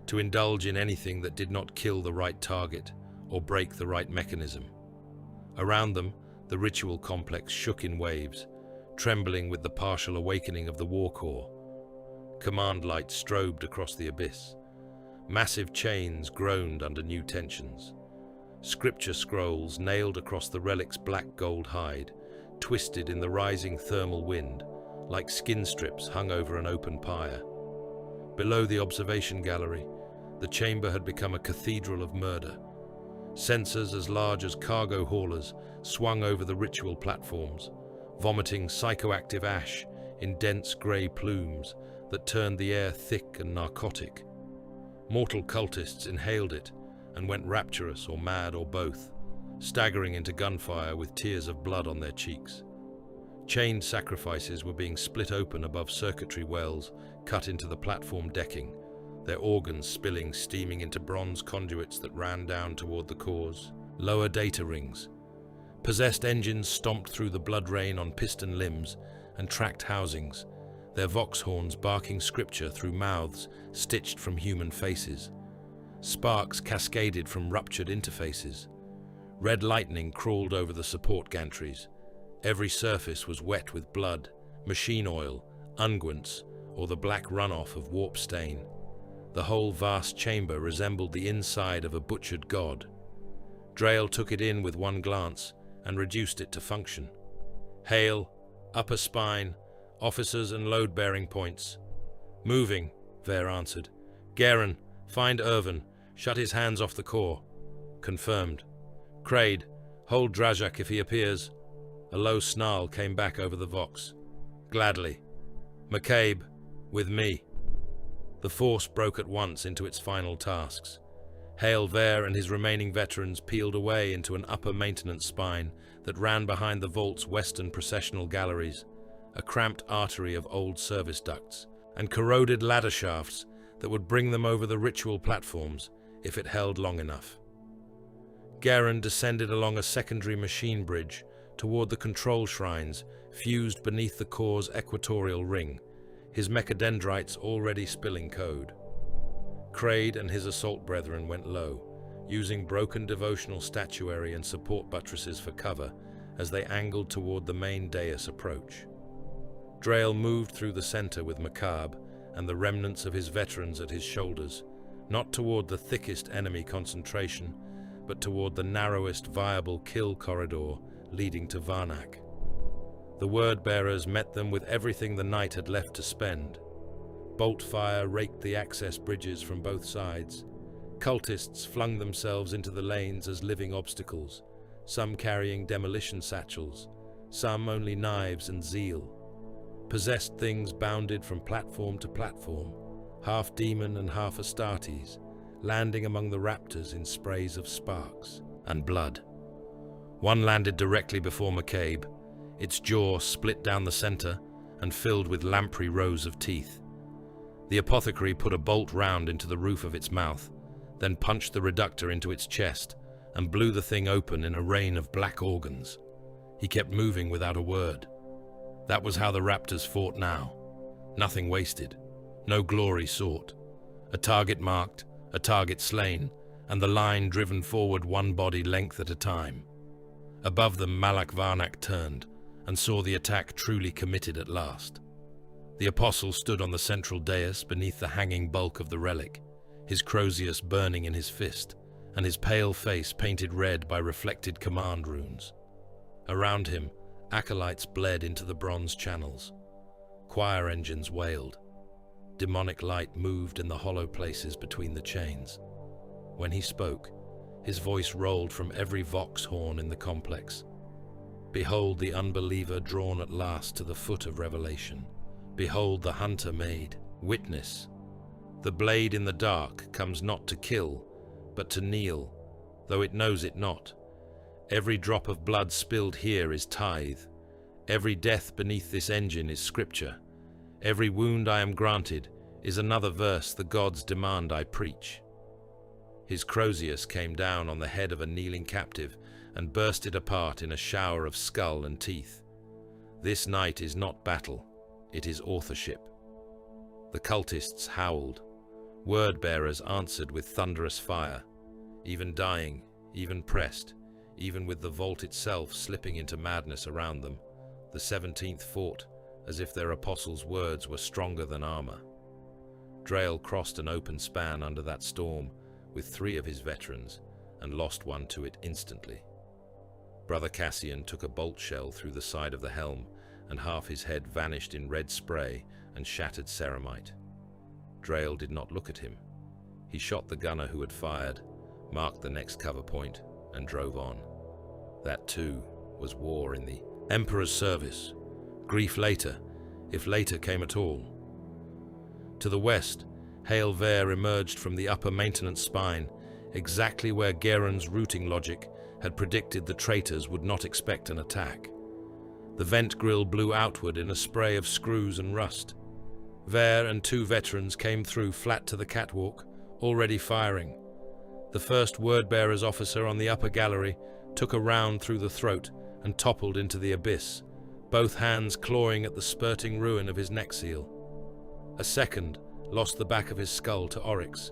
to indulge in anything that did not kill the right target or break the right mechanism. Around them, the ritual complex shook in waves, trembling with the partial awakening of the war core. Command light strobed across the abyss. Massive chains groaned under new tensions. Scripture scrolls nailed across the relic's black gold hide, twisted in the rising thermal wind, like skin strips hung over an open pyre. Below the observation gallery, the chamber had become a cathedral of murder. Sensors as large as cargo haulers swung over the ritual platforms, vomiting psychoactive ash in dense grey plumes that turned the air thick and narcotic. Mortal cultists inhaled it and went rapturous or mad or both, staggering into gunfire with tears of blood on their cheeks. Chained sacrifices were being split open above circuitry wells cut into the platform decking, their organs spilling steaming into bronze conduits that ran down toward the cores. Lower data rings. Possessed engines stomped through the blood rain on piston limbs and tracked housings, their vox horns barking scripture through mouths stitched from human faces. Sparks cascaded from ruptured interfaces. Red lightning crawled over the support gantries. Every surface was wet with blood, machine oil, unguents, or the black runoff of warp stain. The whole vast chamber resembled the inside of a butchered god. Drail took it in with one glance and reduced it to function. Hail, upper spine, officers and load-bearing points. Moving, Ver answered. Garen, find Irvin, shut his hands off the core. Confirmed. Kraid, hold Drajak if he appears. A low snarl came back over the vox. Gladly. McCabe, with me. The force broke at once into its final tasks. Hail Ver and his remaining veterans peeled away into an upper maintenance spine that ran behind the vault's western processional galleries, a cramped artery of old service ducts, and corroded ladder shafts that would bring them over the ritual platforms if it held long enough. Garen descended along a secondary machine bridge toward the control shrines fused beneath the core's equatorial ring, his mechadendrites already spilling code. Kraid and his assault brethren went low, using broken devotional statuary and support buttresses for cover as they angled toward the main dais approach. Drail moved through the center with Macabre and the remnants of his veterans at his shoulders, not toward the thickest enemy concentration, but toward the narrowest viable kill corridor leading to Varnak. The word-bearers met them with everything the night had left to spend. Bolt fire raked the access bridges from both sides. Cultists flung themselves into the lanes as living obstacles, some carrying demolition satchels, some only knives and zeal. Possessed things bounded from platform to platform, half demon and half Astartes, landing among the Raptors in sprays of sparks and blood. One landed directly before McCabe, its jaw split down the center and filled with lamprey rows of teeth. The apothecary put a bolt round into the roof of its mouth, then punched the reductor into its chest and blew the thing open in a rain of black organs. He kept moving without a word. That was how the Raptors fought now. Nothing wasted, no glory sought. A target marked, a target slain, and the line driven forward one body length at a time. Above them, Malak Varnak turned and saw the attack truly committed at last. The apostle stood on the central dais beneath the hanging bulk of the relic, his Crozius burning in his fist, and his pale face painted red by reflected command runes. Around him, acolytes bled into the bronze channels. Choir engines wailed. Demonic light moved in the hollow places between the chains. When he spoke, his voice rolled from every vox horn in the complex. Behold the unbeliever drawn at last to the foot of revelation. Behold the hunter made. Witness. The blade in the dark comes not to kill, but to kneel, though it knows it not. Every drop of blood spilled here is tithe. Every death beneath this engine is scripture. Every wound I am granted is another verse the gods demand I preach. His Crozius came down on the head of a kneeling captive and burst it apart in a shower of skull and teeth. This night is not battle, it is authorship. The cultists howled. Word-bearers answered with thunderous fire. Even dying, even pressed, even with the vault itself slipping into madness around them, the 17th fought as if their apostles' words were stronger than armor. Drail crossed an open span under that storm with 3 of his veterans and lost one to it instantly. Brother Cassian took a bolt shell through the side of the helm, and half his head vanished in red spray and shattered ceramite. Drail did not look at him. He shot the gunner who had fired, marked the next cover point, and drove on. That, too, was war in the Emperor's service. Grief later, if later came at all. To the west, Hail Ver emerged from the upper maintenance spine, exactly where Garen's routing logic had predicted the traitors would not expect an attack. The vent grill blew outward in a spray of screws and rust. Ver and 2 veterans came through flat to the catwalk, already firing. The first word-bearer's officer on the upper gallery took a round through the throat and toppled into the abyss, both hands clawing at the spurting ruin of his neck seal. A second lost the back of his skull to Oryx,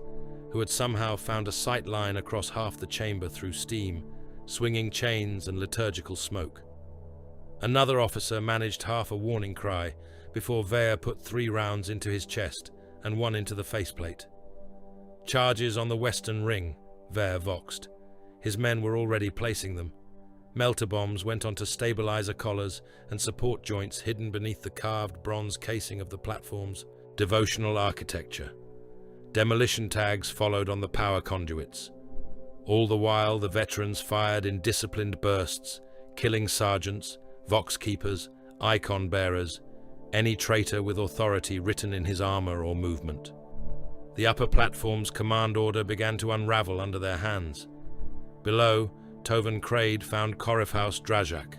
who had somehow found a sight line across half the chamber through steam, swinging chains and liturgical smoke. Another officer managed half a warning cry before Vare put 3 rounds into his chest and 1 into the faceplate. Charges on the western ring, Vare voxed. His men were already placing them. Melter bombs went onto stabilizer collars and support joints hidden beneath the carved bronze casing of the platform's devotional architecture. Demolition tags followed on the power conduits. All the while, the veterans fired in disciplined bursts, killing sergeants, vox keepers, icon bearers, any traitor with authority written in his armor or movement. The upper platform's command order began to unravel under their hands. Below, Tovan Kraid found Corifhaus Drajak.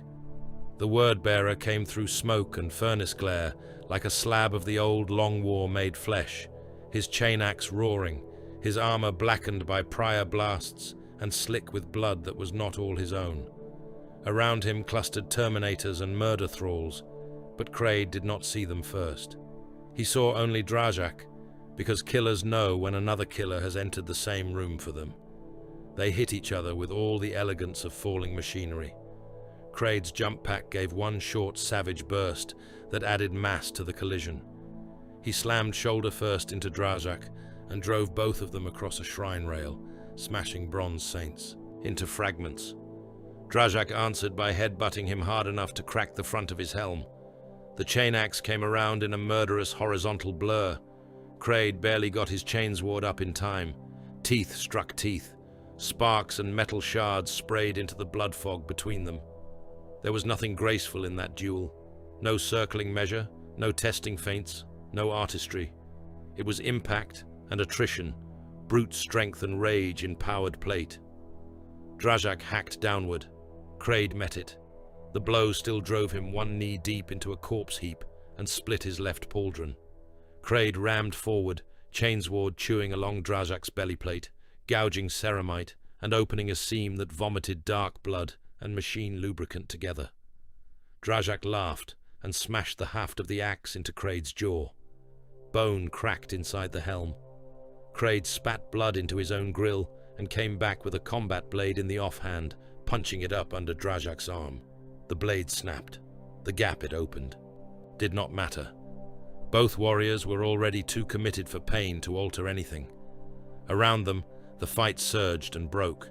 The word-bearer came through smoke and furnace glare like a slab of the old Long War made flesh, his chain axe roaring, his armor blackened by prior blasts and slick with blood that was not all his own. Around him clustered Terminators and murder thralls, but Kraid did not see them first. He saw only Drajak, because killers know when another killer has entered the same room for them. They hit each other with all the elegance of falling machinery. Kraid's jump pack gave 1 short, savage burst that added mass to the collision. He slammed shoulder first into Drajak and drove both of them across a shrine rail, smashing bronze saints into fragments. Drajak answered by headbutting him hard enough to crack the front of his helm. The chain axe came around in a murderous horizontal blur. Kraid barely got his chainsword up in time. Teeth struck teeth. Sparks and metal shards sprayed into the blood fog between them. There was nothing graceful in that duel. No circling measure, no testing feints, no artistry. It was impact and attrition, brute strength and rage in powered plate. Drajak hacked downward. Kraid met it. The blow still drove him 1 knee deep into a corpse heap and split his left pauldron. Kraid rammed forward, chainsword chewing along Drajak's bellyplate, gouging ceramite and opening a seam that vomited dark blood and machine lubricant together. Drajak laughed and smashed the haft of the axe into Kraid's jaw. Bone cracked inside the helm. Kraid spat blood into his own grill and came back with a combat blade in the offhand, punching it up under Drajak's arm. The blade snapped. The gap it opened. Did not matter. Both warriors were already too committed for pain to alter anything. Around them, the fight surged and broke.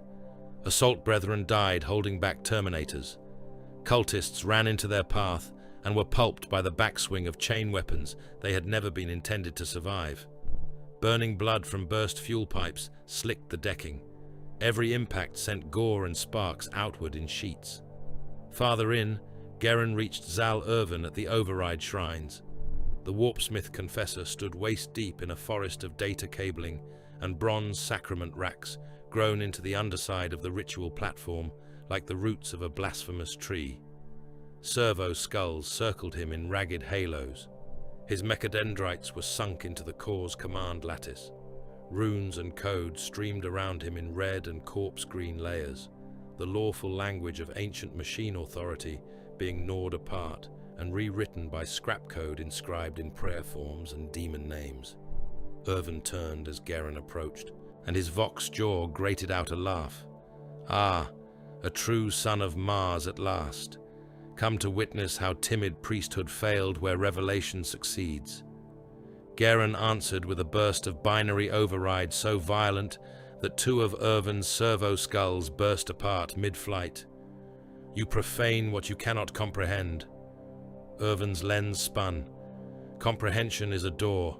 Assault brethren died holding back Terminators. Cultists ran into their path and were pulped by the backswing of chain weapons they had never been intended to survive. Burning blood from burst fuel pipes slicked the decking. Every impact sent gore and sparks outward in sheets. Farther in, Geren reached Zal Irvin at the override shrines. The Warpsmith Confessor stood waist-deep in a forest of data cabling and bronze sacrament racks grown into the underside of the ritual platform like the roots of a blasphemous tree. Servo skulls circled him in ragged halos. His mechadendrites were sunk into the core's command lattice. Runes and code streamed around him in red and corpse-green layers, the lawful language of ancient machine authority being gnawed apart and rewritten by scrap code inscribed in prayer forms and demon names. Irvin turned as Geren approached, and his vox jaw grated out a laugh. Ah, a true son of Mars at last, come to witness how timid priesthood failed where revelation succeeds. Geren answered with a burst of binary override so violent that 2 of Irvin's servo skulls burst apart mid-flight. You profane what you cannot comprehend. Irvin's lens spun. Comprehension is a door.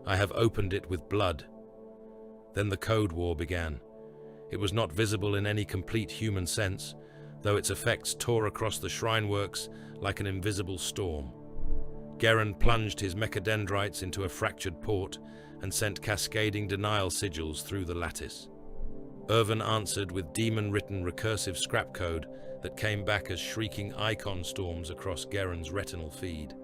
I have opened it with blood. Then the Code War began. It was not visible in any complete human sense, though its effects tore across the shrineworks like an invisible storm. Geren plunged his mechadendrites into a fractured port and sent cascading denial sigils through the lattice. Irvin answered with demon-written recursive scrap code that came back as shrieking icon storms across Geren's retinal feed.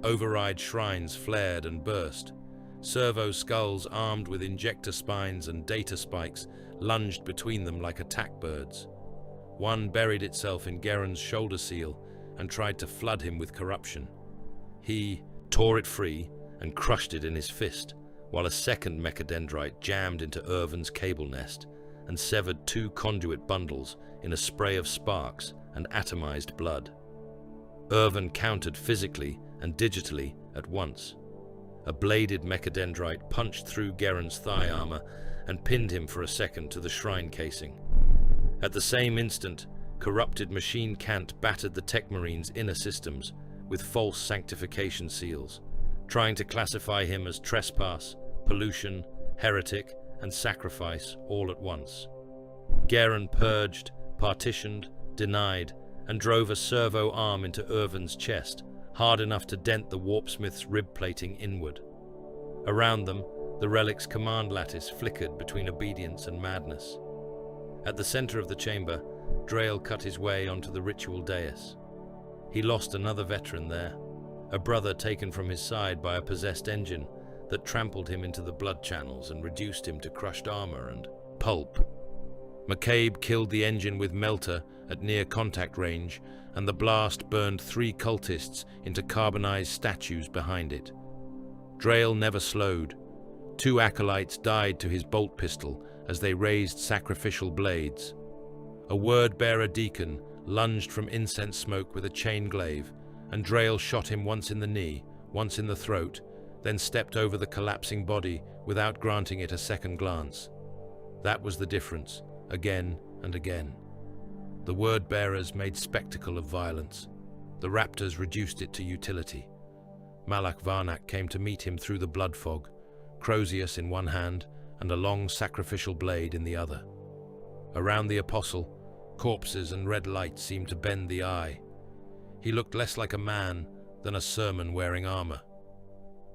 Override shrines flared and burst. Servo skulls armed with injector spines and data spikes lunged between them like attack birds. One buried itself in Geren's shoulder seal and tried to flood him with corruption. He tore it free and crushed it in his fist, while a second mechadendrite jammed into Irvin's cable nest and severed 2 conduit bundles in a spray of sparks and atomized blood. Irvin countered physically and digitally at once. A bladed mechadendrite punched through Geren's thigh armor and pinned him for a second to the shrine casing. At the same instant, corrupted machine cant battered the Tech Marine's inner systems with false sanctification seals, trying to classify him as trespass, pollution, heretic, and sacrifice all at once. Geren purged, partitioned, denied, and drove a servo arm into Irvin's chest, hard enough to dent the warpsmith's rib plating inward. Around them, the relic's command lattice flickered between obedience and madness. At the center of the chamber, Drael cut his way onto the ritual dais. He lost another veteran there, a brother taken from his side by a possessed engine that trampled him into the blood channels and reduced him to crushed armor and pulp. McCabe killed the engine with Melter at near contact range, and the blast burned 3 cultists into carbonized statues behind it. Drael never slowed. 2 acolytes died to his bolt pistol as they raised sacrificial blades. A word-bearer deacon lunged from incense smoke with a chain glaive, and Drael shot him once in the knee, once in the throat, then stepped over the collapsing body without granting it a second glance. That was the difference, again and again. The word-bearers made spectacle of violence. The Raptors reduced it to utility. Malak Varnak came to meet him through the blood fog, Crozius in one hand and a long sacrificial blade in the other. Around the apostle, corpses and red light seemed to bend the eye. He looked less like a man than a sermon wearing armor.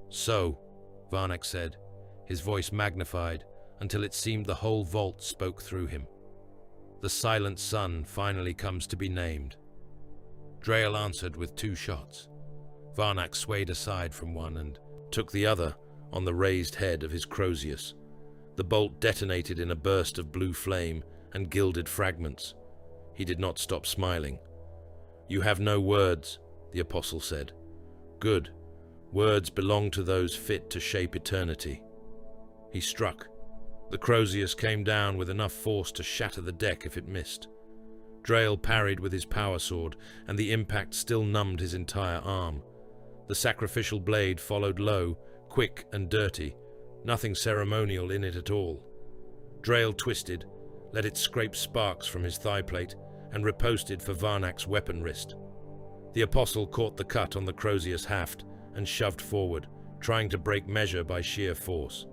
"So," Varnak said, his voice magnified until it seemed the whole vault spoke through him. "The silent son finally comes to be named." Drael answered with 2 shots. Varnak swayed aside from one and took the other on the raised head of his Crozius. The bolt detonated in a burst of blue flame and gilded fragments. He did not stop smiling. "You have no words," the apostle said. "Good. Words belong to those fit to shape eternity." He struck. The Crozius came down with enough force to shatter the deck if it missed. Drael parried with his power sword, and the impact still numbed his entire arm. The sacrificial blade followed low, quick and dirty, nothing ceremonial in it at all. Drael twisted, let it scrape sparks from his thigh plate, and riposted for Varnak's weapon wrist. The apostle caught the cut on the Crozius haft and shoved forward, trying to break measure by sheer force.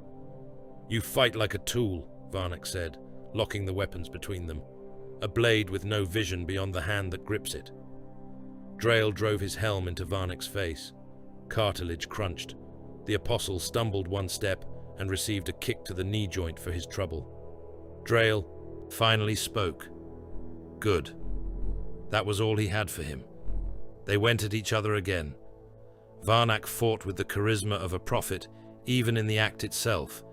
"You fight like a tool," Varnak said, locking the weapons between them, a blade with no vision beyond the hand that grips it. Drael drove his helm into Varnak's face. Cartilage crunched. The apostle stumbled one step and received a kick to the knee joint for his trouble. Drael finally spoke. Good. That was all he had for him. They went at each other again. Varnak fought with the charisma of a prophet, even in the act itself,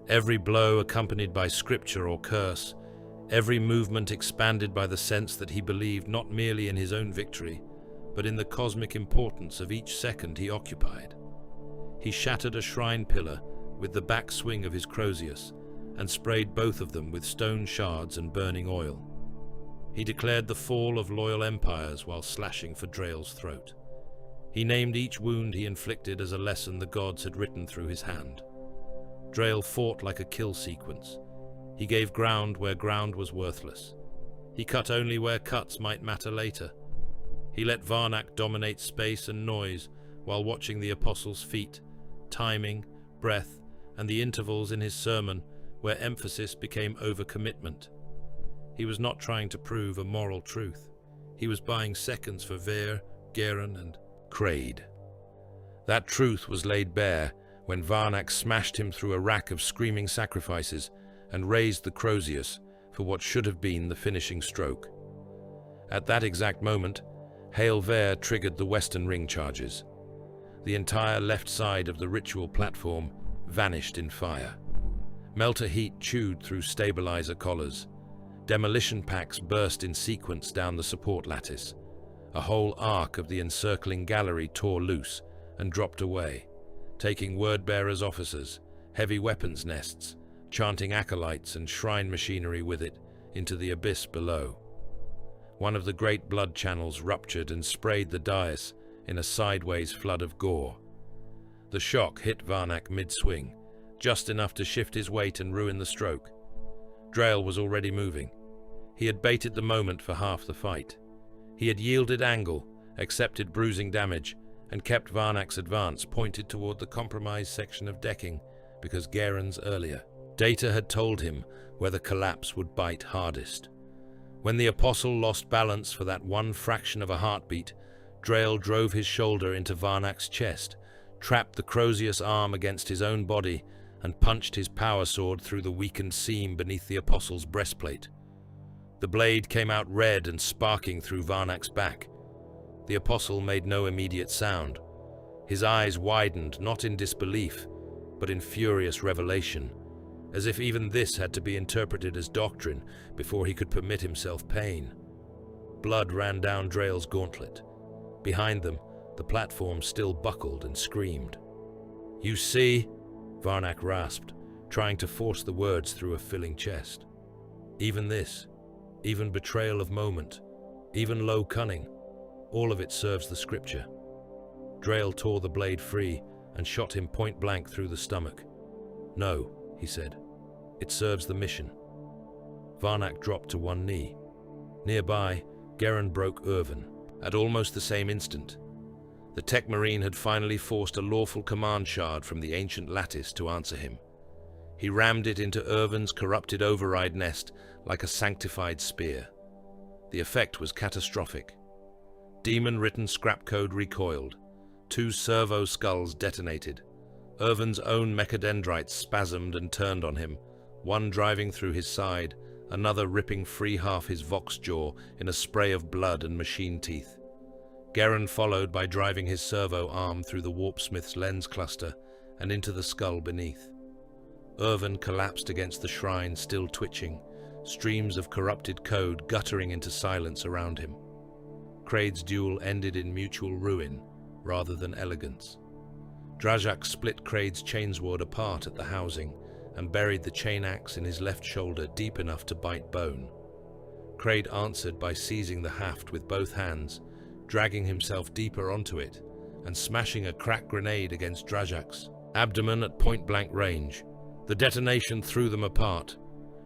every blow accompanied by scripture or curse, every movement expanded by the sense that he believed not merely in his own victory, but in the cosmic importance of each second he occupied. He shattered a shrine pillar with the back swing of his Crozius, and sprayed both of them with stone shards and burning oil. He declared the fall of loyal empires while slashing for Drael's throat. He named each wound he inflicted as a lesson the gods had written through his hand. Drael fought like a kill sequence. He gave ground where ground was worthless. He cut only where cuts might matter later. He let Varnak dominate space and noise while watching the apostle's feet, timing, breath, and the intervals in his sermon where emphasis became overcommitment. He was not trying to prove a moral truth. He was buying seconds for Ver, Geren, and Kraid. That truth was laid bare when Varnak smashed him through a rack of screaming sacrifices and raised the Crozius for what should have been the finishing stroke. At that exact moment, Hail Ver triggered the Western Ring charges. The entire left side of the ritual platform vanished in fire. Melter heat chewed through stabilizer collars. Demolition packs burst in sequence down the support lattice. A whole arc of the encircling gallery tore loose and dropped away, taking word-bearers' officers, heavy weapons nests, chanting acolytes and shrine machinery with it into the abyss below. One of the great blood channels ruptured and sprayed the dais in a sideways flood of gore. The shock hit Varnak mid-swing, just enough to shift his weight and ruin the stroke. Drail was already moving. He had baited the moment for half the fight. He had yielded angle, accepted bruising damage, and kept Varnak's advance pointed toward the compromised section of decking because Garen's earlier. Data had told him where the collapse would bite hardest. When the Apostle lost balance for that one fraction of a heartbeat, Drail drove his shoulder into Varnak's chest, trapped the Crozius arm against his own body, and punched his power sword through the weakened seam beneath the Apostle's breastplate. The blade came out red and sparking through Varnak's back. The Apostle made no immediate sound. His eyes widened, not in disbelief, but in furious revelation, as if even this had to be interpreted as doctrine before he could permit himself pain. Blood ran down Drail's gauntlet. Behind them, the platform still buckled and screamed. "You see?" Varnak rasped, trying to force the words through a filling chest. Even this, even betrayal of moment, even low cunning, all of it serves the scripture. Drail tore the blade free and shot him point blank through the stomach. "No," he said. "It serves the mission." Varnak dropped to one knee. Nearby, Garen broke Irvin. At almost the same instant, the Tech Marine had finally forced a lawful command shard from the ancient lattice to answer him. He rammed it into Irvin's corrupted override nest like a sanctified spear. The effect was catastrophic. Demon-written scrap code recoiled. 2 servo skulls detonated. Irvin's own mechadendrites spasmed and turned on him, one driving through his side, another ripping free half his vox jaw in a spray of blood and machine teeth. Garen followed by driving his servo arm through the warpsmith's lens cluster and into the skull beneath. Irvin collapsed against the shrine, still twitching, streams of corrupted code guttering into silence around him. Kraid's duel ended in mutual ruin rather than elegance. Drajak split Kraid's chainsword apart at the housing and buried the chain axe in his left shoulder deep enough to bite bone. Kraid answered by seizing the haft with both hands, dragging himself deeper onto it, and smashing a crack grenade against Drajak's abdomen at point-blank range. The detonation threw them apart.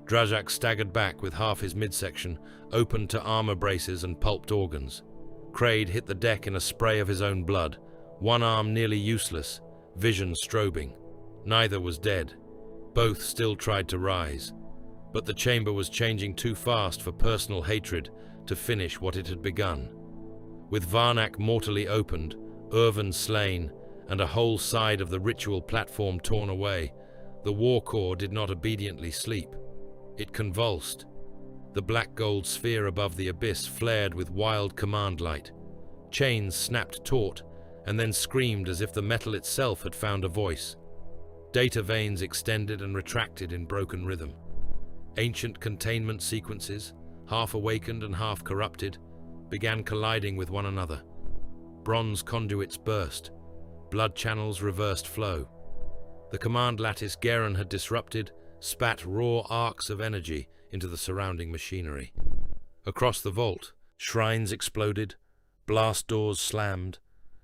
Drajak staggered back with half his midsection open to armor braces and pulped organs. Kraid hit the deck in a spray of his own blood, one arm nearly useless, vision strobing. Neither was dead. Both still tried to rise, but the chamber was changing too fast for personal hatred to finish what it had begun. With Varnak mortally opened, Irvin slain, and a whole side of the ritual platform torn away, the war core did not obediently sleep. It convulsed. The black gold sphere above the abyss flared with wild command light. Chains snapped taut, and then screamed as if the metal itself had found a voice. Data veins extended and retracted in broken rhythm. Ancient containment sequences, half awakened and half corrupted, began colliding with one another. Bronze conduits burst. Blood channels reversed flow. The command lattice Garen had disrupted spat raw arcs of energy into the surrounding machinery. Across the vault, shrines exploded, blast doors slammed,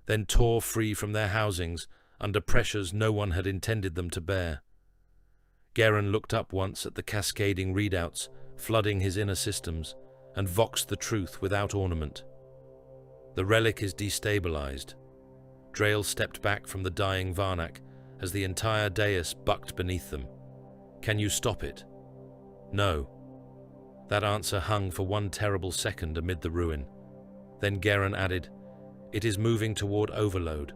then tore free from their housings under pressures no one had intended them to bear. Garen looked up once at the cascading readouts flooding his inner systems and voxed the truth without ornament. The relic is destabilized. Drail stepped back from the dying Varnak as the entire dais bucked beneath them. Can you stop it? No. That answer hung for one terrible second amid the ruin. Then Garen added, "It is moving toward overload."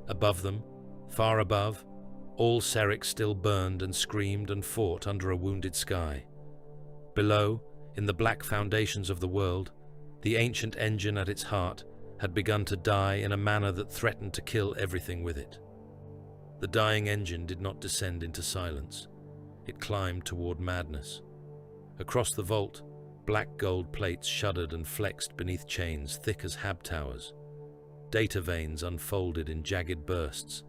Above them, far above, all Serrix still burned and screamed and fought under a wounded sky. Below, in the black foundations of the world, the ancient engine at its heart had begun to die in a manner that threatened to kill everything with it. The dying engine did not descend into silence. It climbed toward madness. Across the vault, black gold plates shuddered and flexed beneath chains thick as hab towers. Data veins unfolded in jagged bursts,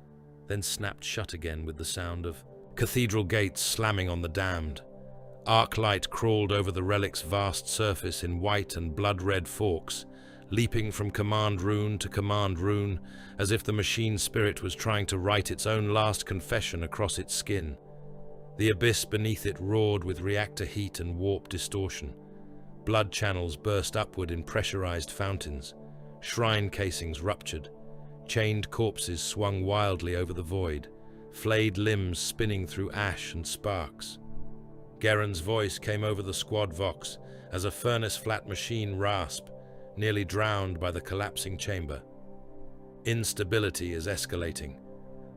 then snapped shut again with the sound of cathedral gates slamming on the damned. Arc light crawled over the relic's vast surface in white and blood-red forks, leaping from command rune to command rune, as if the machine spirit was trying to write its own last confession across its skin. The abyss beneath it roared with reactor heat and warp distortion. Blood channels burst upward in pressurized fountains. Shrine casings ruptured. Chained corpses swung wildly over the void, flayed limbs spinning through ash and sparks. Garen's voice came over the squad vox as a furnace-flat machine rasped, nearly drowned by the collapsing chamber. Instability is escalating.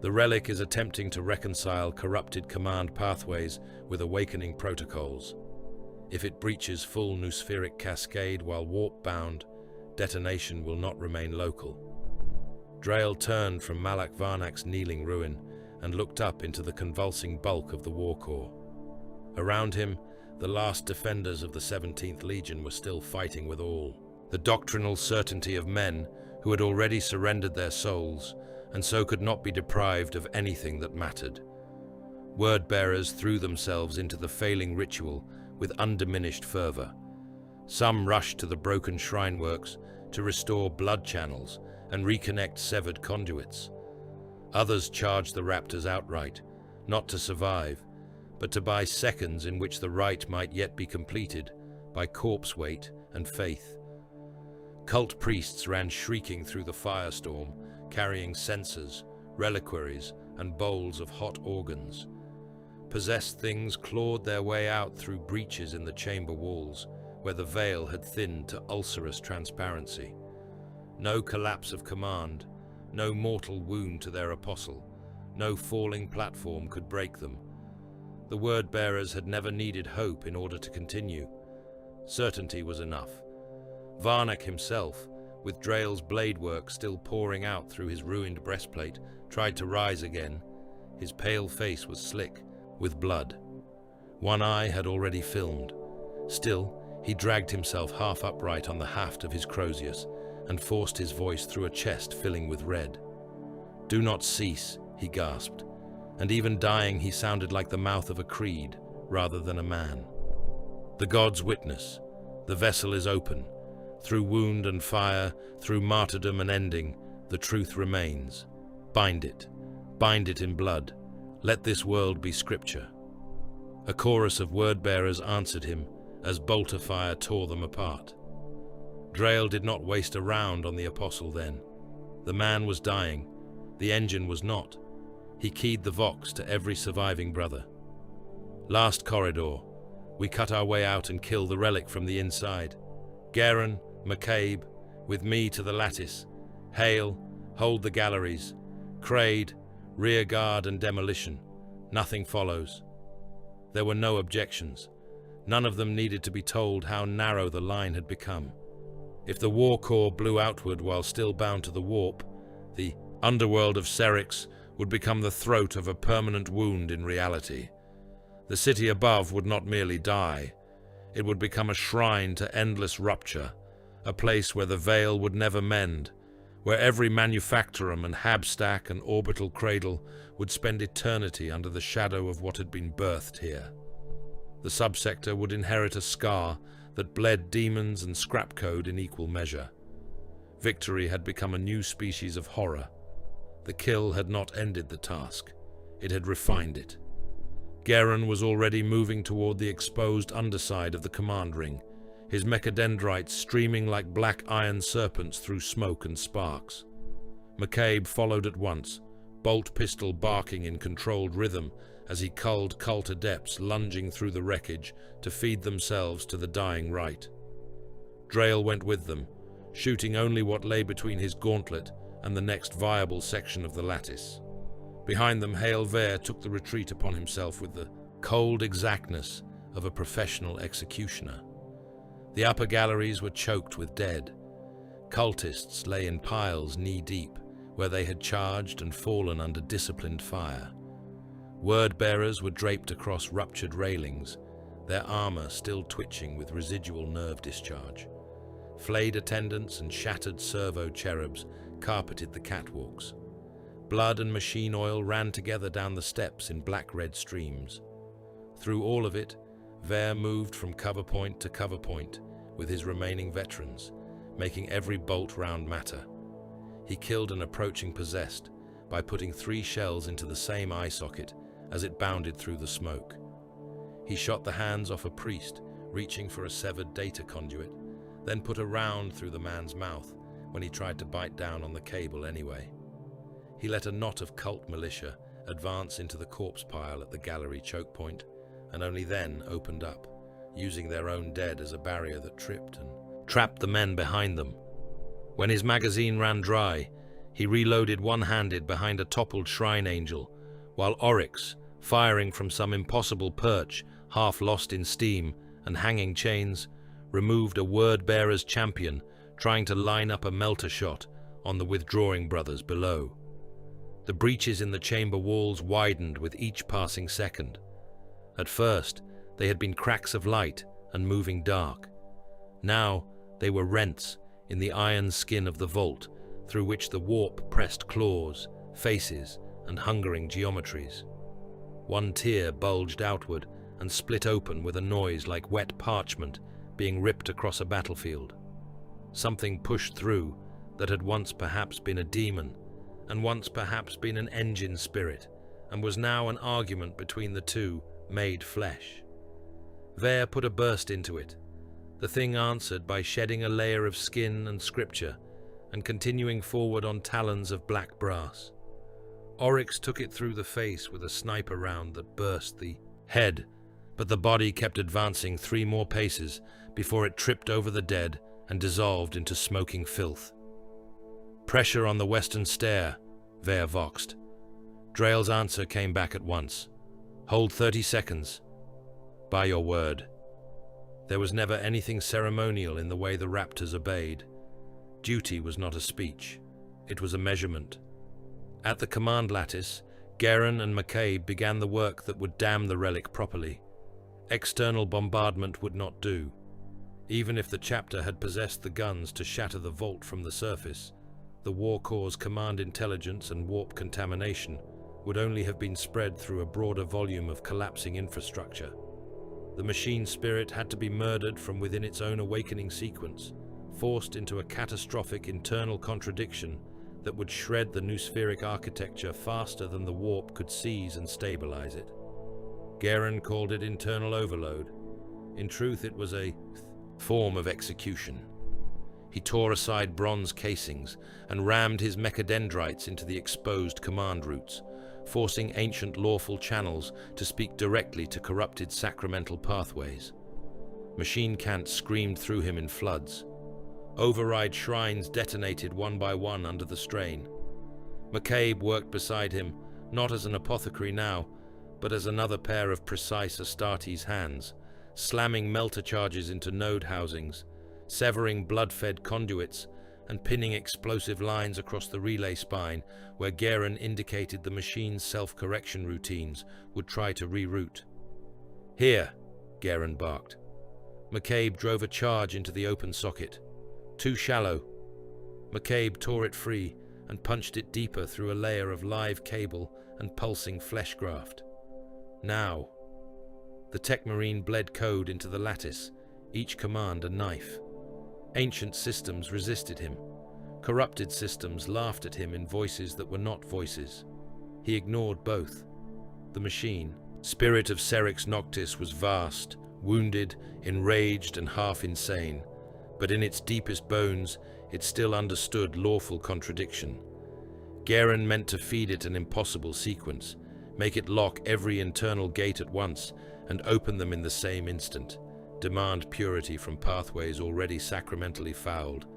The relic is attempting to reconcile corrupted command pathways with awakening protocols. If it breaches full noospheric cascade while warp-bound, detonation will not remain local. Drael turned from Malak Varnak's kneeling ruin and looked up into the convulsing bulk of the war core. Around him, the last defenders of the 17th Legion were still fighting with all. The doctrinal certainty of men who had already surrendered their souls and so could not be deprived of anything that mattered. Word-bearers threw themselves into the failing ritual with undiminished fervor. Some rushed to the broken shrineworks to restore blood channels and reconnect severed conduits. Others charged the Raptors outright, not to survive, but to buy seconds in which the rite might yet be completed by corpse weight and faith. Cult priests ran shrieking through the firestorm, carrying censers, reliquaries, and bowls of hot organs. Possessed things clawed their way out through breaches in the chamber walls, where the veil had thinned to ulcerous transparency. No collapse of command, no mortal wound to their apostle, no falling platform could break them. The word-bearers had never needed hope in order to continue. Certainty was enough. Varnak himself, with Drael's bladework still pouring out through his ruined breastplate, tried to rise again. His pale face was slick with blood. One eye had already filmed. Still, he dragged himself half upright on the haft of his Crozius and forced his voice through a chest filling with red. "Do not cease," he gasped, and even dying he sounded like the mouth of a creed rather than a man. "The gods witness. The vessel is open. Through wound and fire, through martyrdom and ending, the truth remains. Bind it in blood. Let this world be scripture." A chorus of word-bearers answered him as bolter fire tore them apart. Drael did not waste a round on the apostle then. The man was dying. The engine was not. He keyed the vox to every surviving brother. "Last corridor. We cut our way out and kill the relic from the inside. Garen, McCabe, with me to the lattice. Hale, hold the galleries. Crade, rear guard and demolition. Nothing follows." There were no objections. None of them needed to be told how narrow the line had become. If the war core blew outward while still bound to the warp, the underworld of Serrix would become the throat of a permanent wound in reality. The city above would not merely die. It would become a shrine to endless rupture, a place where the veil would never mend, where every manufactorum and habstack and orbital cradle would spend eternity under the shadow of what had been birthed here. The subsector would inherit a scar that bled demons and scrap code in equal measure. Victory had become a new species of horror. The kill had not ended the task. It had refined it. Garen was already moving toward the exposed underside of the command ring, his mechadendrites streaming like black iron serpents through smoke and sparks. McCabe followed at once, bolt pistol barking in controlled rhythm as he culled cult adepts lunging through the wreckage to feed themselves to the dying rite. Drael went with them, shooting only what lay between his gauntlet and the next viable section of the lattice. Behind them, Hale Vare took the retreat upon himself with the cold exactness of a professional executioner. The upper galleries were choked with dead. Cultists lay in piles knee-deep, where they had charged and fallen under disciplined fire. Word-bearers were draped across ruptured railings, their armor still twitching with residual nerve discharge. Flayed attendants and shattered servo cherubs carpeted the catwalks. Blood and machine oil ran together down the steps in black-red streams. Through all of it, Ver moved from cover point to cover point with his remaining veterans, making every bolt round matter. He killed an approaching possessed by putting 3 shells into the same eye socket as it bounded through the smoke. He shot the hands off a priest reaching for a severed data conduit, then put a round through the man's mouth when he tried to bite down on the cable anyway. He let a knot of cult militia advance into the corpse pile at the gallery choke point, and only then opened up, using their own dead as a barrier that tripped and trapped the men behind them. When his magazine ran dry, he reloaded one-handed behind a toppled shrine angel, while Oryx, firing from some impossible perch, half lost in steam and hanging chains, removed a word-bearer's champion trying to line up a melter shot on the withdrawing brothers below. The breaches in the chamber walls widened with each passing second. At first, they had been cracks of light and moving dark. Now, they were rents in the iron skin of the vault through which the warp pressed claws, faces, and hungering geometries. One tier bulged outward and split open with a noise like wet parchment being ripped across a battlefield. Something pushed through that had once perhaps been a demon, and once perhaps been an engine spirit, and was now an argument between the two made flesh. Ver put a burst into it. The thing answered by shedding a layer of skin and scripture, and continuing forward on talons of black brass. Oryx took it through the face with a sniper round that burst the head, but the body kept advancing 3 more paces before it tripped over the dead and dissolved into smoking filth. Pressure on the western stair, Ver voxed. Drail's answer came back at once. Hold 30 seconds. By your word. There was never anything ceremonial in the way the Raptors obeyed. Duty was not a speech. It was a measurement. At the command lattice, Garen and McCabe began the work that would damn the relic properly. External bombardment would not do. Even if the chapter had possessed the guns to shatter the vault from the surface, the War Corps' command intelligence and warp contamination would only have been spread through a broader volume of collapsing infrastructure. The machine spirit had to be murdered from within its own awakening sequence, forced into a catastrophic internal contradiction that would shred the noospheric architecture faster than the warp could seize and stabilize it. Garen called it internal overload. In truth, it was a form of execution. He tore aside bronze casings and rammed his mechadendrites into the exposed command routes, forcing ancient lawful channels to speak directly to corrupted sacramental pathways. Machine cant screamed through him in floods. Override shrines detonated one by one under the strain. McCabe worked beside him, not as an apothecary now, but as another pair of precise Astartes hands, slamming melter charges into node housings, severing blood-fed conduits, and pinning explosive lines across the relay spine where Garen indicated the machine's self-correction routines would try to reroute. Here, Garen barked. McCabe drove a charge into the open socket. Too shallow. McCabe tore it free and punched it deeper through a layer of live cable and pulsing flesh graft. Now. The tech marine bled code into the lattice, each command a knife. Ancient systems resisted him. Corrupted systems laughed at him in voices that were not voices. He ignored both. The machine, spirit of Serrix Noctis, was vast, wounded, enraged, and half insane, but in its deepest bones it still understood lawful contradiction. Garen meant to feed it an impossible sequence, make it lock every internal gate at once and open them in the same instant, demand purity from pathways already sacramentally fouled,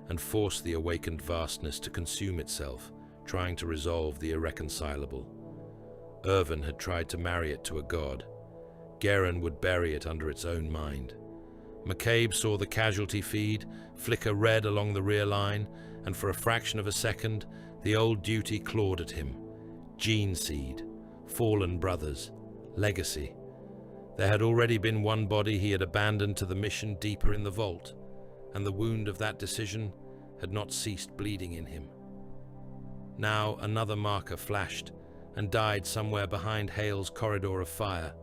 and force the awakened vastness to consume itself, trying to resolve the irreconcilable. Irvin had tried to marry it to a god. Garen would bury it under its own mind. McCabe saw the casualty feed flicker red along the rear line, and for a fraction of a second, the old duty clawed at him. Gene seed, fallen brothers, legacy. There had already been one body he had abandoned to the mission deeper in the vault, and the wound of that decision had not ceased bleeding in him. Now another marker flashed and died somewhere behind Hale's corridor of fire.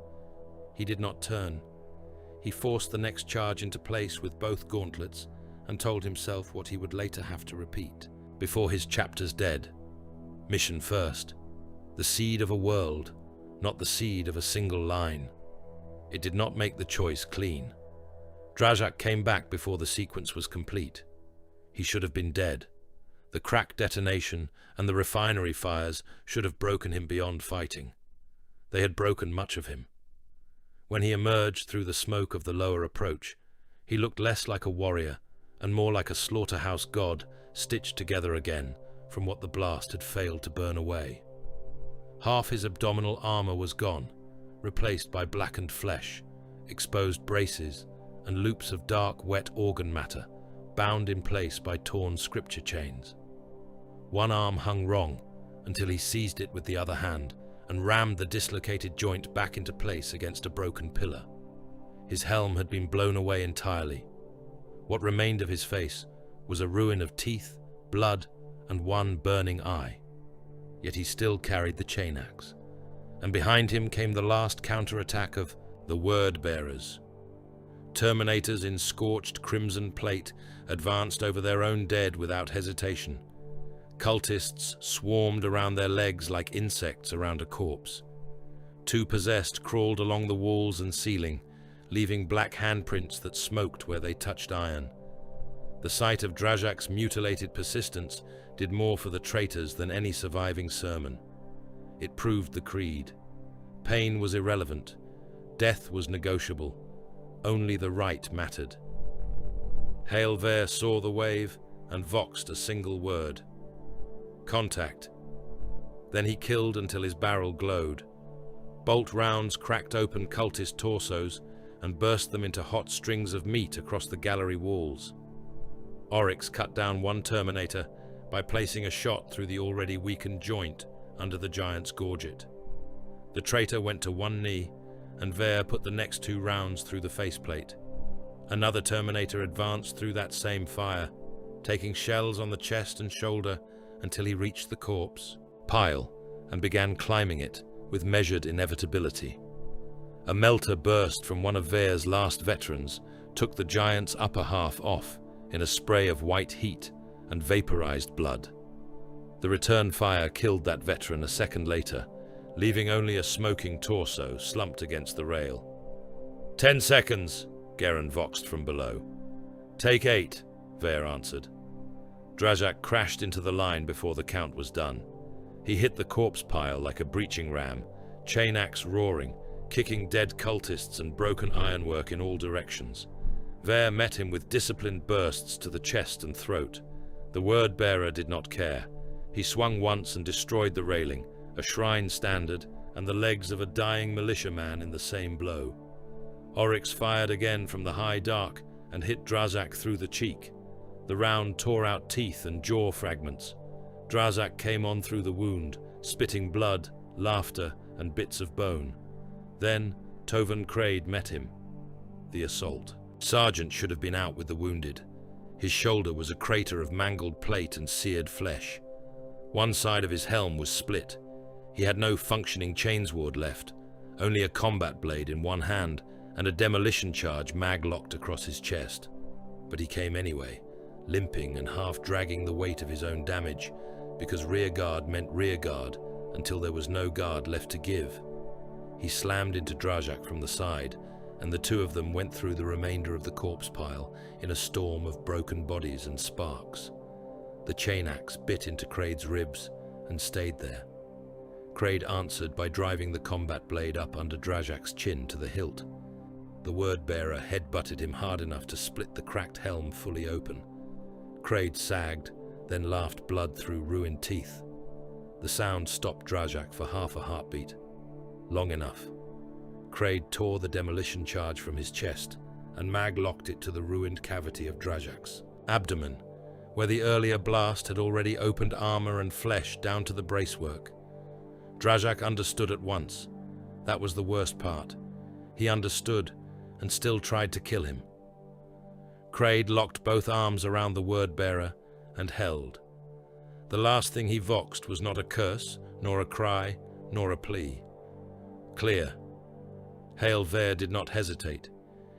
He did not turn. He forced the next charge into place with both gauntlets and told himself what he would later have to repeat before his chapter's dead. Mission first. The seed of a world, not the seed of a single line. It did not make the choice clean. Drajak came back before the sequence was complete. He should have been dead. The crack detonation and the refinery fires should have broken him beyond fighting. They had broken much of him. When he emerged through the smoke of the lower approach, he looked less like a warrior and more like a slaughterhouse god stitched together again from what the blast had failed to burn away. Half his abdominal armor was gone, replaced by blackened flesh, exposed braces, and loops of dark, wet organ matter, bound in place by torn scripture chains. One arm hung wrong until he seized it with the other hand and rammed the dislocated joint back into place against a broken pillar. His helm had been blown away entirely. What remained of his face was a ruin of teeth, blood, and one burning eye. Yet he still carried the chain axe, and behind him came the last counterattack of the Word-bearers. Terminators in scorched crimson plate advanced over their own dead without hesitation. Cultists swarmed around their legs like insects around a corpse. Two possessed crawled along the walls and ceiling, leaving black handprints that smoked where they touched iron. The sight of Drajak's mutilated persistence did more for the traitors than any surviving sermon. It proved the creed. Pain was irrelevant. Death was negotiable. Only the right mattered. Hailver saw the wave and voxed a single word. Contact. Then he killed until his barrel glowed. Bolt rounds cracked open cultist torsos and burst them into hot strings of meat across the gallery walls. Oryx cut down one Terminator by placing a shot through the already weakened joint under the giant's gorget. The traitor went to one knee, and Ver put the next 2 rounds through the faceplate. Another Terminator advanced through that same fire, taking shells on the chest and shoulder until he reached the corpse pile and began climbing it with measured inevitability. A melter burst from one of Ver's last veterans, took the giant's upper half off in a spray of white heat and vaporized blood. The return fire killed that veteran a second later, leaving only a smoking torso slumped against the rail. 10 seconds, Garen voxed from below. Take 8, Ver answered. Drajak crashed into the line before the count was done. He hit the corpse pile like a breaching ram, chain axe roaring, kicking dead cultists and broken ironwork in all directions. Ver met him with disciplined bursts to the chest and throat. The word-bearer did not care. He swung once and destroyed the railing, a shrine standard, and the legs of a dying militiaman in the same blow. Oryx fired again from the high dark and hit Drazak through the cheek. The round tore out teeth and jaw fragments. Drazak came on through the wound, spitting blood, laughter, and bits of bone. Then Tovan Kraid met him. The assault. Sergeant should have been out with the wounded. His shoulder was a crater of mangled plate and seared flesh. One side of his helm was split. He had no functioning chainsword left, only a combat blade in one hand and a demolition charge mag-locked across his chest. But he came anyway, limping and half-dragging the weight of his own damage, because rearguard meant rearguard until there was no guard left to give. He slammed into Drajak from the side, and the two of them went through the remainder of the corpse pile in a storm of broken bodies and sparks. The chain axe bit into Kraid's ribs and stayed there. Kraid answered by driving the combat blade up under Drajak's chin to the hilt. The word-bearer head-butted him hard enough to split the cracked helm fully open. Kraid sagged, then laughed blood through ruined teeth. The sound stopped Drajak for half a heartbeat. Long enough. Kraid tore the demolition charge from his chest and mag-locked it to the ruined cavity of Drajak's abdomen, where the earlier blast had already opened armor and flesh down to the bracework. Drajak understood at once. That was the worst part. He understood and still tried to kill him. Kraid locked both arms around the word-bearer and held. The last thing he voxed was not a curse, nor a cry, nor a plea. Clear. Hail Ver did not hesitate.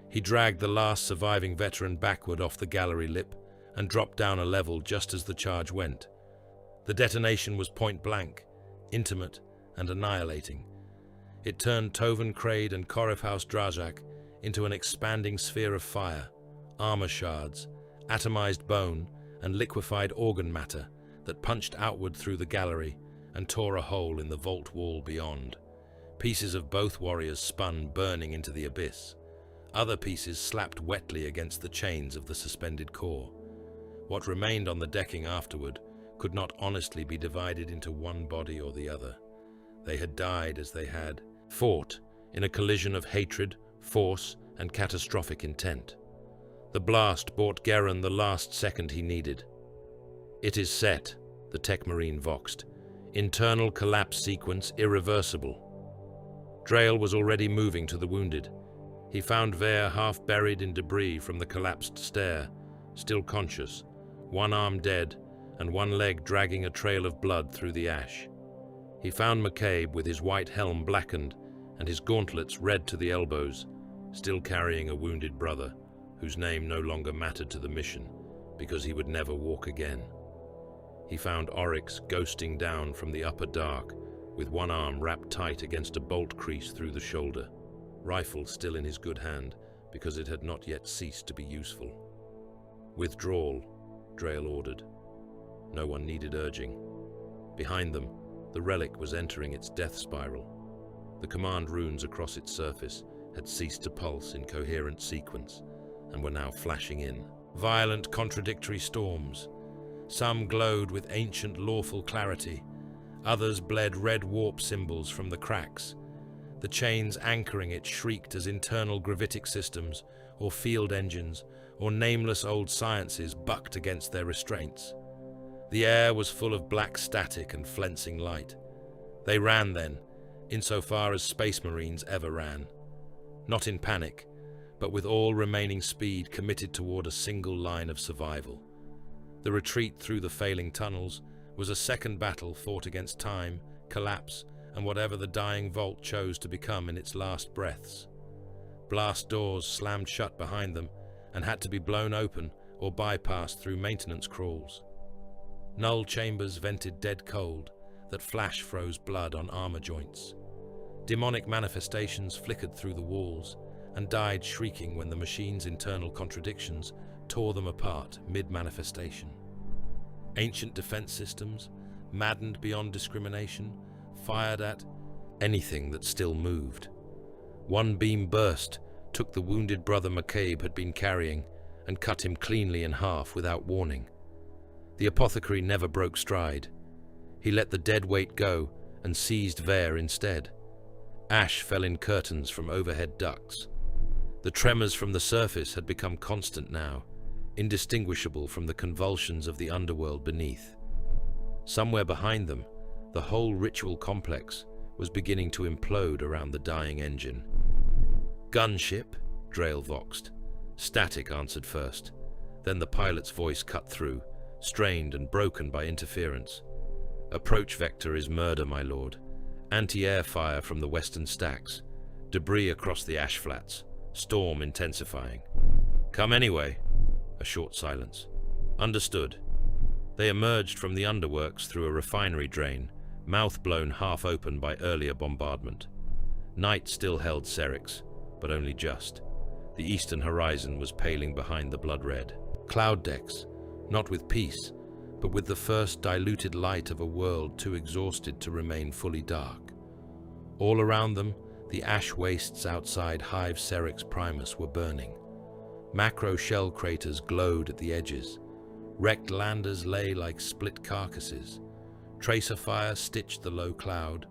He dragged the last surviving veteran backward off the gallery lip and dropped down a level just as the charge went. The detonation was point-blank, intimate and annihilating. It turned Tovan Kraid and Korifhaus Drajak into an expanding sphere of fire, armor shards, atomized bone, and liquefied organ matter that punched outward through the gallery and tore a hole in the vault wall beyond. Pieces of both warriors spun, burning into the abyss. Other pieces slapped wetly against the chains of the suspended core. What remained on the decking afterward could not honestly be divided into one body or the other. They had died as they had fought, in a collision of hatred, force, and catastrophic intent. The blast brought Geren the last second he needed. "It is set," the tech marine voxed. "Internal collapse sequence irreversible." Drail was already moving to the wounded. He found Ver half buried in debris from the collapsed stair, still conscious, one arm dead and one leg dragging a trail of blood through the ash. He found McCabe with his white helm blackened and his gauntlets red to the elbows, still carrying a wounded brother, whose name no longer mattered to the mission, because he would never walk again. He found Oryx ghosting down from the upper dark, with one arm wrapped tight against a bolt crease through the shoulder, rifle still in his good hand, because it had not yet ceased to be useful. "Withdrawal," Drail ordered. No one needed urging. Behind them, the relic was entering its death spiral. The command runes across its surface had ceased to pulse in coherent sequence and were now flashing in. Violent contradictory storms. Some glowed with ancient lawful clarity. Others bled red warp symbols from the cracks. The chains anchoring it shrieked as internal gravitic systems, or field engines, or nameless old sciences bucked against their restraints. The air was full of black static and flensing light. They ran then, insofar as space marines ever ran. Not in panic, but with all remaining speed committed toward a single line of survival. The retreat through the failing tunnels was a second battle fought against time, collapse, and whatever the dying vault chose to become in its last breaths. Blast doors slammed shut behind them and had to be blown open or bypassed through maintenance crawls. Null chambers vented dead cold that flash froze blood on armor joints. Demonic manifestations flickered through the walls and died shrieking when the machine's internal contradictions tore them apart mid-manifestation. Ancient defense systems, maddened beyond discrimination, fired at anything that still moved. One beam burst, took the wounded brother McCabe had been carrying, and cut him cleanly in half without warning. The apothecary never broke stride. He let the dead weight go and seized Ver instead. Ash fell in curtains from overhead ducts. The tremors from the surface had become constant now, indistinguishable from the convulsions of the underworld beneath. Somewhere behind them, the whole ritual complex was beginning to implode around the dying engine. "Gunship?" Drail voxed. Static answered first. Then the pilot's voice cut through, strained and broken by interference. "Approach vector is murder, my lord. Anti-air fire from the western stacks. Debris across the ash flats. Storm intensifying." "Come anyway." A short silence. "Understood." They emerged from the underworks through a refinery drain, mouth blown half open by earlier bombardment. Night still held Serrix, but only just. The eastern horizon was paling behind the blood red. Cloud decks, not with peace, but with the first diluted light of a world too exhausted to remain fully dark. All around them, the ash wastes outside Hive Serrix Primus were burning. Macro shell craters glowed at the edges. Wrecked landers lay like split carcasses. Tracer fire stitched the low cloud.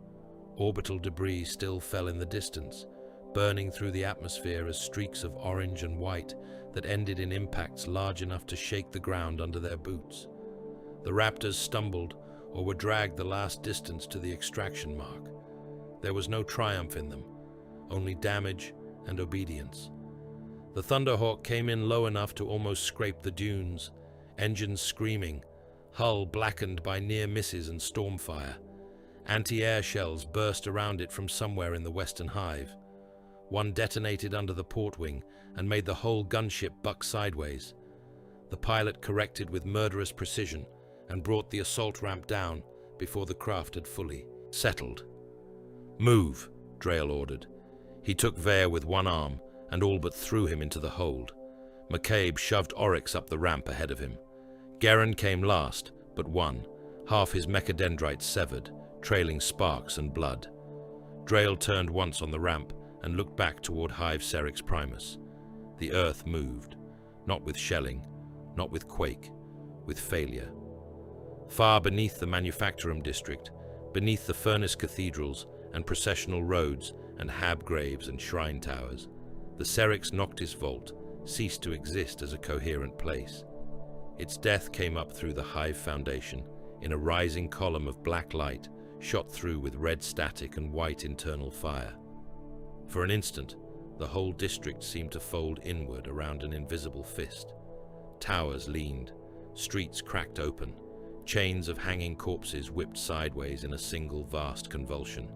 Orbital debris still fell in the distance, burning through the atmosphere as streaks of orange and white that ended in impacts large enough to shake the ground under their boots. The Raptors stumbled or were dragged the last distance to the extraction mark. There was no triumph in them, only damage and obedience. The Thunderhawk came in low enough to almost scrape the dunes, engines screaming, hull blackened by near misses and stormfire. Anti-air shells burst around it from somewhere in the western hive. One detonated under the port wing and made the whole gunship buck sideways. The pilot corrected with murderous precision and brought the assault ramp down before the craft had fully settled. "Move," Drail ordered. He took Vare with one arm and all but threw him into the hold. McCabe shoved Oryx up the ramp ahead of him. Garen came last, but one, half his mechadendrites severed, trailing sparks and blood. Drail turned once on the ramp and looked back toward Hive Serrix Primus. The earth moved, not with shelling, not with quake, with failure. Far beneath the Manufactorum district, beneath the furnace cathedrals and processional roads and hab graves and shrine towers, the Serrix Noctis Vault ceased to exist as a coherent place. Its death came up through the Hive Foundation in a rising column of black light shot through with red static and white internal fire. For an instant, the whole district seemed to fold inward around an invisible fist. Towers leaned, streets cracked open, chains of hanging corpses whipped sideways in a single vast convulsion.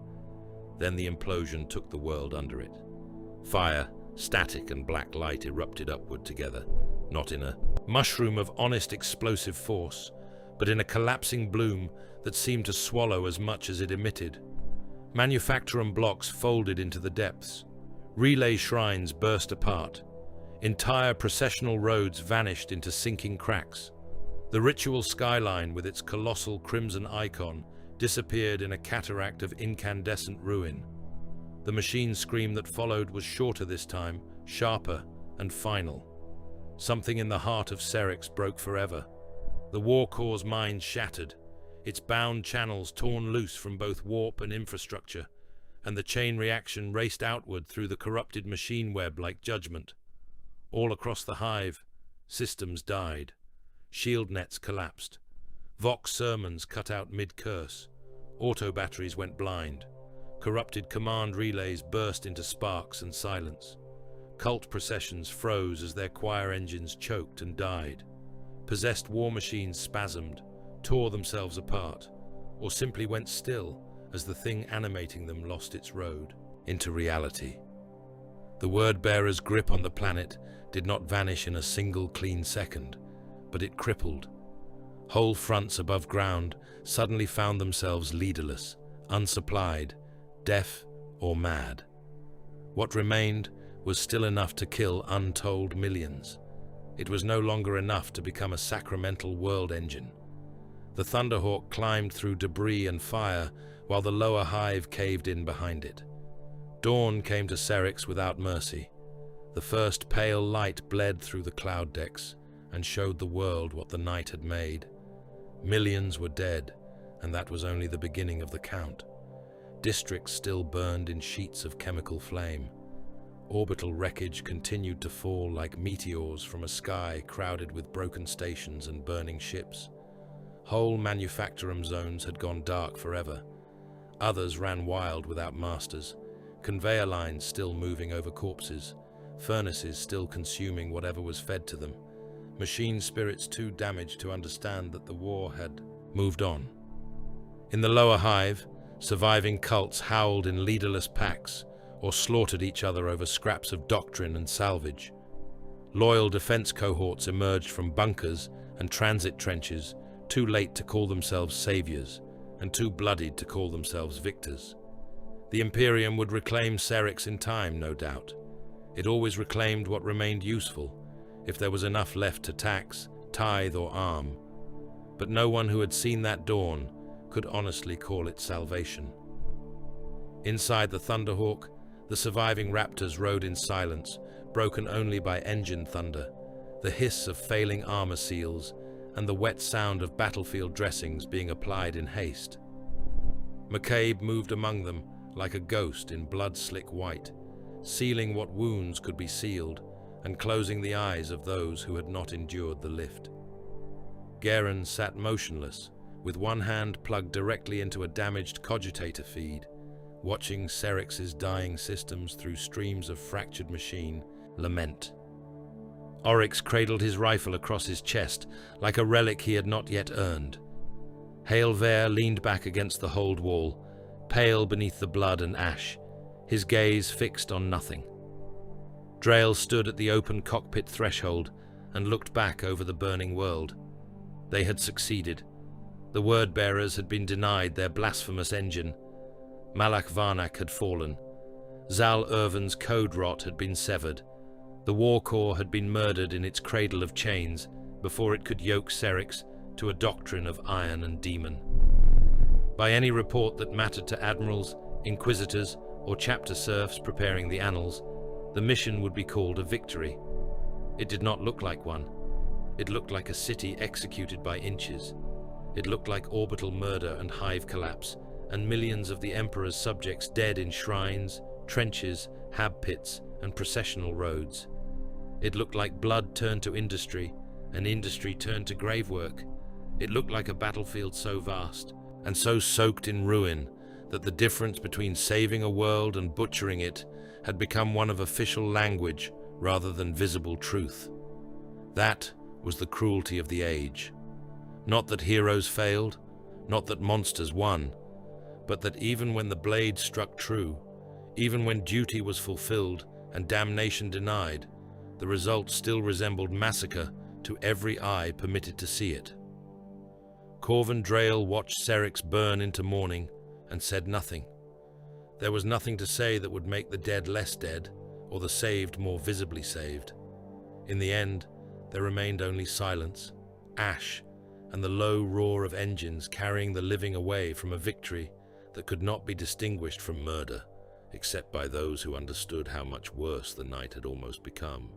Then the implosion took the world under it. Fire, static and black light erupted upward together, not in a mushroom of honest explosive force, but in a collapsing bloom that seemed to swallow as much as it emitted. Manufactorum blocks folded into the depths. Relay shrines burst apart. Entire processional roads vanished into sinking cracks. The ritual skyline with its colossal crimson icon disappeared in a cataract of incandescent ruin. The machine scream that followed was shorter this time, sharper and final. Something in the heart of Serrix broke forever. The War Corps' mind shattered, its bound channels torn loose from both warp and infrastructure, and the chain reaction raced outward through the corrupted machine web like judgment. All across the hive, systems died. Shield nets collapsed. Vox sermons cut out mid-curse. Auto batteries went blind. Corrupted command relays burst into sparks and silence. Cult processions froze as their choir engines choked and died. Possessed war machines spasmed, tore themselves apart, or simply went still as the thing animating them lost its road into reality. The word-bearer's grip on the planet did not vanish in a single clean second, but it crippled. Whole fronts above ground suddenly found themselves leaderless, unsupplied, deaf or mad. What remained was still enough to kill untold millions. It was no longer enough to become a sacramental world engine. The Thunderhawk climbed through debris and fire while the lower hive caved in behind it. Dawn came to Serrix without mercy. The first pale light bled through the cloud decks and showed the world what the night had made. Millions were dead, and that was only the beginning of the count. Districts still burned in sheets of chemical flame. Orbital wreckage continued to fall like meteors from a sky crowded with broken stations and burning ships. Whole Manufactorum zones had gone dark forever. Others ran wild without masters, conveyor lines still moving over corpses, furnaces still consuming whatever was fed to them, machine spirits too damaged to understand that the war had moved on. In the lower hive, surviving cults howled in leaderless packs or slaughtered each other over scraps of doctrine and salvage. Loyal defense cohorts emerged from bunkers and transit trenches, too late to call themselves saviors and too bloodied to call themselves victors. The Imperium would reclaim Serrix in time, no doubt. It always reclaimed what remained useful, if there was enough left to tax, tithe or arm. But no one who had seen that dawn could honestly call it salvation. Inside the Thunderhawk, the surviving Raptors rode in silence, broken only by engine thunder, the hiss of failing armor seals, and the wet sound of battlefield dressings being applied in haste. McCabe moved among them like a ghost in blood-slick white, sealing what wounds could be sealed and closing the eyes of those who had not endured the lift. Garen sat motionless, with one hand plugged directly into a damaged cogitator feed, watching Serrix's dying systems through streams of fractured machine lament. Oryx cradled his rifle across his chest like a relic he had not yet earned. Hailver leaned back against the hold wall, pale beneath the blood and ash, his gaze fixed on nothing. Drail stood at the open cockpit threshold and looked back over the burning world. They had succeeded. The word-bearers had been denied their blasphemous engine. Malak Varnak had fallen. Zal Irvin's code rot had been severed. The War Corps had been murdered in its cradle of chains before it could yoke Serrix to a doctrine of iron and demon. By any report that mattered to admirals, inquisitors, or chapter serfs preparing the annals, the mission would be called a victory. It did not look like one. It looked like a city executed by inches. It looked like orbital murder and hive collapse, and millions of the Emperor's subjects dead in shrines, trenches, hab pits, and processional roads. It looked like blood turned to industry, and industry turned to grave work. It looked like a battlefield so vast, and so soaked in ruin, that the difference between saving a world and butchering it had become one of official language rather than visible truth. That was the cruelty of the age. Not that heroes failed, not that monsters won, but that even when the blade struck true, even when duty was fulfilled and damnation denied, the result still resembled massacre to every eye permitted to see it. Corvin Drail watched Serrix burn into morning and said nothing. There was nothing to say that would make the dead less dead, or the saved more visibly saved. In the end, there remained only silence, ash, and the low roar of engines carrying the living away from a victory that could not be distinguished from murder, except by those who understood how much worse the night had almost become.